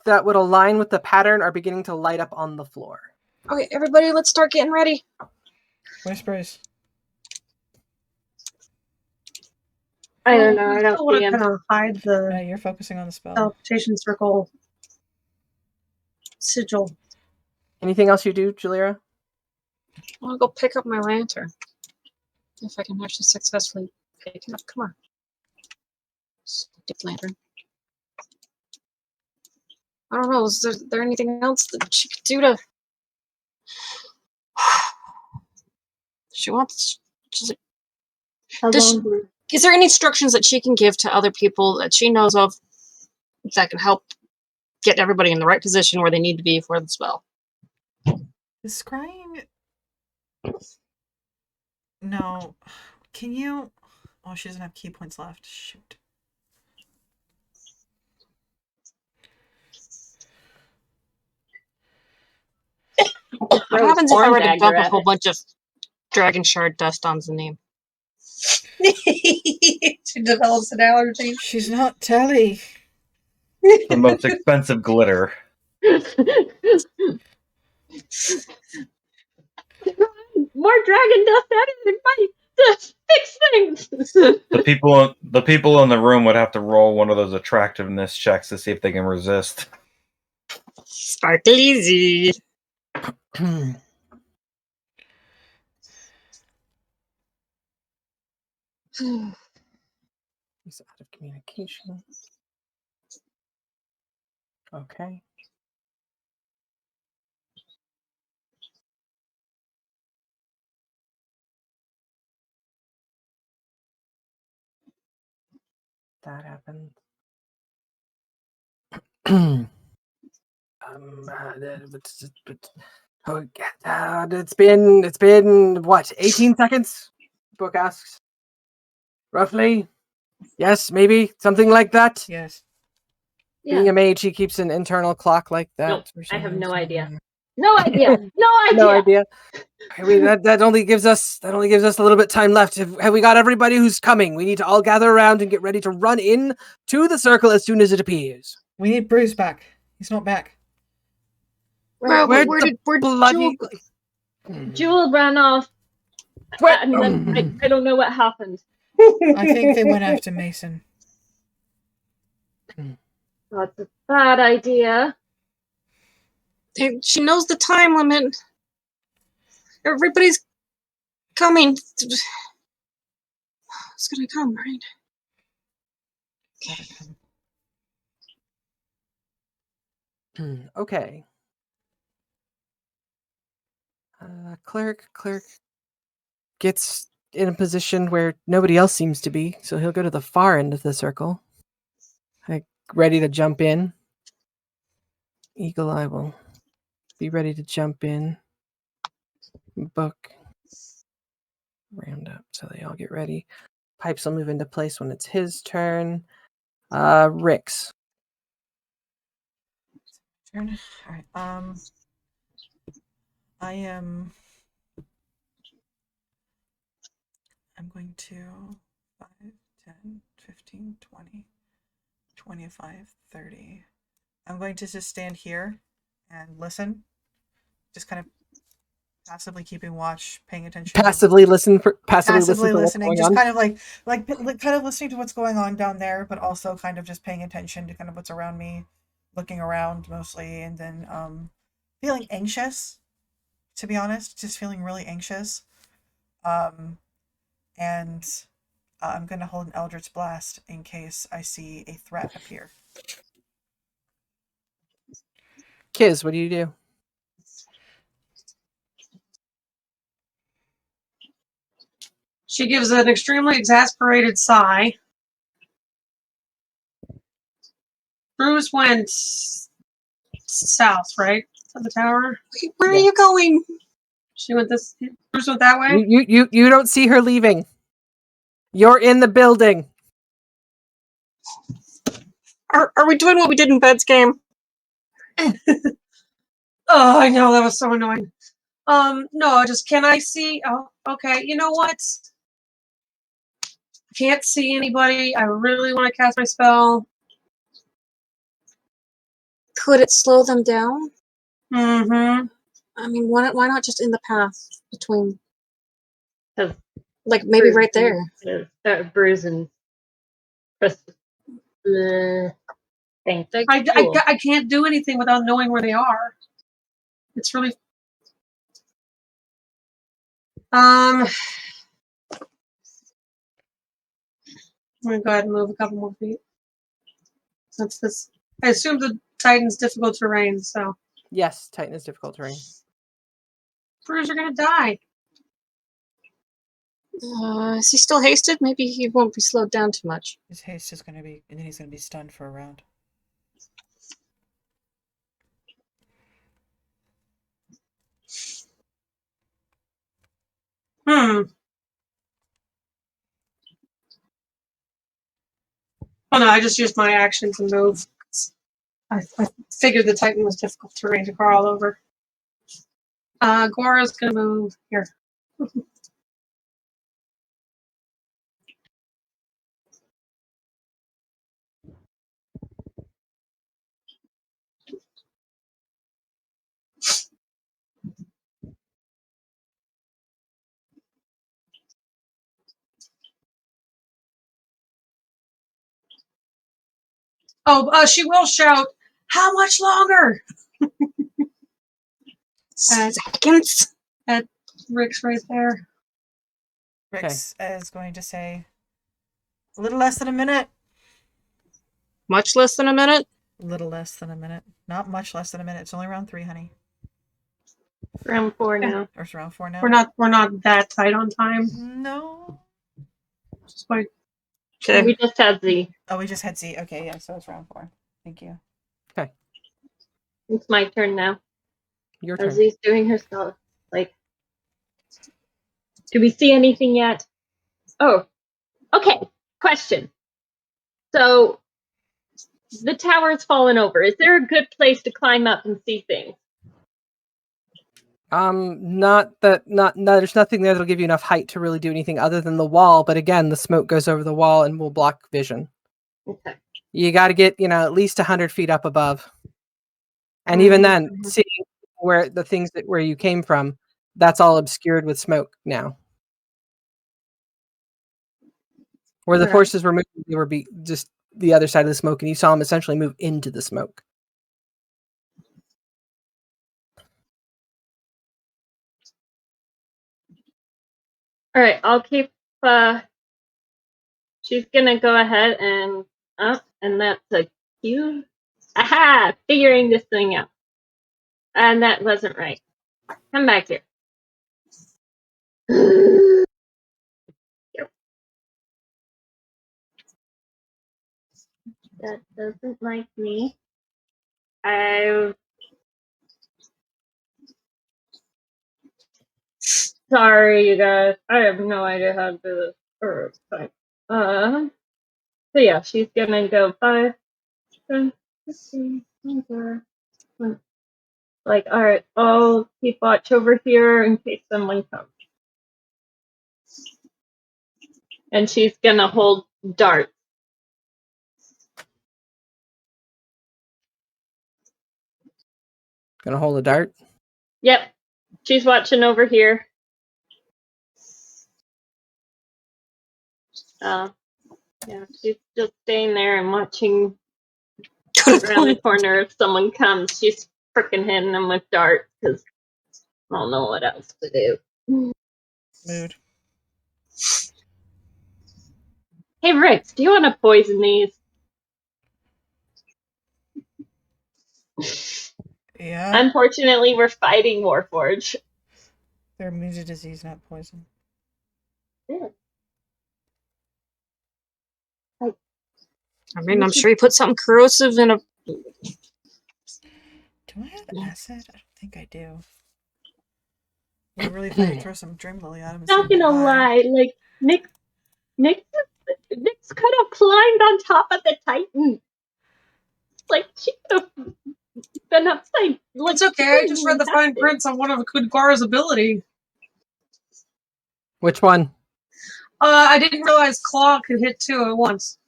that would align with the pattern are beginning to light up on the floor. Okay, everybody, let's start getting ready. Where's Bruz? I don't know. I don't see him. Kind of hide the You're focusing on the spell. teleportation circle sigil. Anything else you do, Julia? I'll go pick up my lantern. If I can actually successfully pick it up. Come on. Stick lantern. I don't know. Is there anything else that she could do to... She wants... Is there any instructions that she can give to other people that she knows of that can help get everybody in the right position where they need to be for the spell? Is scrying... No. Can you... Oh, she doesn't have key points left. Shoot. What happens if I were to dump a whole bunch of dragon shard dust on Zanim? She develops an allergy. She's not telly. The most expensive glitter. More dragon dust added might fix things. The people in the room would have to roll one of those attractiveness checks to see if they can resist. Sparkle easy. He's out of communication. Okay. That happened. It's been what, 18 seconds? Book asks. Roughly. Yes, maybe something like that. Yes. Being a mage, he keeps an internal clock like that. Nope, I have no idea. No idea. No idea. No idea. I mean, that only gives us a little bit time left. Have we got everybody who's coming? We need to all gather around and get ready to run in to the circle as soon as it appears. We need Bruz back. He's not back. Where did bloody Jewel ran off. And then I don't know what happened. I think they went after Mason. That's a bad idea. She knows the time limit. Everybody's coming. It's gonna come, right? Okay. Cleric gets in a position where nobody else seems to be, so he'll go to the far end of the circle. Ready to jump in. Eagle Eye will be ready to jump in. Book. Round up, so they all get ready. Pipes will move into place when it's his turn. Rix. turn. All right. I'm going to 5, 10, 15, 20, 25, 30. I'm going to just stand here and listen. Just kind of passively keeping watch, paying attention. Passively listen for what's listening, going just on. kind of like kind of listening to what's going on down there, but also kind of just paying attention to kind of what's around me, looking around mostly, and then feeling anxious, to be honest, just feeling really anxious. And I'm going to hold an Eldritch Blast in case I see a threat appear. Kiz, what do you do? She gives an extremely exasperated sigh. Bruz went south, right? To the tower. Where are you going? She went this. Bruz went that way. You don't see her leaving. You're in the building. Are we doing what we did in Bed's game? Oh, I know, that was so annoying. No, just can I see? Oh, okay. You know what? Can't see anybody. I really want to cast my spell. Could it slow them down? Mm-hmm. I mean, why not just in the path between? 'Cause Like maybe Bruz right there. Bruz and thanks. I can't do anything without knowing where they are. It's really. I'm gonna go ahead and move a couple more feet. Since this, I assume the Titan's difficult terrain, so. Yes, Titan is difficult terrain. Bruz, you're gonna die. Is he still hasted? Maybe he won't be slowed down too much. His haste is going to be, and then he's going to be stunned for a round. Oh no, I just used my action to move. I figured the Titan was difficult terrain to crawl over. Gora's gonna move here. Oh, she will shout, "How much longer?" Seconds. At Rick's right there. Rix is going to say, a little less than a minute. Much less than a minute? A little less than a minute. Not much less than a minute. It's only round 3, honey. Round 4 now. Or it's round 4 now? We're not that tight on time. No. Just like, Okay. We just had Z. Oh, we just had Z. Okay, yeah, so it's round 4. Thank you. Okay. It's my turn now. Your turn. Z's doing her stuff. Like, do we see anything yet? Oh, okay. Question. So, the tower's fallen over. Is there a good place to climb up and see things? There's nothing there that'll give you enough height to really do anything other than the wall. But again, the smoke goes over the wall and will block vision. Okay. You got to get, at least 100 feet up above. And even then, seeing where the things where you came from, that's all obscured with smoke now. Where the horses were moving, they were just the other side of the smoke, and you saw them essentially move into the smoke. All right, I'll keep. She's gonna go ahead and that's a cue. Aha! Figuring this thing out. And that wasn't right. Come back here. That doesn't like me. Sorry, you guys. I have no idea how to do this. So yeah, she's gonna go 5, 10, 15, 20. Like, alright, I'll keep watch over here in case someone comes. And she's gonna hold dart. Gonna hold a dart? Yep. She's watching over here. Yeah, she's just staying there and watching around the corner if someone comes. She's freaking hitting them with darts because I don't know what else to do. Mood. Hey, Rix, do you want to poison these? Yeah. Unfortunately, we're fighting Warforge. They're immune to disease, not poison. Yeah. I mean, I'm sure you put something corrosive in a. Do I have acid? I don't think I do. It'd be really funny to throw some Dream Lily at him. Not gonna lie, like Nick could have climbed on top of the Titan. Like she could have been upside. Like, It's okay. I just read the fine print on one of Kudgar's ability. Which one? I didn't realize Claw could hit 2 at once.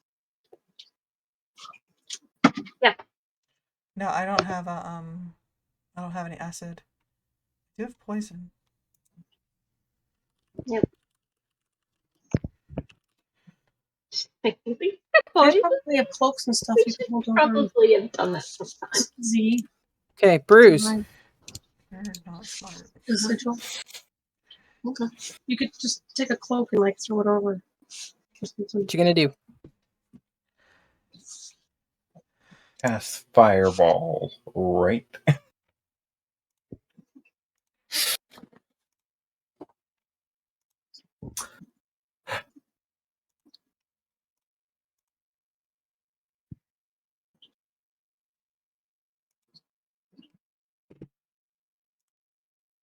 Yeah. No, I don't have a I don't have any acid. I do have poison. Yep. They probably have cloaks and stuff you can hold over. Probably have done that sometime. Z. Okay, Bruz. You're not smart. Essential. Okay. You could just take a cloak and like throw it over. What you gonna do? Cast fireball right.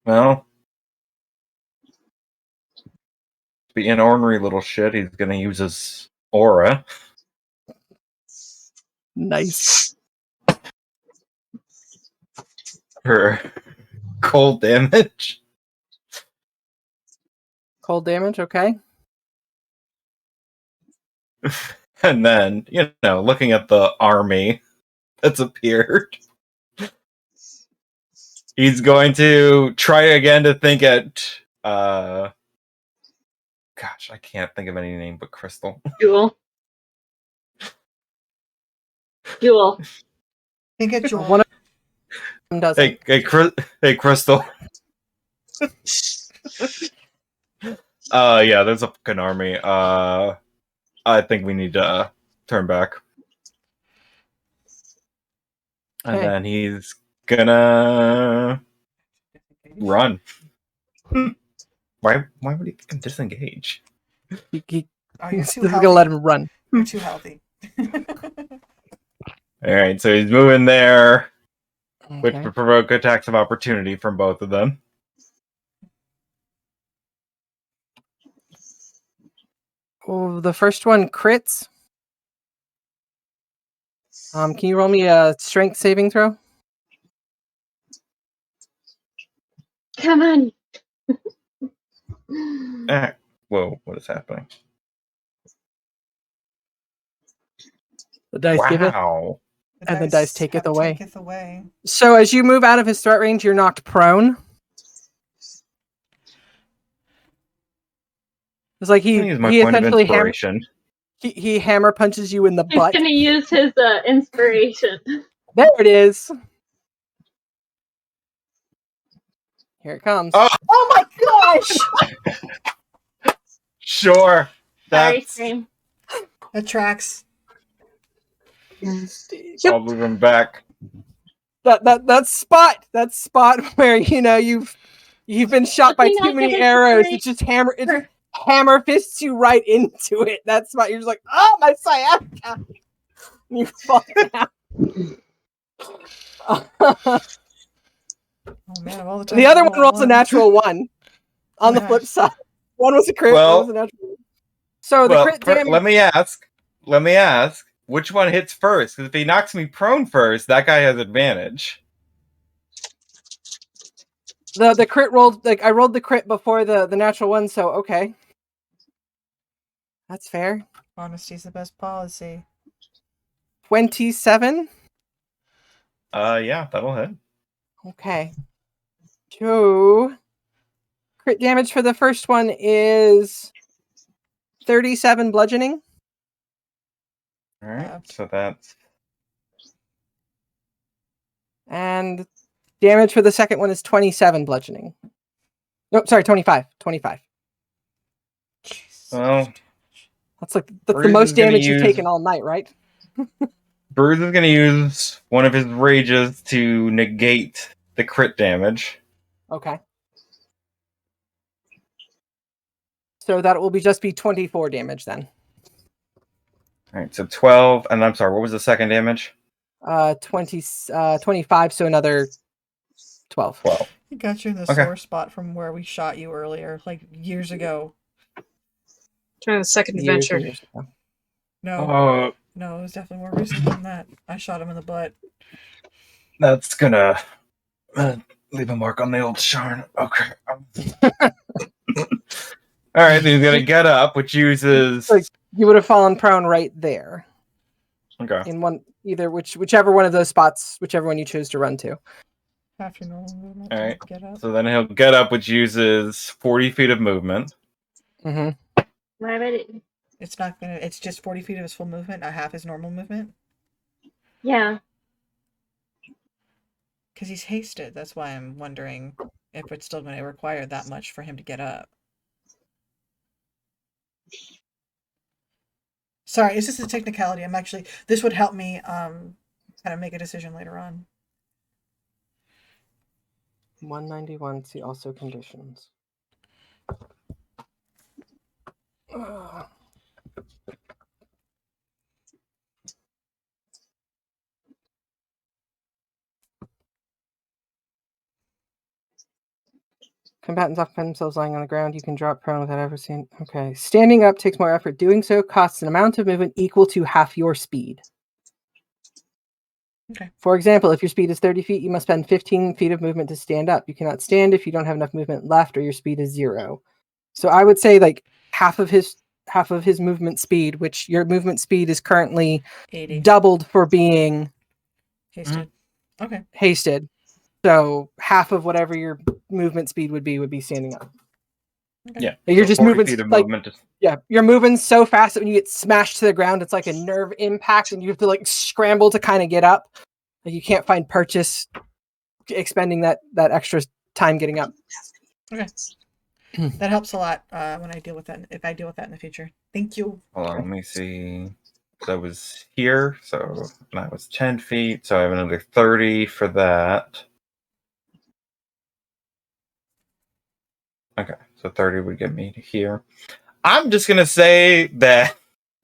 Well, being an ornery little shit, he's gonna use his aura. Nice. For cold damage. Cold damage, okay. And then, looking at the army that's appeared, he's going to try again to think at gosh, I can't think of any name but Crystal. Jewel. Think at Jewel. One of them doesn't. Hey, Crystal. Yeah, there's a fucking army. I think we need to turn back. And Okay. then he's gonna run. Why would he fucking disengage? Are you He's too gonna healthy? let him run. You're too healthy. Alright, so he's moving there, which Okay. would provoke attacks of opportunity from both of them. Oh, the first one crits. Can you roll me a strength saving throw? Come on. Whoa, what is happening? The dice give it. Wow. And the dice taketh away. Taketh away. So as you move out of his threat range, you're knocked prone. It's like he Use my point of essentially inspiration. he hammer punches you in the He's butt. gonna use his inspiration. There it is. Here it comes. Oh my gosh! Sure. Sorry, That's... Scream. That tracks. I'll move him back. That spot where you've been shot by too many arrows. It's just hammer fists you right into it. That spot you're just like, oh, my sciatica. And you fall down. Oh man, of all the time. The other one rolls a natural 1. On the flip side, one was a crit, one was a natural 1. So the crit damage. Let me ask. Which one hits first? Because if he knocks me prone first, that guy has advantage. The crit rolled, like, I rolled the crit before the natural one, so okay. That's fair. Honesty's the best policy. 27? Yeah, that'll hit. Okay. So, crit damage for the first one is 37 bludgeoning. Alright, so that's... And damage for the second one is 27 bludgeoning. Nope, sorry, 25. 25. Well, That's the Bruz most is gonna damage you've use- taken all night, right? Bruz is going to use one of his rages to negate the crit damage. Okay. So that will just be 24 damage then. Alright, so 12, and I'm sorry, what was the second damage? 25, so another 12. 12. He got you in the sore spot from where we shot you earlier, like years ago. Trying the second Years adventure. and years ago. No, no, it was definitely more recent than that. I shot him in the butt. That's gonna leave a mark on the old Sharn. Okay. Alright, then he's gonna get up, which uses... Like, you would have fallen prone right there. Okay. In one, whichever one of those spots, whichever one you choose to run to. Half your normal movement. Alright, Get up. so then he'll get up, which uses 40 feet of movement. Mm-hmm. I bet it. It's not gonna. It's just 40 feet of his full movement, not half his normal movement. Yeah. Because he's hasted. That's why I'm wondering if it's still going to require that much for him to get up. Sorry, it's just a technicality. I'm actually. This would help me kind of make a decision later on. 191, see also conditions. Combatants often find themselves lying on the ground. You can drop prone without ever seeing. Okay. Standing up takes more effort. Doing so costs an amount of movement equal to half your speed. Okay. For example, if your speed is 30 feet, you must spend 15 feet of movement to stand up. You cannot stand if you don't have enough movement left or your speed is 0. So I would say like half of his movement speed, which your movement speed is currently 80. doubled for being Hasted. Okay. hasted. So half of whatever your movement speed would be standing up. Okay. Yeah. You're so just 40 moving feet of like movement. yeah, you're moving so fast that when you get smashed to the ground, it's like a nerve impact, and you have to like scramble to kind of get up. Like you can't find purchase expending that extra time getting up. Okay. That helps a lot when I deal with that. If I deal with that in the future, thank you. Hold on, let me see. That was here, so that was 10 feet, so I have another 30 for that. Okay, so 30 would get me to here. I'm just gonna say that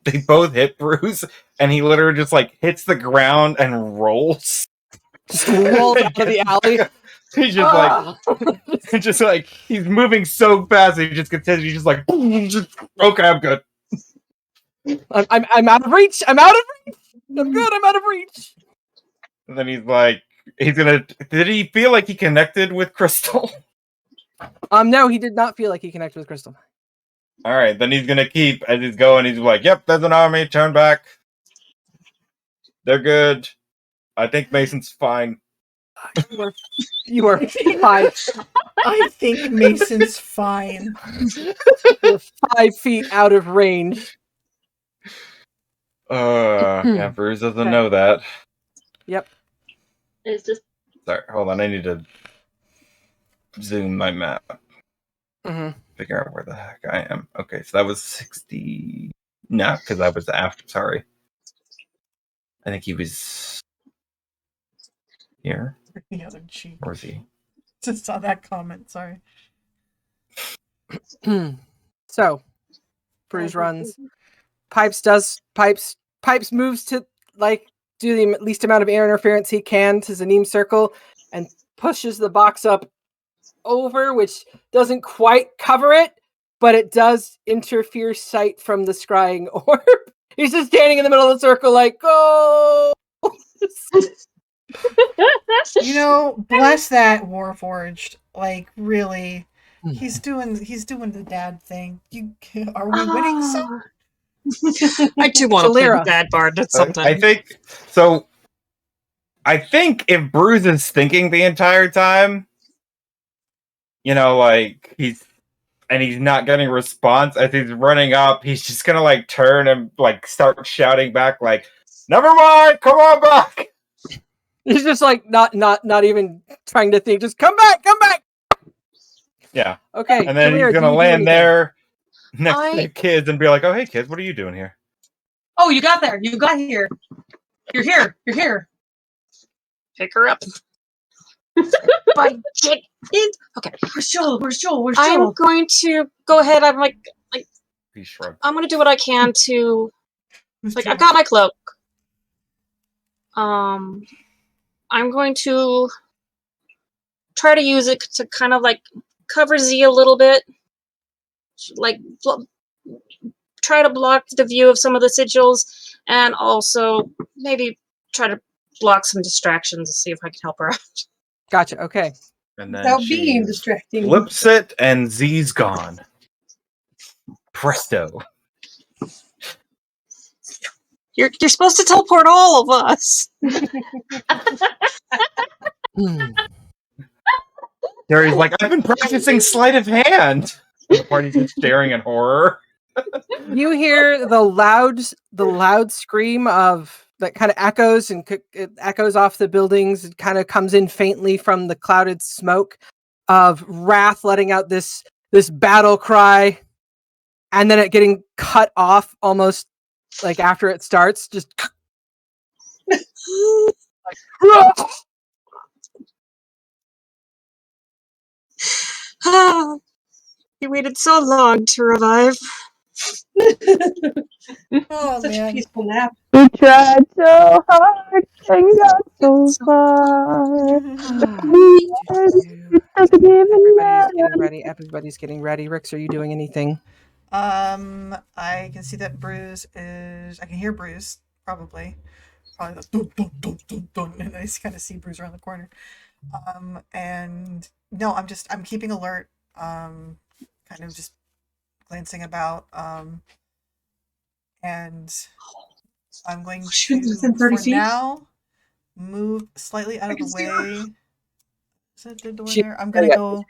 they both hit Bruz, and he literally just like hits the ground and rolls. Just rolls out of the alley. He's just like he's moving so fast. He just continues. He's just like, okay, I'm good. I'm out of reach. I'm out of reach. I'm good. I'm out of reach. And then he's like, he's gonna. Did he feel like he connected with Crystal? No, he did not feel like he connected with Crystal. All right, then he's gonna keep as he's going. He's like, "Yep, there's an army. Turn back. They're good. I think Mason's fine." You are fine. I think Mason's fine. You're 5 feet out of range. Yeah, Bruz doesn't know that. Yep. It's just Sorry, hold on. I need to zoom my map. Mm-hmm. Figure out where the heck I am. Okay, so that was 60. No, because that was after. Sorry. I think he was here. The other cheek. Or is he? Just saw that comment. Sorry. So, Bruz runs. Pipes moves to like do the least amount of air interference he can to Zanim's circle and pushes the box up over, which doesn't quite cover it, but it does interfere sight from the scrying orb. He's just standing in the middle of the circle like, oh! You know, bless that Warforged. Like, really. He's doing the dad thing. Are we winning some? I too want to play the Shalira. dad bard at some time. I think so. I think if Bruz is thinking the entire time, like he's not getting a response as he's running up, he's just gonna like turn and like start shouting back, like, "Never mind, come on back." He's just like not even trying to think. Just come back. Yeah. Okay. And then Shalira, he's do gonna you do land anything? there next to the kids and be like, "Oh, hey kids, what are you doing here?" Oh, you got there. You got here. You're here. You're here. Pick her up. But okay. Where's Joel? Where's Joel? Where's I'm Joel? going to go ahead. I'm like He shrugged. I'm going to do what I can to Who's like Joel? I've got my cloak. I'm going to try to use it to kind of like cover Z a little bit, like try to block the view of some of the sigils, and also maybe try to block some distractions and see if I can help her out. Gotcha. Okay. And then Without she being distracting. flips it, and Z's gone. Presto. You're supposed to teleport all of us. Terry's like, "I've been practicing sleight of hand." The party's just staring in horror. You hear the loud scream of that kind of echoes and it echoes off the buildings. It kind of comes in faintly from the clouded smoke of Wrath letting out this battle cry, and then it getting cut off almost like after it starts. Just You waited so long to revive. Oh, Such a man. peaceful nap. We tried so hard and got so far. Everybody's getting ready. Rix, are you doing anything? I can see that Bruz is. I can hear Bruz, probably the dun, dun, dun, dun, dun, and I just kind of see Bruz around the corner. And no, I'm keeping alert. Kind of just glancing about. And I'm going to, within 30 for feet? now, move slightly out of the see her. way. Is that the door there? I'm gonna go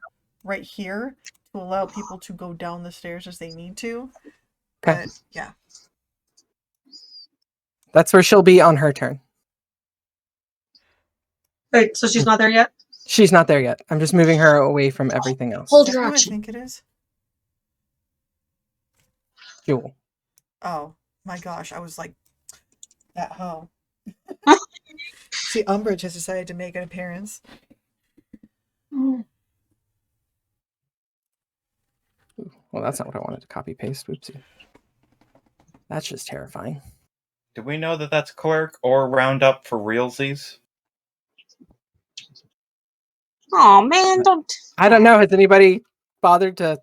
right here to allow people to go down the stairs as they need to. Okay. But yeah. That's where she'll be on her turn. Wait, so she's not there yet? She's not there yet. I'm just moving her away from everything else. Hold Is your that who I action. think it is? Jewel. Oh my gosh, I was like that hoe. See, Umbridge has decided to make an appearance. Well, that's not what I wanted to copy paste. Whoopsie. That's just terrifying. Do we know that that's clerk or roundup for realsies? Oh man, don't. I don't know. Has anybody bothered to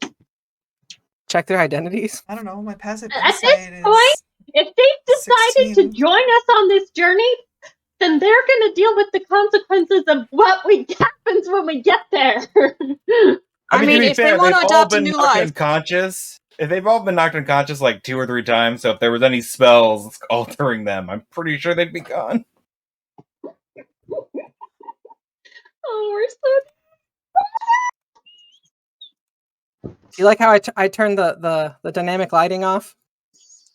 check their identities? I don't know. My passive At this insight point, is if they've decided 16. to join us on this journey, then they're going to deal with the consequences of what happens when we get there. I mean, to be if they fair, want to they've all adopt a been new knocked life, unconscious. If they've all been knocked unconscious like 2 or 3 times, so if there was any spells altering them, I'm pretty sure they'd be gone. Oh, we're so. You like how I turned the dynamic lighting off?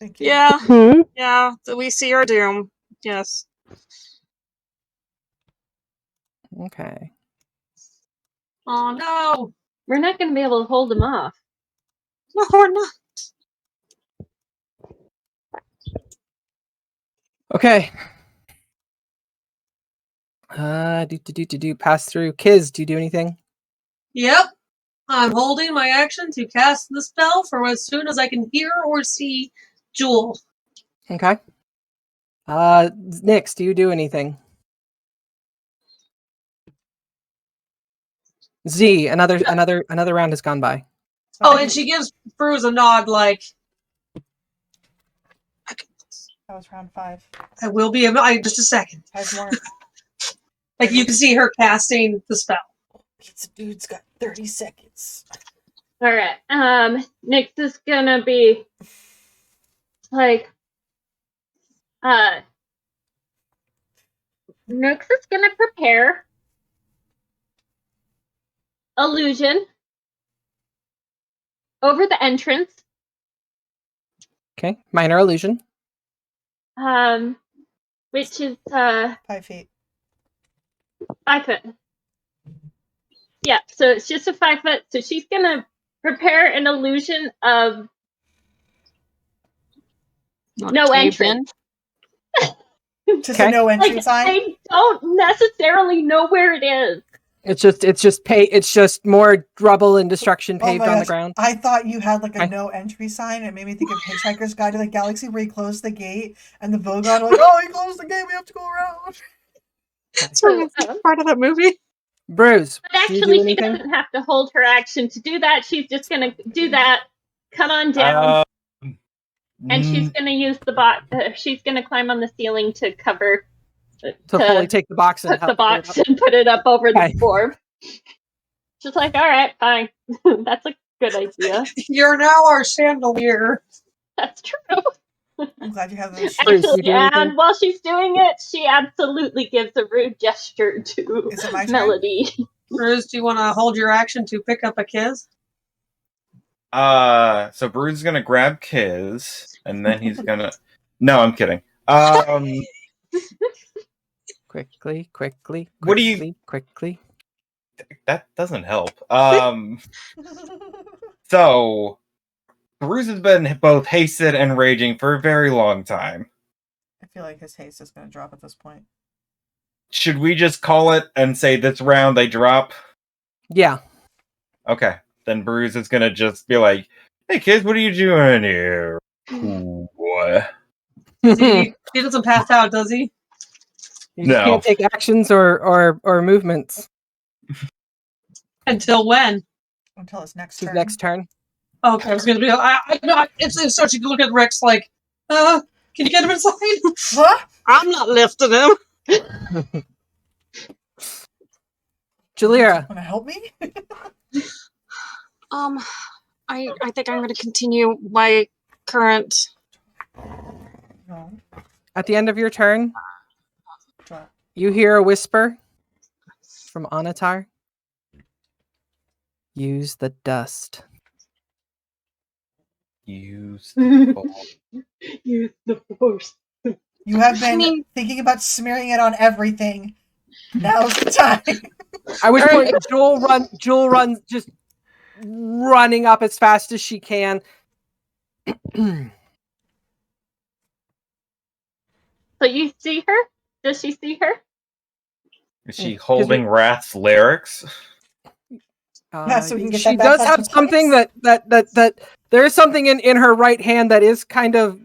Thank you. yeah, Hmm? yeah, so we see our doom. Yes. Okay. Oh no, We're not going to be able to hold them off. no, we're not. Okay. Pass through. Kiz, do you do anything? Yep. I'm holding my action to cast the spell for as soon as I can hear or see Jewel. Okay. Nyx, do you do anything? Z, another round has gone by. Oh, and she gives Bruz a nod like, That was round 5. I will be just a second. 5 more. Like you can see her casting the spell. Pizza dude's got 30 seconds. All right. Nyx is gonna be like, Nyx is gonna prepare illusion over the entrance. Okay, minor illusion. Which is 5 feet. 5 foot. Yeah, so it's just a 5 foot. So she's gonna prepare an illusion of no entrance. Just a no entry Like, sign? they don't necessarily know where it is. It's just more rubble and destruction paved on the ground. I thought you had like a no entry sign. It made me think of Hitchhiker's Guide to the Galaxy where he closed the gate and the Vogon were like, oh, he closed the gate, we have to go around. That's part of that movie. Bruz, But actually, she doesn't have to hold her action to do that. She's just gonna do that, come on down, and she's gonna use the box. She's gonna climb on the ceiling to cover. To fully take the box and put the box and put it up over the floor. Just like, all right, fine. That's a good idea. You're now our chandelier. That's true. I'm glad you have those. Actually, and while she's doing it, she absolutely gives a rude gesture to Melody. Bruz, do you want to hold your action to pick up a kiss? So Bruz is gonna grab Kiz, and then he's gonna. No, I'm kidding. Quickly. What do you? Quickly. That doesn't help. So Bruz has been both hasted and raging for a very long time. I feel like his haste is going to drop at this point. Should we just call it and say this round they drop? Yeah. Okay. Then Bruz is gonna just be like, "Hey kids, what are you doing here?" Ooh, boy. He doesn't pass out, does he? You can't take actions or movements. Until when? Until his next His turn. next turn. Okay, I was going to be. I know. It's such a look at Rex like, can you get him inside? What? I'm not lifting him. Jalira. Want to help me? I think I'm going to continue my current. No. At the end of your turn, you hear a whisper from Anatar. Use the dust. Use the force. You have been thinking about smearing it on everything. Now's the time. I was putting Jewel runs just running up as fast as she can. So you see her? Does she see her? Is she holding Wrath's lyrics? Yeah, so we can get she that does back have on something place. that there is something in her right hand that is kind of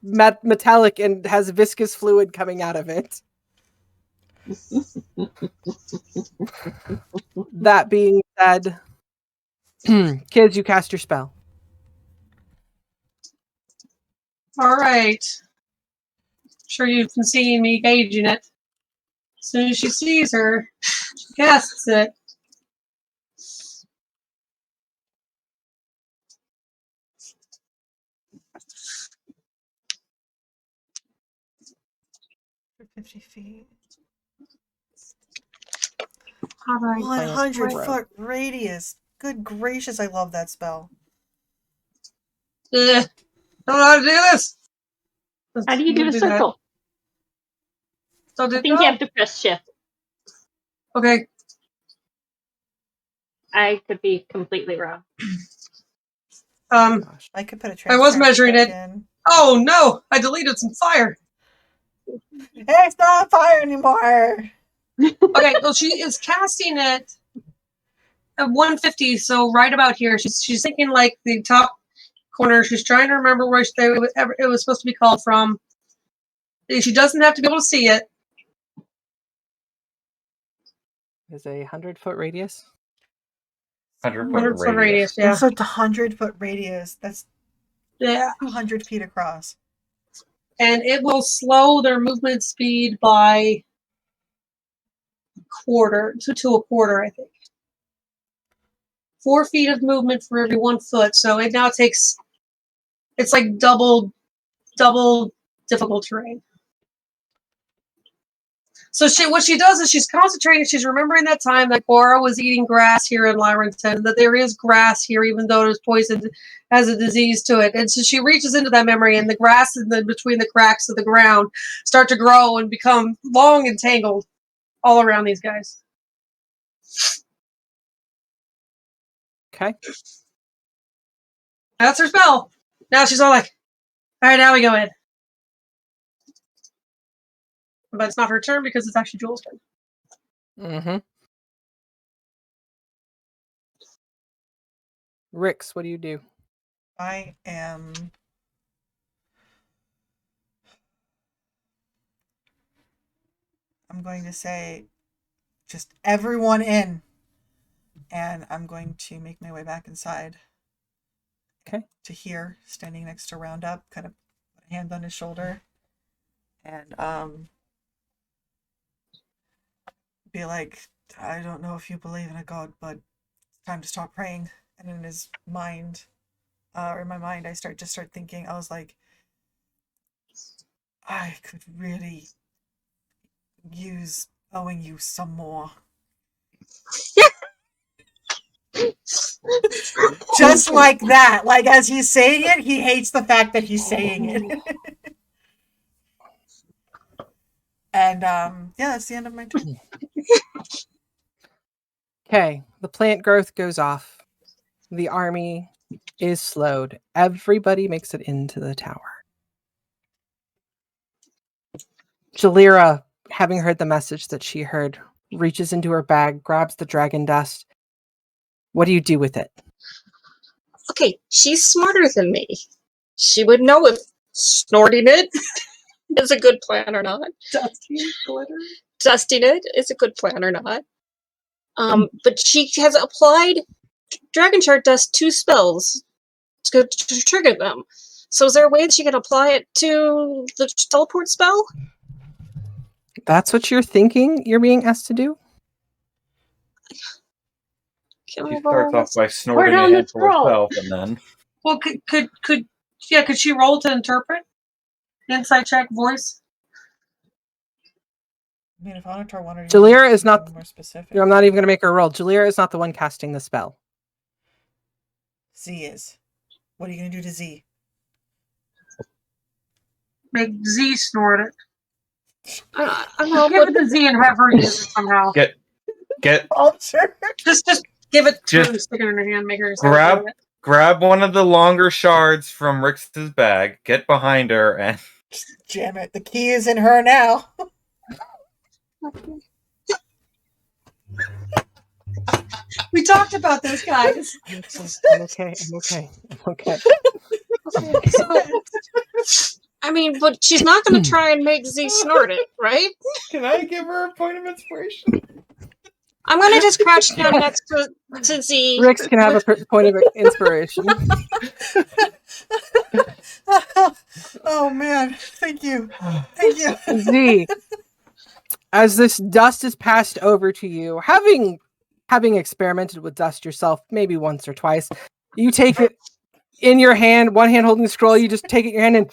metallic and has viscous fluid coming out of it. That being said, kids, you cast your spell. All right. Sure, you've been seeing me gauging it. As soon as she sees her, she casts it. For 50 feet. All right. 100-foot radius. Good gracious, I love that spell. Don't know how to do this. How do you do the circle? I think you have to press shift. Okay. I could be completely wrong. I could put a I was transparent measuring check it. in. Oh no! I deleted some fire. It's not fire anymore. Okay, well she is casting it at 150, so right about here. She's thinking like the top corner. She's trying to remember where it was supposed to be called from. She doesn't have to be able to see it. Is a 100-foot radius. 100-foot radius. Yeah. That's a 100-foot radius. That's 200 feet across. And it will slow their movement speed by a quarter to a quarter, I think. 4 feet of movement for every 1 foot. So it now takes, it's like double difficult terrain. So what she does is she's concentrating, she's remembering that time that Bora was eating grass here in Lyrington, that there is grass here, even though it is poisoned, has a disease to it. And so she reaches into that memory, and the grass between the cracks of the ground start to grow and become long and tangled all around these guys. Okay. That's her spell. Now she's all like, all right, now we go in. But it's not her turn because it's actually Jules' turn. Mm-hmm. Rix, what do you do? I'm going to say, just everyone in. And I'm going to make my way back inside. Okay. To here, standing next to Roundup, kind of put a hand on his shoulder. And be like, I don't know if you believe in a god, but it's time to stop praying. And in his mind, or in my mind, I start thinking, I was like, I could really use owing you some more. Just like that. Like, as he's saying it, he hates the fact that he's saying it. And yeah, that's the end of my turn. Okay, the plant growth goes off. The army is slowed. Everybody makes it into the tower. Jalira, having heard the message that she heard, reaches into her bag, grabs the dragon dust. What do you do with it? Okay, she's smarter than me. She would know if snorting it is a good plan or not. Dusting it is a good plan or not. But she has applied Dragon Shard Dust to spells to trigger them. So is there a way that she can apply it to the teleport spell? That's what you're thinking you're being asked to do? She starts off by snorting a handful herself, and then... Well, could she roll to interpret? Insight check, voice? I mean, if Onatar wanted to Jalira is not more specific. I'm not even going to make her roll. Jalira is not the one casting the spell. Z is. What are you going to do to Z? Make Z snort it. Give it to Z and have her use it somehow. Get. Oh, sure. Just give it to her, stick it in her hand, make her grab one of the longer shards from Rix's bag, get behind her, and jam it. The key is in her now. We talked about this, guys. I'm okay. I mean, but she's not going to try and make Z snort it, right? Can I give her a point of inspiration? I'm going to just crouch down next to Z. Rix can have a point of inspiration. Oh, man. Thank you. Z, as this dust is passed over to you, having experimented with dust yourself maybe once or twice, you take it in your hand, one hand holding the scroll, you just take it in your hand and...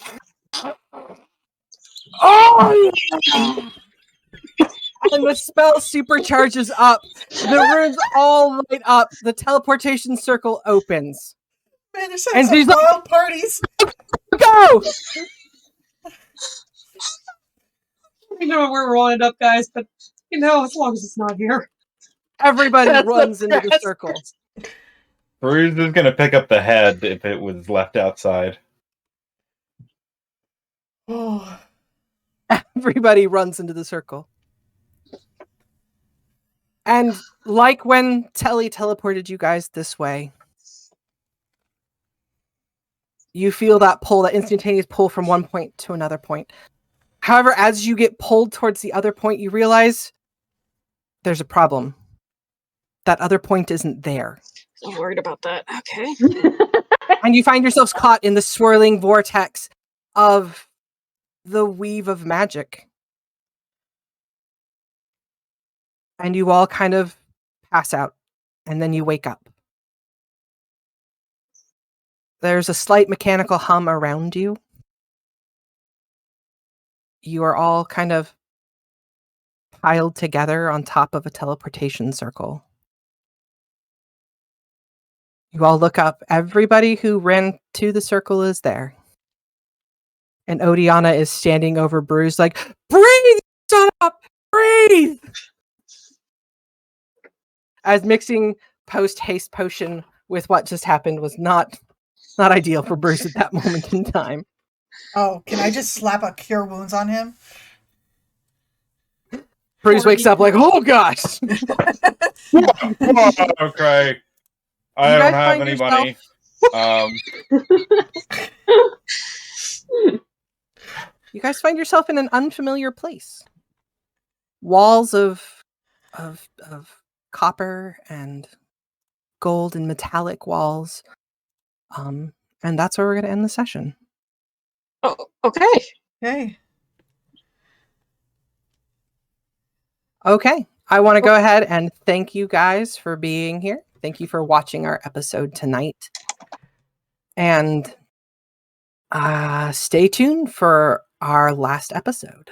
Oh! And the spell supercharges up. The runes all light up. The teleportation circle opens. Man, there's some wild parties. Go! We know where we're rolling up, guys, but as long as it's not here. Everybody runs into the circle. Bruz is going to pick up the head if it was left outside. Oh. Everybody runs into the circle. And like when Telly teleported you guys this way, you feel that pull, that instantaneous pull from one point to another point. However, as you get pulled towards the other point, you realize there's a problem. That other point isn't there. I'm worried about that. Okay. And you find yourselves caught in the swirling vortex of the weave of magic. And you all kind of pass out, and then you wake up. There's a slight mechanical hum around you. You are all kind of piled together on top of a teleportation circle. You all look up. Everybody who ran to the circle is there. And Odiana is standing over Bruz like, breathe! Shut up! Breathe! As mixing post-haste potion with what just happened was not ideal for Bruz at that moment in time. Oh, can I just slap a cure wounds on him? Bruz wakes up like, oh gosh! Okay. I don't have any money. You guys find yourself in an unfamiliar place. Walls of copper and gold and metallic walls. And that's where we're going to end the session. Oh, okay. Hey. Okay. I want to go ahead and thank you guys for being here. Thank you for watching our episode tonight. And stay tuned for our last episode.